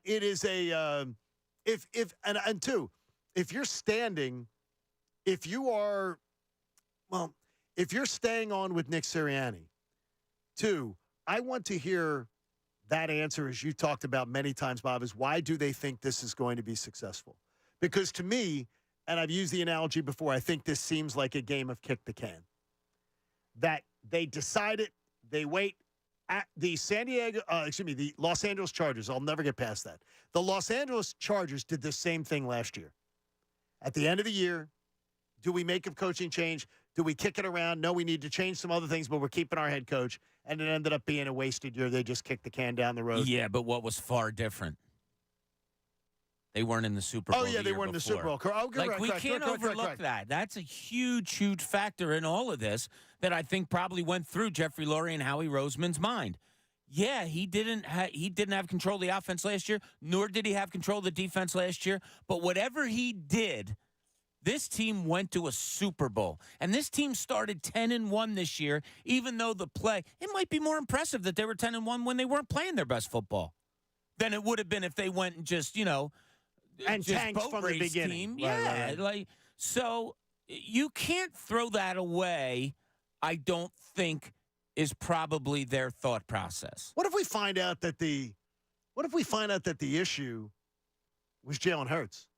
It is a if you're staying on with Nick Sirianni, too, I want to hear that answer, as you talked about many times, Bob, is why do they think this is going to be successful? Because to me, and I've used the analogy before, I think this seems like a game of kick the can. That they decide it, they wait. At the the Los Angeles Chargers, I'll never get past that. The Los Angeles Chargers did the same thing last year. At the end of the year, do we make a coaching change? Do we kick it around? No, we need to change some other things, but we're keeping our head coach. And it ended up being a wasted year. They just kicked the can down the road.
Yeah, but what was far different? They weren't in the Super Bowl.
Oh, yeah, they weren't in the Super Bowl.
We can't overlook that. That's a huge, huge factor in all of this that I think probably went through Jeffrey Lurie and Howie Roseman's mind. Yeah, he didn't have control of the offense last year, nor did he have control of the defense last year. But whatever he did, this team went to a Super Bowl. And this team started 10-1 this year, even though it might be more impressive that they were 10-1 when they weren't playing their best football than it would have been if they went and just
and tanked from the beginning.
Team. Yeah, right. So you can't throw that away. I don't think is probably their thought process.
What if we find out that the issue was Jalen Hurts?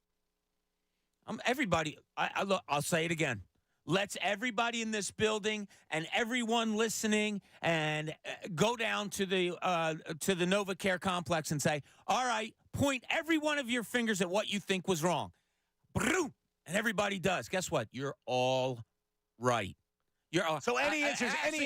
Everybody, I'll say it again. Let's everybody in this building and everyone listening and go down to the NovaCare complex and say, all right, point every one of your fingers at what you think was wrong. And everybody does. Guess what? You're all right.
So any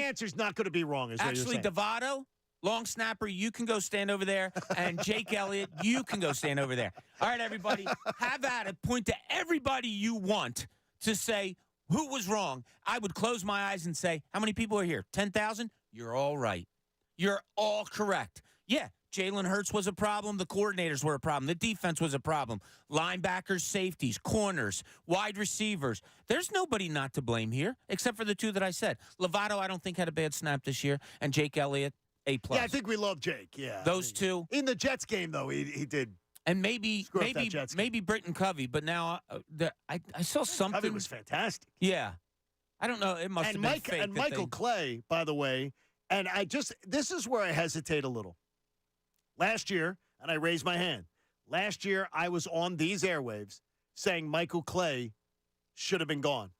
answer's not going to be wrong. Is
actually, Devato, long snapper, you can go stand over there, and Jake Elliott, you can go stand over there. All right, everybody, have at it. Point to everybody you want to say who was wrong. I would close my eyes and say, how many people are here? 10,000? You're all right. You're all correct. Yeah, Jalen Hurts was a problem. The coordinators were a problem. The defense was a problem. Linebackers, safeties, corners, wide receivers. There's nobody not to blame here except for the two that I said. Lovato, I don't think, had a bad snap this year, and Jake Elliott, A+.
Yeah, I think we love Jake. Yeah,
those two.
In the Jets game, though, he did.
And maybe Britton Covey, but now I saw something.
Covey was fantastic.
Yeah, I don't know. It must have been fake.
And Michael Clay, by the way, and this is where I hesitate a little. Last year, and I raised my hand. Last year, I was on these airwaves saying Michael Clay should have been gone,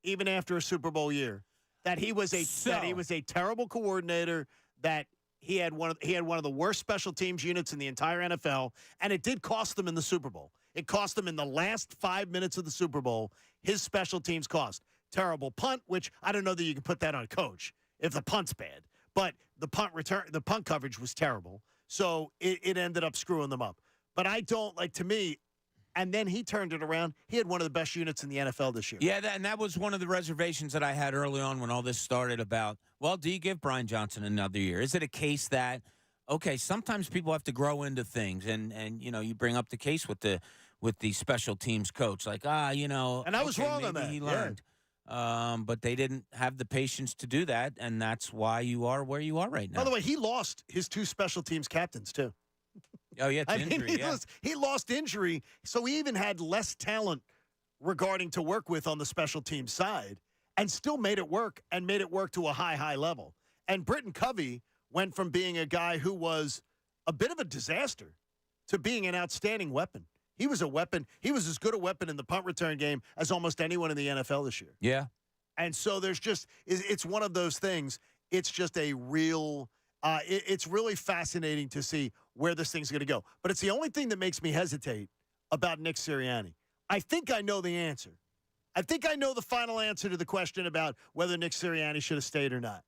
even after a Super Bowl year. That he was a terrible coordinator. That he had one of the worst special teams units in the entire NFL, and it did cost them in the Super Bowl. It cost them in the last 5 minutes of the Super Bowl. His special teams cost. Terrible punt, which I don't know that you can put that on a coach if the punt's bad. But the punt coverage was terrible. So it ended up screwing them up. But I don't, to me, And then he turned it around. He had one of the best units in the NFL this year.
Yeah, and that was one of the reservations that I had early on when all this started about, well, do you give Brian Johnson another year? Is it a case that, okay, sometimes people have to grow into things, and you bring up the case with the special teams coach, like, and
I was wrong on that.
He learned. But they didn't have the patience to do that, and that's why you are where you are right now.
By the way, he lost his 2 special teams captains, too.
Oh, yeah, to injury,
he lost injury, so he even had less talent regarding to work with on the special team side and still made it work and made it work to a high, high level. And Britton Covey went from being a guy who was a bit of a disaster to being an outstanding weapon. He was a weapon. He was as good a weapon in the punt return game as almost anyone in the NFL this year.
Yeah.
And so it's one of those things. It's just a real it's really fascinating to see where this thing's going to go. But it's the only thing that makes me hesitate about Nick Sirianni. I think I know the answer. I think I know the final answer to the question about whether Nick Sirianni should have stayed or not.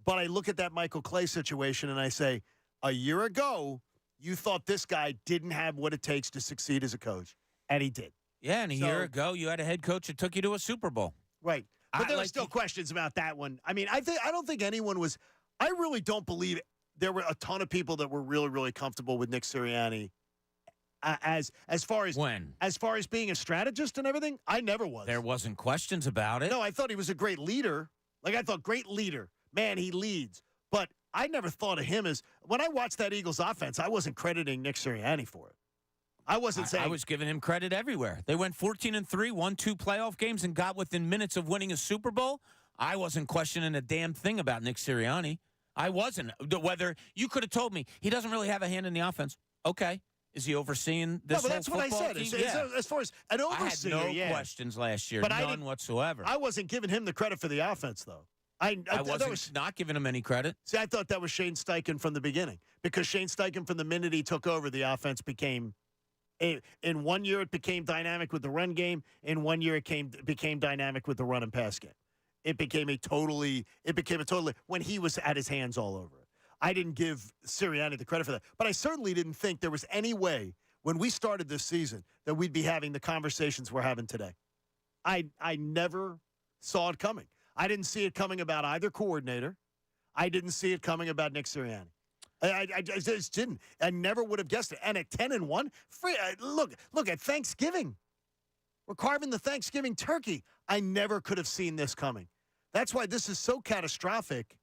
But I look at that Michael Clay situation and I say, a year ago, you thought this guy didn't have what it takes to succeed as a coach, and he did.
Yeah, and a year ago, you had a head coach that took you to a Super Bowl.
Right. But there were still questions about that one. I mean, I don't think anyone was – I really don't believe there were a ton of people that were really, really comfortable with Nick Sirianni as far as –
when?
As far as being a strategist and everything, I never was.
There wasn't questions about it.
No, I thought he was a great leader. I thought great leader. Man, he leads. But I never thought of him as – when I watched that Eagles offense, I wasn't crediting Nick Sirianni for it. I wasn't saying –
I was giving him credit everywhere. They went 14-3, won 2 playoff games, and got within minutes of winning a Super Bowl. I wasn't questioning a damn thing about Nick Sirianni. I wasn't. Whether you could have told me he doesn't really have a hand in the offense. Okay. Is he overseeing this whole football
team? No, but that's what I said.
Team?
As far as an overseer,
I had no questions last year, none whatsoever.
I wasn't giving him the credit for the offense, though. I
wasn't not giving him any credit.
See, I thought that was Shane Steichen from the beginning, because Shane Steichen, from the minute he took over, the offense became in 1 year it became dynamic with the run game. In 1 year it became dynamic with the run and pass game. It became a totally when he was at his hands all over it. I didn't give Sirianni the credit for that, but I certainly didn't think there was any way when we started this season that we'd be having the conversations we're having today. I never saw it coming. I didn't see it coming about either coordinator. I didn't see it coming about Nick Sirianni. I just didn't. I never would have guessed it. And at 10-1, look at Thanksgiving. We're carving the Thanksgiving turkey. I never could have seen this coming. That's why this is so catastrophic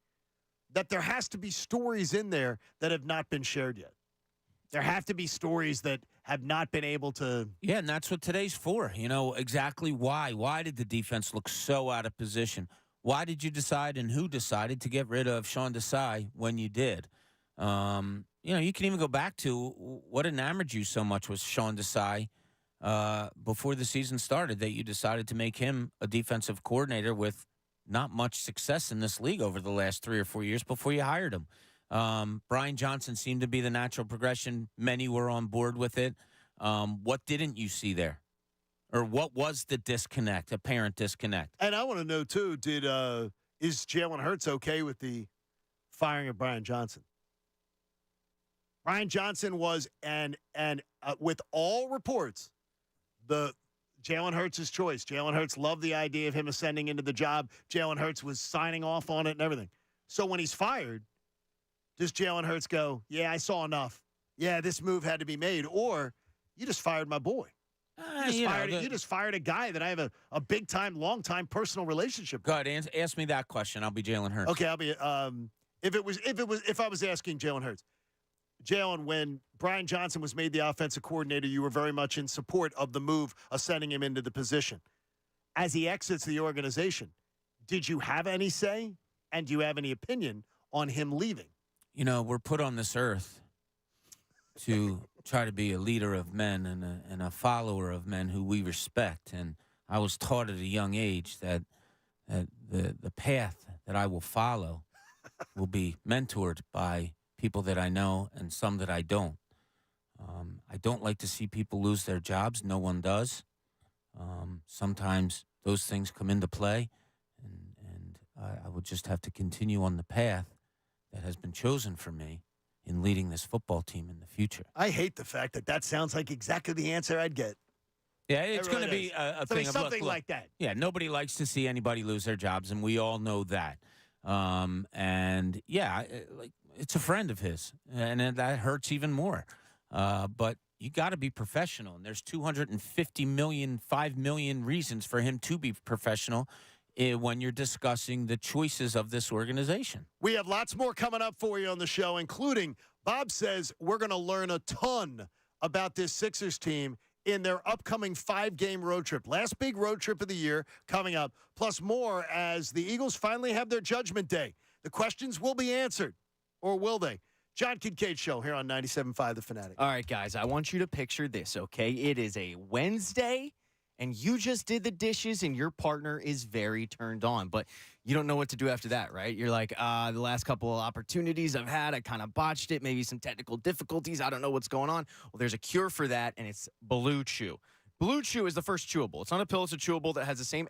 that there has to be stories in there that have not been shared yet. There have to be stories that have not been able to.
Yeah, and that's what today's for. You know, exactly why. Why did the defense look so out of position? Why did you decide, and who decided to get rid of Sean Desai when you did? You can even go back to what enamored you so much was Sean Desai before the season started, that you decided to make him a defensive coordinator with not much success in this league over the last 3 or 4 years before you hired him. Brian Johnson seemed to be the natural progression. Many were on board with it. What didn't you see there? Or what was the disconnect, apparent disconnect?
And I want to know, too, is Jalen Hurts okay with the firing of Brian Johnson? Brian Johnson was, and with all reports, the Jalen Hurts' choice. Jalen Hurts loved the idea of him ascending into the job. Jalen Hurts was signing off on it and everything. So when he's fired, does Jalen Hurts go, yeah, I saw enough. Yeah, this move had to be made. Or you just fired my boy. You just fired a guy that I have a big-time, long-time personal relationship with.
Go ahead, ask me that question. I'll be Jalen Hurts.
Okay, I'll be if I was asking Jalen Hurts. Jalen, when Brian Johnson was made the offensive coordinator, you were very much in support of the move of sending him into the position. As he exits the organization, did you have any say, and do you have any opinion on him leaving?
You know, we're put on this earth to try to be a leader of men and a follower of men who we respect. And I was taught at a young age that the path that I will follow will be mentored by people that I know and some that I don't. I don't like to see people lose their jobs. No one does. Sometimes those things come into play, and I would just have to continue on the path that has been chosen for me in leading this football team in the future.
I hate the fact that sounds like exactly the answer I'd get.
Yeah, it's
It
going to
really
be
is.
a
So
thing of
something
look,
like that.
Yeah, nobody likes to see anybody lose their jobs, and we all know that. And yeah, like it's a friend of his, and that hurts even more. But you got to be professional, and there's 250 million, 5 million reasons for him to be professional when you're discussing the choices of this organization.
We have lots more coming up for you on the show, including Bob says we're going to learn a ton about this Sixers team in their upcoming 5-game road trip. Last big road trip of the year coming up, plus more as the Eagles finally have their judgment day. The questions will be answered, or will they? John Kincade Show here on 97.5 The Fanatic.
All right, guys, I want you to picture this, okay? It is a Wednesday, and you just did the dishes, and your partner is very turned on, but you don't know what to do after that, right? You're like, the last couple of opportunities I've had, I kind of botched it, maybe some technical difficulties. I don't know what's going on. Well, there's a cure for that, and it's Blue Chew. Blue Chew is the first chewable. It's not a pill, it's a chewable that has the same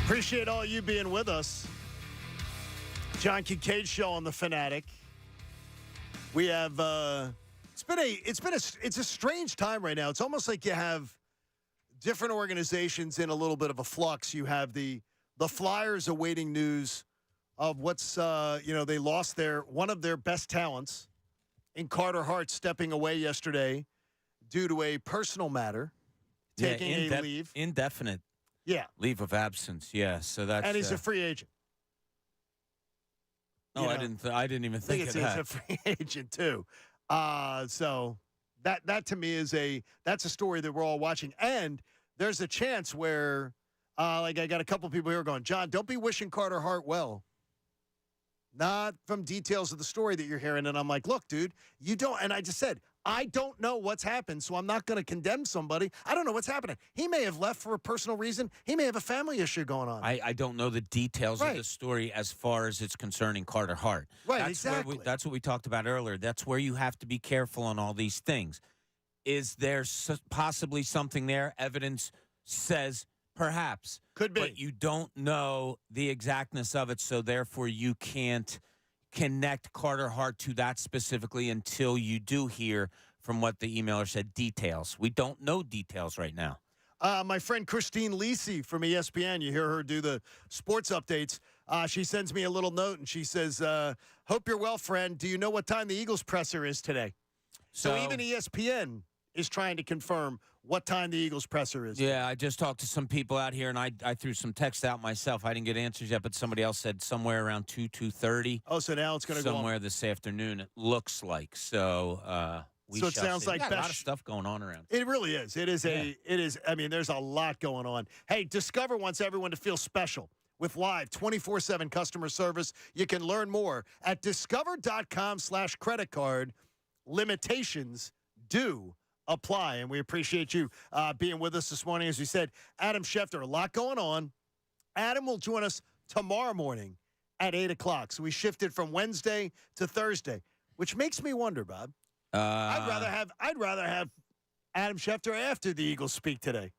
Appreciate all you being with us. John Kincade Show on the Fanatic. We have it's a strange time right now. It's almost like you have different organizations in a little bit of a flux. You have the Flyers awaiting news of what's they lost one of their best talents in Carter Hart stepping away yesterday due to a personal matter, taking a leave.
Indefinite
leave
of absence. Yeah, so that's
and he's a free agent.
No, I didn't even think of that.
He's a free agent too. So that to me that's a story that we're all watching. And there's a chance where I got a couple people here going, John, don't be wishing Carter Hart well. Not from details of the story that you're hearing. And I'm like, look, dude, you don't. And I just said, I don't know what's happened, so I'm not going to condemn somebody. I don't know what's happening. He may have left for a personal reason. He may have a family issue going on.
I don't know the details of the story as far as it's concerning Carter Hart.
Right, exactly.
That's what we talked about earlier. That's where you have to be careful on all these things. Is there possibly something there? Evidence says perhaps.
Could be.
But you don't know the exactness of it, so therefore you can't connect Carter Hart to that specifically until you do hear from what the emailer said, details. We don't know details right now.
My friend Christine Lisi from ESPN, you hear her do the sports updates. She sends me a little note, and she says, hope you're well, friend. Do you know what time the Eagles presser is today? So even ESPN is trying to confirm what time the Eagles presser is.
Yeah, I just talked to some people out here, and I threw some text out myself. I didn't get answers yet, but somebody else said somewhere around 2:30.
Oh, so now it's going to go
somewhere this afternoon, it looks like. So
so it sounds like
a lot of stuff going on around.
It really is. It is I mean, there's a lot going on. Hey, Discover wants everyone to feel special. With live 24/7 customer service, you can learn more at discover.com/credit card. Limitations do apply, and we appreciate you being with us this morning. As we said, Adam Schefter, a lot going on. Adam will join us tomorrow morning at 8 o'clock. So we shifted from Wednesday to Thursday, which makes me wonder, Bob. I'd rather have Adam Schefter after the Eagles speak today,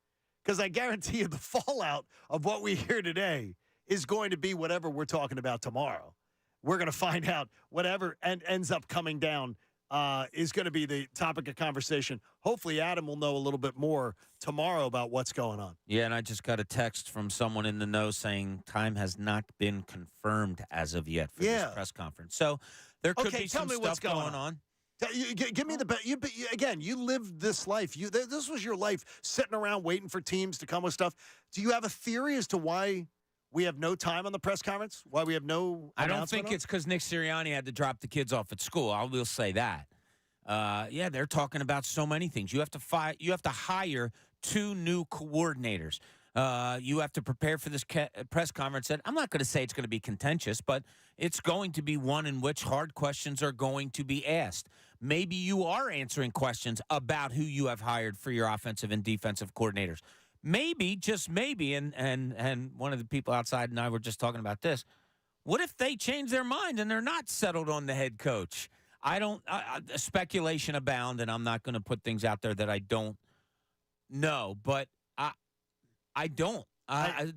because I guarantee you the fallout of what we hear today is going to be whatever we're talking about tomorrow. We're going to find out whatever ends up coming down is going to be the topic of conversation. Hopefully, Adam will know a little bit more tomorrow about what's going on.
Yeah, and I just got a text from someone in the know saying time has not been confirmed as of yet for this press conference. So there could be some stuff going on.
Give me again, you lived this life. This was your life, sitting around waiting for teams to come with stuff. Do you have a theory as to why we have no time on the press conference? Why we have no
I don't think it's because Nick Sirianni had to drop the kids off at school. I will say that. They're talking about so many things. You have to hire 2 new coordinators. You have to prepare for this press conference. And I'm not going to say it's going to be contentious, but it's going to be one in which hard questions are going to be asked. Maybe you are answering questions about who you have hired for your offensive and defensive coordinators. Maybe, just maybe, and one of the people outside and I were just talking about this. What if they change their mind and they're not settled on the head coach? Speculation abound, and I'm not going to put things out there that I don't know, but I don't.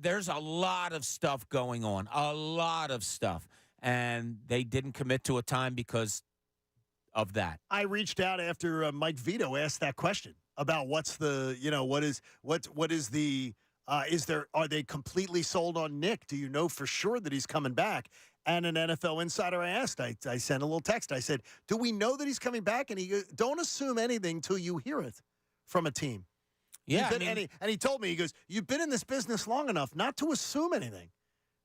There's a lot of stuff going on, a lot of stuff, and they didn't commit to a time because of that.
I reached out after Mike Vito asked that question about are they completely sold on Nick? Do you know for sure that he's coming back? And an NFL insider I asked, I sent a little text. I said, do we know that he's coming back? And he goes, don't assume anything till you hear it from a team.
Yeah.
And he told me, he goes, you've been in this business long enough not to assume anything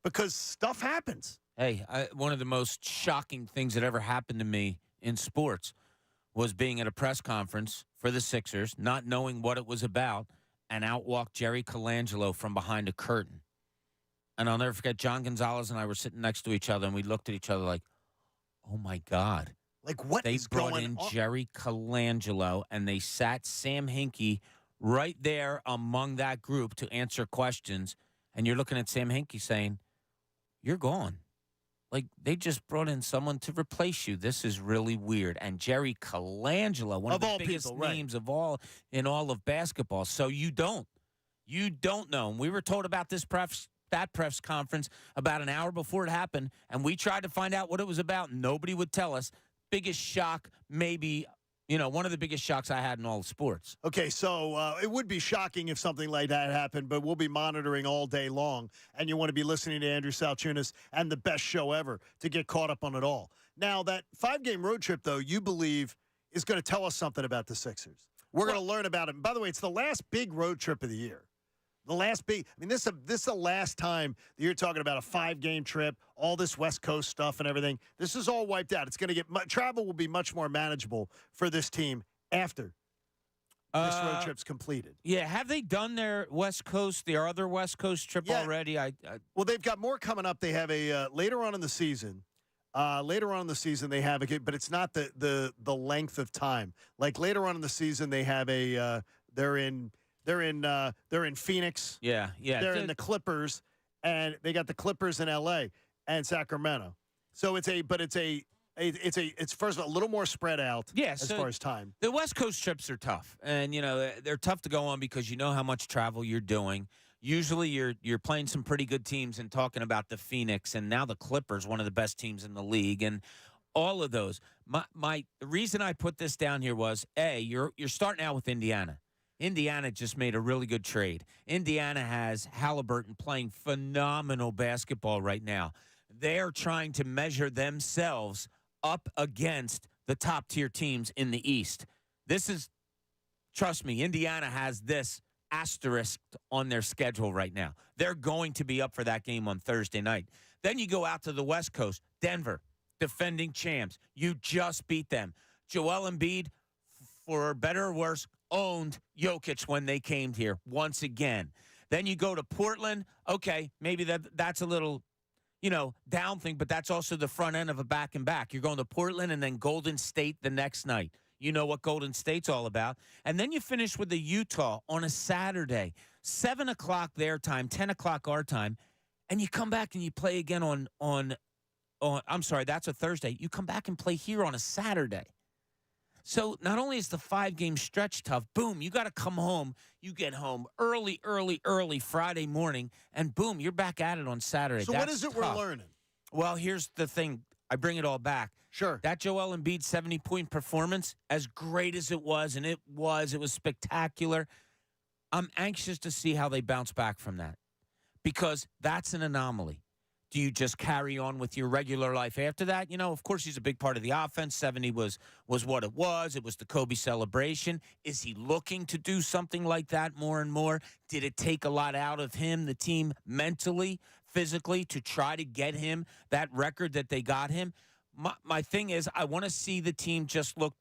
because stuff happens.
Hey, one of the most shocking things that ever happened to me in sports was being at a press conference for the Sixers, not knowing what it was about, and out walked Jerry Colangelo from behind a curtain. And I'll never forget, John Gonzalez and I were sitting next to each other, and we looked at each other like, oh, my God.
Like, what is going on?
They brought in Jerry Colangelo, and they sat Sam Hinkie right there among that group to answer questions. And you're looking at Sam Hinkie saying, you're gone. Like, they just brought in someone to replace you. This is really weird. And Jerry Colangelo, one of the biggest names in all of basketball. So you don't. You don't know. And we were told about that press conference about an hour before it happened, and we tried to find out what it was about. Nobody would tell us. Biggest shock, maybe, one of the biggest shocks I had in all of sports.
Okay, so it would be shocking if something like that happened, but we'll be monitoring all day long, and you want to be listening to Andrew Salchunas and the best show ever to get caught up on it all. Now, that 5-game road trip, though, you believe is going to tell us something about the Sixers. We're going to learn about it. And by the way, it's the last big road trip of the year. The last big – this is the last time that you're talking about a 5-game trip, all this West Coast stuff and everything. This is all wiped out. It's going to get – travel will be much more manageable for this team after this road trip's completed.
Yeah, have they done their other West Coast trip already?
Well, they've got more coming up. They have a later on in the season. They have a – but it's not the length of time. Like later on in the season, they have a they're in Phoenix.
Yeah.
They're in the Clippers, and they got the Clippers in L.A. and Sacramento. So it's first of all a little more spread out. As far as time.
The West Coast trips are tough, and they're tough to go on because you know how much travel you're doing. Usually you're playing some pretty good teams and talking about the Phoenix and now the Clippers, one of the best teams in the league, and all of those. The reason I put this down here was you're starting out with Indiana. Indiana just made a really good trade. Indiana has Halliburton playing phenomenal basketball right now. They're trying to measure themselves up against the top-tier teams in the East. Trust me, Indiana has this asterisk on their schedule right now. They're going to be up for that game on Thursday night. Then you go out to the West Coast, Denver, defending champs. You just beat them. Joel Embiid, for better or worse, owned Jokic when they came here once again. Then you go to Portland. Okay, maybe that's a little, down thing, but that's also the front end of a back-and-back. You're going to Portland and then Golden State the next night. You know what Golden State's all about. And then you finish with the Utah on a Saturday, 7 o'clock their time, 10 o'clock our time, and you come back and you play again on I'm sorry, that's a Thursday. You come back and play here on a Saturday. So not only is the 5-game stretch tough, boom, you got to come home. You get home early Friday morning, and boom, you're back at it on Saturday.
So
That's
what is it
tough.
we're learning?
Well, here's the thing. I bring it all back.
Sure.
That Joel Embiid 70-point performance, as great as it was, and it was spectacular. I'm anxious to see how they bounce back from that because that's an anomaly. Do you just carry on with your regular life after that? Of course, he's a big part of the offense. 70 was what it was. It was the Kobe celebration. Is he looking to do something like that more and more? Did it take a lot out of him, the team, mentally, physically, to try to get him that record that they got him? My thing is, I want to see the team just look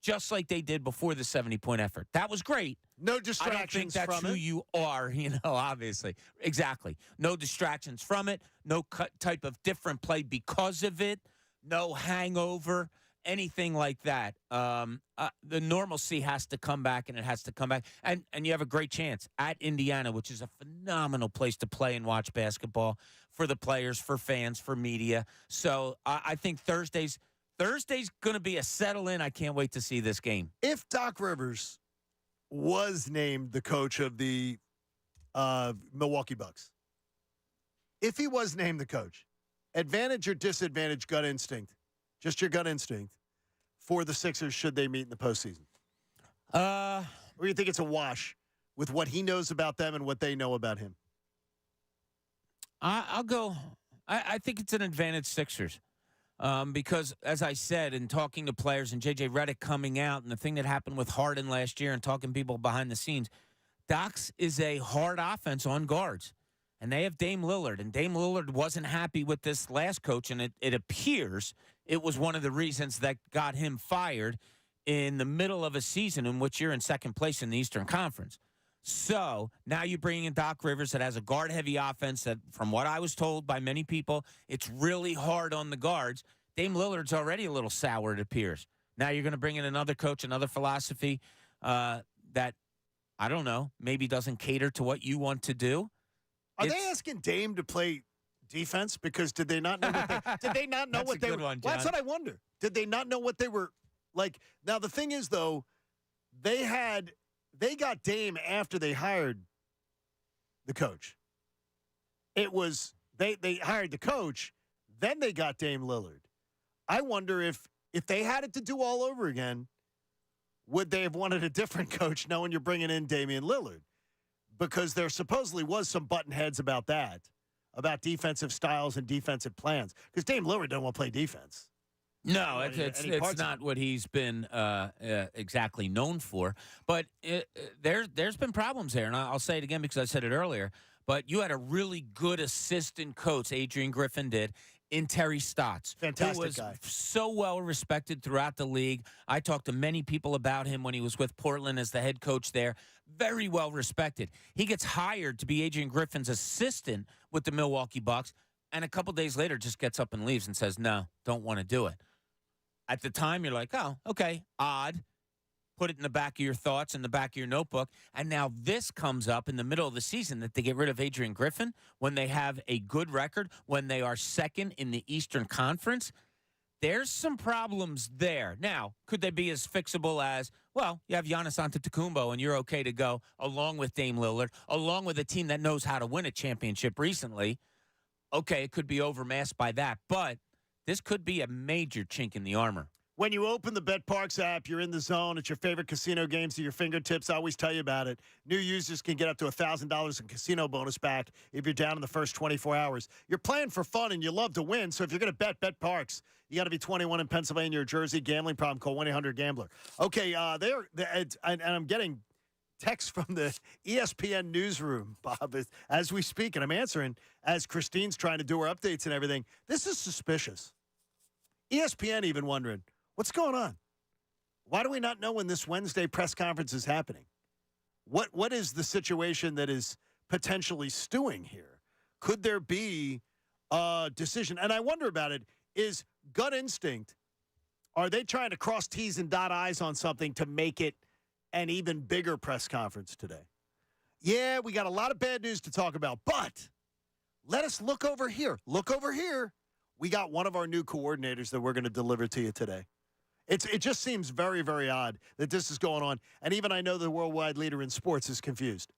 just like they did before the 70-point effort. That was great.
No distractions
I don't think that's
from
who
it.
you are, obviously. Exactly. No distractions from it. No type of different play because of it. No hangover, anything like that. The normalcy has to come back, and it has to come back. And you have a great chance at Indiana, which is a phenomenal place to play and watch basketball for the players, for fans, for media. So I think Thursday's going to be a settle-in. I can't wait to see this game.
If Doc Rivers was named the coach of the Milwaukee Bucks, if he was named the coach, advantage or disadvantage gut instinct, just your gut instinct, for the Sixers should they meet in the postseason? Or do you think it's a wash with what he knows about them and what they know about him?
I'll go. I think it's an advantage Sixers. Because, as I said, in talking to players and J.J. Redick coming out and the thing that happened with Harden last year and talking to people behind the scenes, Doc's is a hard offense on guards. And they have Dame Lillard. And Dame Lillard wasn't happy with this last coach, and it appears it was one of the reasons that got him fired in the middle of a season in which you're in second place in the Eastern Conference. So now you're bringing in Doc Rivers that has a guard-heavy offense that, from what I was told by many people, it's really hard on the guards. Dame Lillard's already a little sour, it appears. Now you're going to bring in another coach, another philosophy that, I don't know, maybe doesn't cater to what you want to do.
Are they asking Dame to play defense? Because did they not know did they not know
That's
what
a
they
good
were?
one,
Well, that's
John.
what I wonder. Did they not know what they were like? Now the thing is, though, they got Dame after they hired the coach. It was they hired the coach, then they got Dame Lillard. I wonder if they had it to do all over again, would they have wanted a different coach knowing you're bringing in Damian Lillard? Because there supposedly was some button heads about that, about defensive styles and defensive plans. Because Dame Lillard doesn't want to play defense.
No, it's not what he's been exactly known for. But there's been problems there, and I'll say it again because I said it earlier. But you had a really good assistant coach, Adrian Griffin did, in Terry Stotts.
Fantastic
who was
guy.
So well respected throughout the league. I talked to many people about him when he was with Portland as the head coach there. Very well respected. He gets hired to be Adrian Griffin's assistant with the Milwaukee Bucks, and a couple days later just gets up and leaves and says, no, don't want to do it. At the time, you're like, oh, okay, odd. Put it in the back of your thoughts, in the back of your notebook. And now this comes up in the middle of the season that they get rid of Adrian Griffin when they have a good record, when they are second in the Eastern Conference. There's some problems there. Now, could they be as fixable as, well, you have Giannis Antetokounmpo and you're okay to go, along with Dame Lillard, along with a team that knows how to win a championship recently. Okay, it could be overmasked by that, but this could be a major chink in the armor.
When you open the BetParks app, you're in the zone. It's your favorite casino games at your fingertips. I always tell you about it. New users can get up to $1,000 in casino bonus back if you're down in the first 24 hours. You're playing for fun and you love to win, so if you're going to BetParks, you got to be 21 in Pennsylvania or Jersey. Gambling problem, call 1-800-GAMBLER. Okay, and I'm getting texts from the ESPN newsroom, Bob, as we speak, and I'm answering as Christine's trying to do her updates and everything. This is suspicious. ESPN even wondering, what's going on? Why do we not know when this Wednesday press conference is happening? What is the situation that is potentially stewing here? Could there be a decision? And I wonder about it. Is gut instinct, are they trying to cross T's and dot I's on something to make it an even bigger press conference today? Yeah, we got a lot of bad news to talk about, but let us look over here. Look over here. We got one of our new coordinators that we're going to deliver to you today. It just seems very, very odd that this is going on. And even I know the worldwide leader in sports is confused.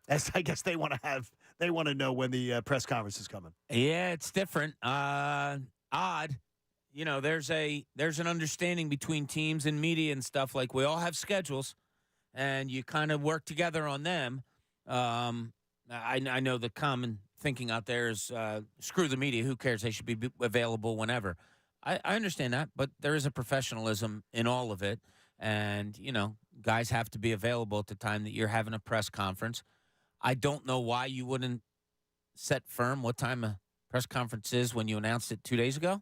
As I guess they want to know when the press conference is coming.
Yeah, it's different. Odd. You know, there's an understanding between teams and media and stuff. Like, we all have schedules, and you kind of work together on them. I know the common thinking out there is screw the media. Who cares? They should be available whenever. I understand that, but there is a professionalism in all of it. And, you know, guys have to be available at the time that you're having a press conference. I don't know why you wouldn't set firm what time a press conference is when you announced it 2 days ago.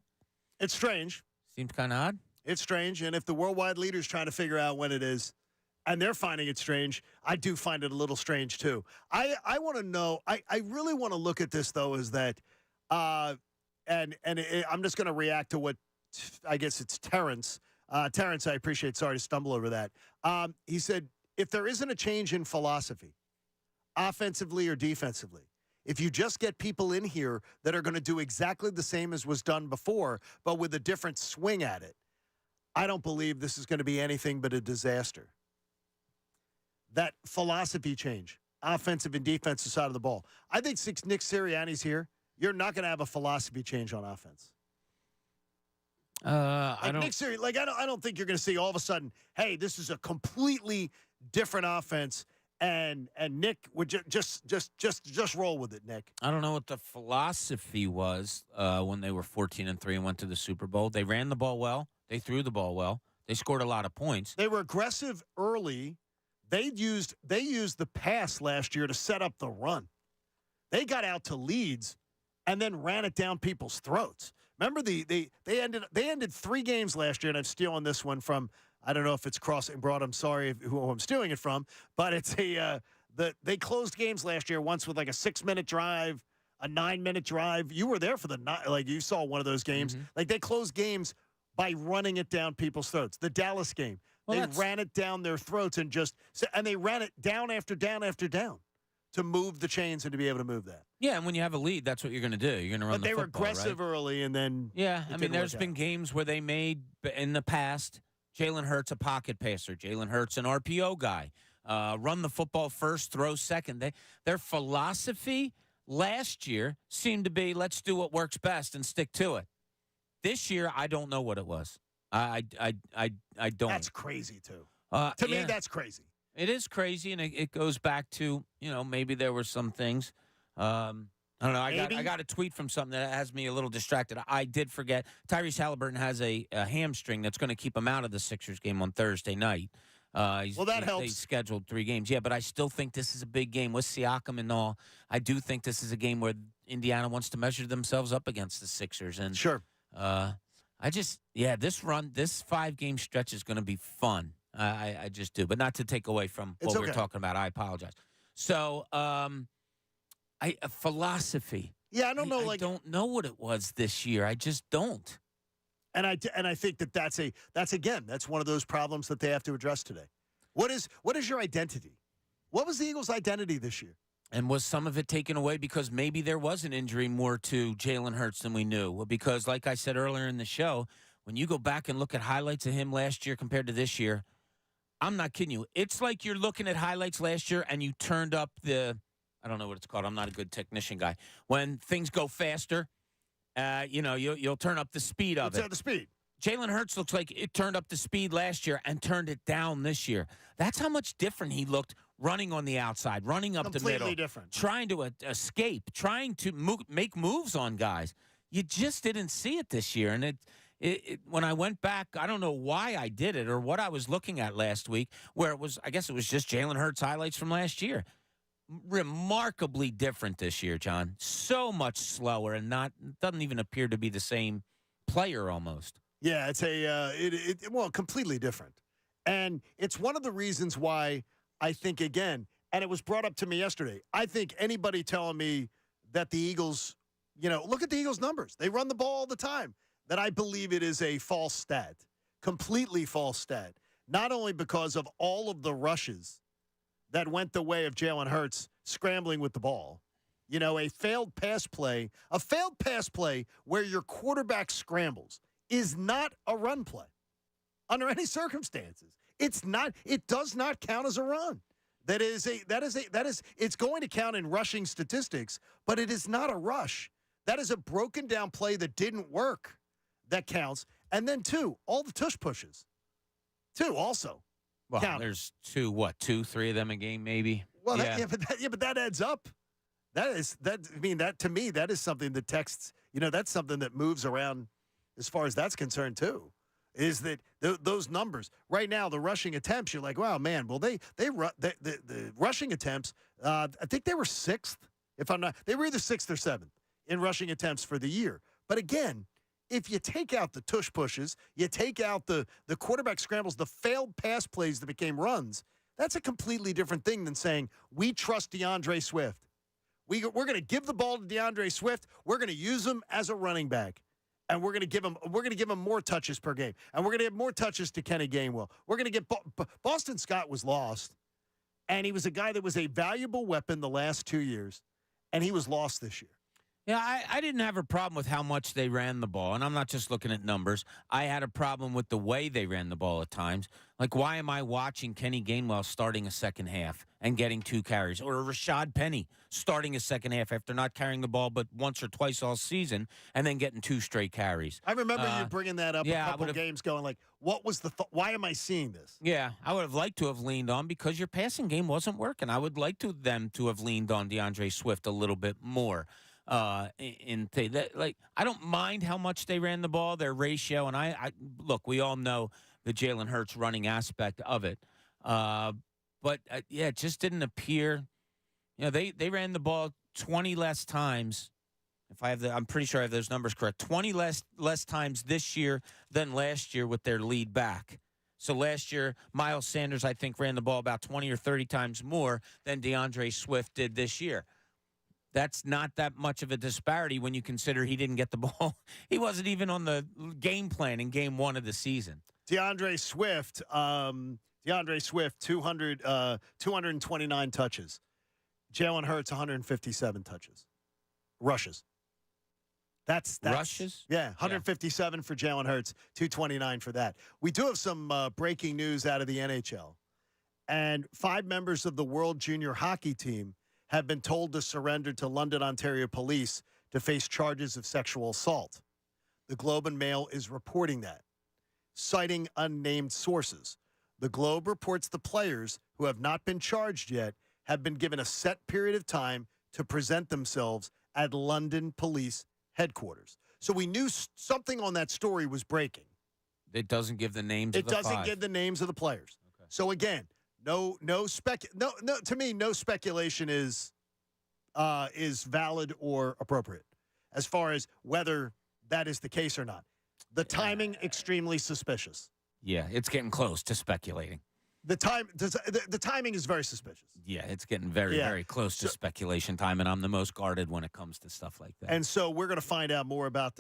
It's strange.
Seems kind of odd.
It's strange. And if the worldwide leader is trying to figure out when it is, and they're finding it strange, I do find it a little strange, too. I want to know, I really want to look at this, though, is that, I'm just going to react to what, I guess it's Terrence. Terrence, I appreciate, sorry to stumble over that. He said, if there isn't a change in philosophy, offensively or defensively, if you just get people in here that are going to do exactly the same as was done before, but with a different swing at it, I don't believe this is going to be anything but a disaster. That philosophy change, offensive and defensive side of the ball. I think since Nick Sirianni's here, you're not going to have a philosophy change on offense.
I don't.
Nick Sirianni, I don't think you're going to see all of a sudden, hey, this is a completely different offense, and Nick would just roll with it, Nick.
I don't know what the philosophy was when they were 14-3 and went to the Super Bowl. They ran the ball well. They threw the ball well. They scored a lot of points.
They were aggressive early. They used the pass last year to set up the run. They got out to leads and then ran it down people's throats. Remember they ended 3 games last year, and I'm stealing this one from, I don't know if it's Crossing Broad. I'm sorry who I'm stealing it from, but it's they closed games last year once with like a 6-minute drive, a 9-minute drive. You were there for you saw one of those games.
Mm-hmm.
Like, they closed games by running it down people's throats. The Dallas game, they ran it down their throats and they ran it down after down after down to move the chains and to be able to move that.
Yeah, and when you have a lead, that's what you're going to do. You're going to run
the football,
right?
But they were aggressive early, and then
there's been games where they made in the past Jalen Hurts a pocket passer, Jalen Hurts an RPO guy. run the football first, throw second. Their philosophy last year seemed to be, let's do what works best and stick to it. This year, I don't know what it was. I don't.
That's crazy, too. To
Yeah.
me, that's crazy.
It is crazy, and it goes back to, maybe there were some things. I don't know. I got a tweet from something that has me a little distracted. I did forget. Tyrese Halliburton has a hamstring that's going to keep him out of the Sixers game on Thursday night.
That helps.
They scheduled 3 games. Yeah, but I still think this is a big game with Siakam and all. I do think this is a game where Indiana wants to measure themselves up against the Sixers. And
Sure.
this 5-game stretch is going to be fun. I just do, but not to take away from what we're talking about. I apologize. So, philosophy.
Yeah, I don't know.
I don't know what it was this year. I just don't.
And I think that's one of those problems that they have to address today. What is your identity? What was the Eagles' identity this year?
And was some of it taken away because maybe there was an injury more to Jalen Hurts than we knew? Well, because, like I said earlier in the show, when you go back and look at highlights of him last year compared to this year, I'm not kidding you. It's like you're looking at highlights last year and you turned up I don't know what it's called. I'm not a good technician guy. When things go faster, you'll turn up the speed of it.
The speed.
Jalen Hurts looks like it turned up the speed last year and turned it down this year. That's how much different he looked running on the outside, running up the middle.
Completely different.
Trying to escape, trying to make moves on guys. You just didn't see it this year. And when I went back, I don't know why I did it or what I was looking at last week, where I guess it was just Jalen Hurts highlights from last year. Remarkably different this year, John. So much slower and doesn't even appear to be the same player almost.
Yeah, it's completely different. And it's one of the reasons why I think, again, and it was brought up to me yesterday, I think anybody telling me that the Eagles, look at the Eagles' numbers. They run the ball all the time. That I believe it is a false stat, completely false stat. Not only because of all of the rushes that went the way of Jalen Hurts scrambling with the ball. A failed pass play where your quarterback scrambles is not a run play under any circumstances. It does not count as a run. It's going to count in rushing statistics, but it is not a rush. That is a broken down play that didn't work. That counts. And then 2, all the tush pushes. 2 also.
Well,
count.
There's 2, 3 of them a game maybe.
Well, but that adds up. That to me, that is something that texts, that's something that moves around as far as that's concerned too, is that those numbers right now, the rushing attempts, you're like, wow, man, well, the rushing attempts, I think they were 6th, they were either 6th or 7th in rushing attempts for the year. But again, if you take out the tush pushes, you take out the quarterback scrambles, the failed pass plays that became runs, that's a completely different thing than saying we trust DeAndre Swift. We're going to give the ball to DeAndre Swift. We're going to use him as a running back, and we're going to give him more touches per game, and we're going to give more touches to Kenny Gainwell. We're going to get Boston Scott was lost, and he was a guy that was a valuable weapon the last 2 years, and he was lost this year.
Yeah, I didn't have a problem with how much they ran the ball, and I'm not just looking at numbers. I had a problem with the way they ran the ball at times. Like, why am I watching Kenny Gainwell starting a second half and getting 2 carries, or Rashad Penny starting a second half after not carrying the ball but once or twice all season and then getting 2 straight carries?
I remember you bringing that up a couple of games going like, what was the why am I seeing this?
Yeah, I would have liked to have leaned on because your passing game wasn't working. I would like them to have leaned on DeAndre Swift a little bit more. I don't mind how much they ran the ball, their ratio, and I look, we all know the Jalen Hurts running aspect of it, but it just didn't appear. They ran the ball 20 less times. I'm pretty sure I have those numbers correct. 20 less times this year than last year with their lead back. So last year, Miles Sanders, I think, ran the ball about 20 or 30 times more than DeAndre Swift did this year. That's not that much of a disparity when you consider he didn't get the ball. He wasn't even on the game plan in game 1 of the season.
DeAndre Swift, 229 touches. Jalen Hurts, 157 touches. Rushes. That's
rushes?
Yeah, 157 for Jalen Hurts, 229 for that. We do have some breaking news out of the NHL. And 5 members of the World Junior Hockey team have been told to surrender to London, Ontario police to face charges of sexual assault. The Globe and Mail is reporting that, citing unnamed sources. The Globe reports the players, who have not been charged yet, have been given a set period of time to present themselves at London police headquarters. So we knew something on that story was breaking.
It doesn't give the names of the 5.
It doesn't give the names of the players.
Okay.
So again, no to me, no speculation is valid or appropriate as far as whether that is the case or not. The timing extremely suspicious.
Yeah, it's getting close to speculating.
The timing is very suspicious.
Yeah, it's getting very close to speculation time, and I'm the most guarded when it comes to stuff like that.
And so we're going to find out more about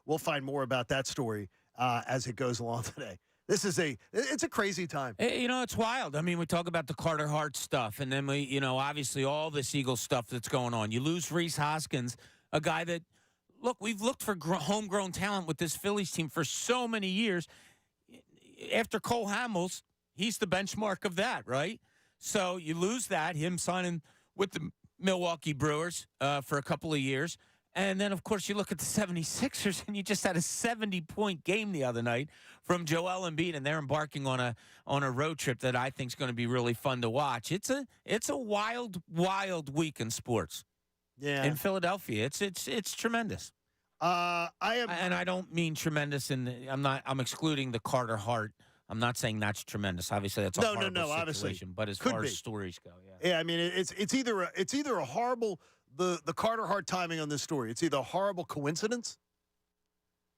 we'll find more about that story as it goes along today. It's a crazy time.
It's wild. I mean, we talk about the Carter Hart stuff, and then we, obviously all this Eagles stuff that's going on. You lose Reese Hoskins, a guy that, look, we've looked for homegrown talent with this Phillies team for so many years. After Cole Hamels, he's the benchmark of that, right? So you lose that, him signing with the Milwaukee Brewers for a couple of years. And then, of course, you look at the 76ers, and you just had a 70-point game the other night from Joel Embiid, and they're embarking on a road trip that I think is going to be really fun to watch. It's a wild, wild week in sports.
Yeah.
In Philadelphia, it's tremendous. And I don't mean tremendous I'm excluding the Carter Hart. I'm not saying that's tremendous. Obviously, that's a horrible situation.
Obviously,
but as far as stories go,
yeah. I mean, it's either a horrible the Carter Hart timing on this story. It's either a horrible coincidence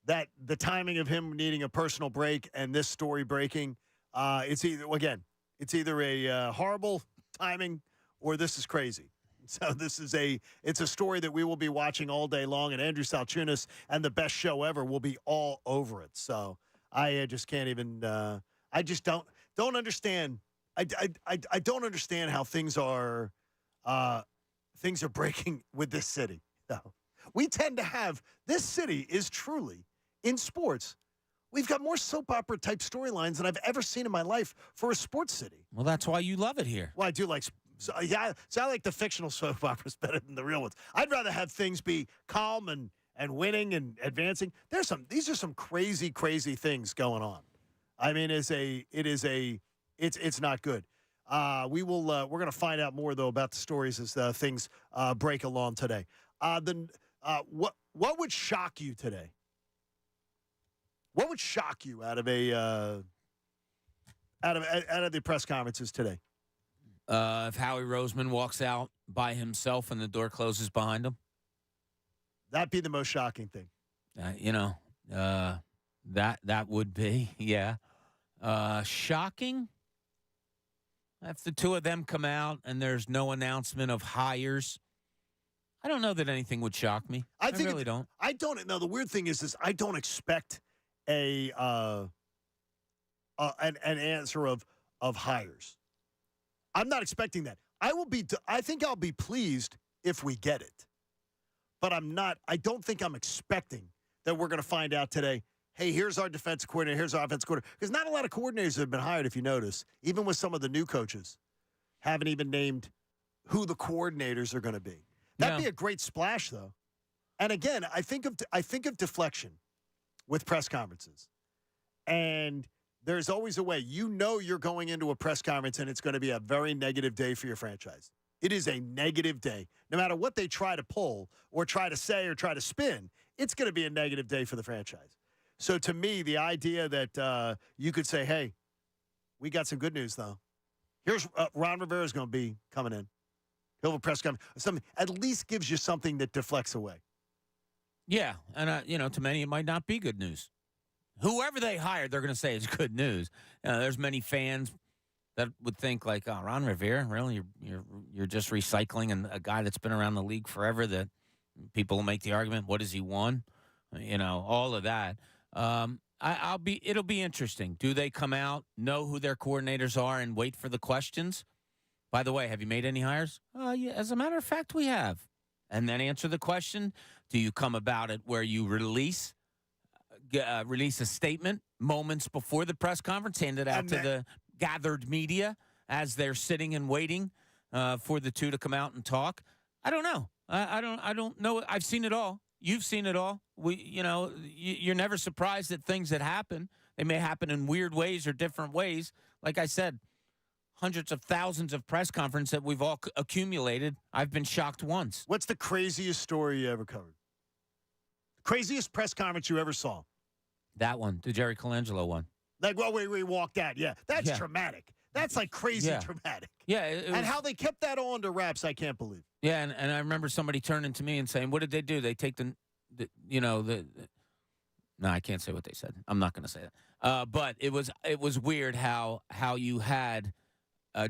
that the timing of him needing a personal break and this story breaking. It's either a horrible timing or this is crazy. So it's a story that we will be watching all day long, and Andrew Salchunas and the best show ever will be all over it. So I just can't even. I just don't understand. I don't understand how things are breaking with this city. No, we tend to have this city is truly in sports. We've got more soap opera type storylines than I've ever seen in my life for a sports city.
Well, that's why you love it here.
Well, I do like. So I like the fictional soap operas better than the real ones. I'd rather have things be calm and winning and advancing. These are some crazy things going on. I mean, it's not good. We're going to find out more though about the stories as things break along today. What would shock you today? What would shock you out of the press conferences today?
If Howie Roseman walks out by himself and the door closes behind him,
that'd be the most shocking thing.
That would be, yeah. Shocking if the two of them come out and there's no announcement of hires. I don't know that anything would shock me. I really don't.
I don't. No, the weird thing is I don't expect an answer of hires. I'm not expecting that. I think I'll be pleased if we get it. But I don't think I'm expecting that we're going to find out today, hey, here's our defense coordinator, here's our offense coordinator. Because not a lot of coordinators have been hired, if you notice. Even with some of the new coaches, haven't even named who the coordinators are going to be. That'd be a great splash, though. And again, I think of deflection with press conferences. And there's always a way. You're going into a press conference and it's going to be a very negative day for your franchise. It is a negative day. No matter what they try to pull or try to say or try to spin, it's going to be a negative day for the franchise. So to me, the idea that you could say, hey, we got some good news, though. Here's Ron Rivera's going to be coming in. He'll have a press conference. Something at least gives you something that deflects away.
Yeah, and, to many it might not be good news. Whoever they hired, they're going to say it's good news. There's many fans that would think like, "Oh, Ron Rivera, really? You're just recycling a guy that's been around the league forever." That people will make the argument, "What has he won?" All of that. It'll be interesting. Do they come out, know who their coordinators are, and wait for the questions? By the way, have you made any hires? Yeah, as a matter of fact, we have. And then answer the question. Do you come about it where you release a statement moments before the press conference, hand it out to the gathered media, as they're sitting and waiting for the two to come out and talk. I don't know. I don't know. I've seen it all. You've seen it all. You're never surprised at things that happen. They may happen in weird ways or different ways. Like I said, hundreds of thousands of press conferences that we've all accumulated. I've been shocked once.
What's the craziest story you ever covered? Craziest press conference you ever saw?
That one, the Jerry Colangelo one.
Like, well, we walked out. Yeah, that's traumatic. That's like crazy traumatic.
Yeah.
And how they kept that all under wraps, I can't believe.
Yeah, and I remember somebody turning to me and saying, what did they do? They take no, I can't say what they said. I'm not going to say that. But it was weird how you had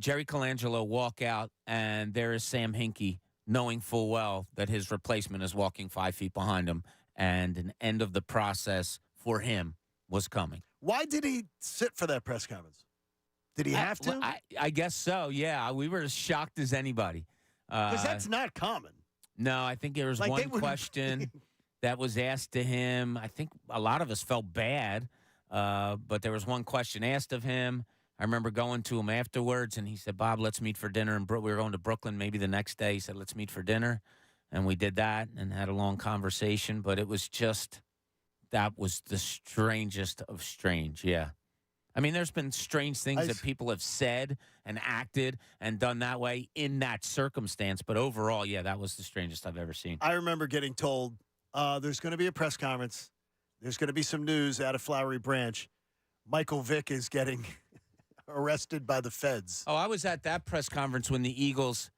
Jerry Colangelo walk out, and there is Sam Hinkie knowing full well that his replacement is walking 5 feet behind him, and an end of the process for him was coming.
Why did he sit for that press conference? Did he have to?
I guess so, yeah. We were as shocked as anybody.
Because that's not common.
No, I think there was one question that was asked to him. I think a lot of us felt bad, but there was one question asked of him. I remember going to him afterwards, and he said, Bob, let's meet for dinner. And we were going to Brooklyn maybe the next day. He said, let's meet for dinner. And we did that and had a long conversation. But it was just, that was the strangest of strange, yeah. I mean, there's been strange things that people have said and acted and done that way in that circumstance. But overall, yeah, that was the strangest I've ever seen.
I remember getting told there's going to be a press conference. There's going to be some news out of Flowery Branch. Michael Vick is getting arrested by the feds.
Oh, I was at that press conference when the Eagles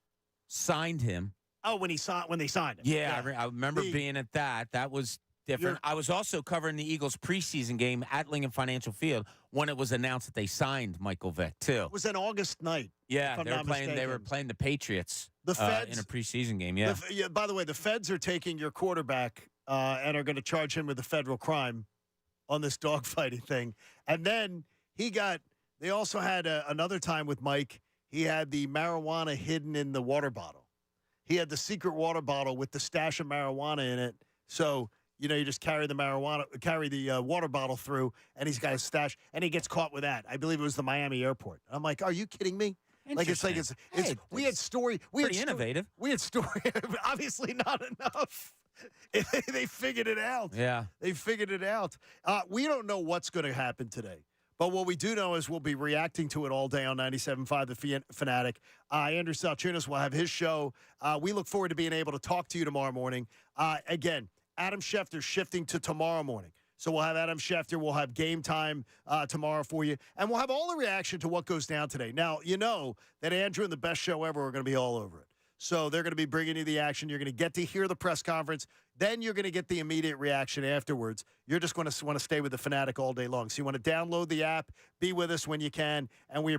signed him.
Oh, when they signed him.
Yeah. I remember being at that. That was different. I was also covering the Eagles preseason game at Lincoln Financial Field when it was announced that they signed Michael Vick too.
It was an August night.
Yeah, they were playing the Patriots.
The Feds
in a preseason game. Yeah.
By the way, the Feds are taking your quarterback and are going to charge him with a federal crime on this dogfighting thing. And then they also had another time with Mike. He had the marijuana hidden in the water bottle. He had the secret water bottle with the stash of marijuana in it. So you just carry the water bottle through, and he's got a stash, and he gets caught with that. I believe it was the Miami airport. I'm like, are you kidding me? We had story.
Pretty innovative.
We had story. Obviously not enough. They figured it out.
Yeah.
They figured it out. We don't know what's going to happen today. But what we do know is we'll be reacting to it all day on 97.5 The Fanatic. Andrew Salchunas will have his show. We look forward to being able to talk to you tomorrow morning. Again, Adam Schefter shifting to tomorrow morning. So we'll have Adam Schefter. We'll have game time tomorrow for you. And we'll have all the reaction to what goes down today. Now, you know that Andrew and the best show ever are going to be all over it. So they're going to be bringing you the action. You're going to get to hear the press conference. Then you're going to get the immediate reaction afterwards. You're just going to want to stay with the Fanatic all day long. So you want to download the app, be with us when you can, and we appreciate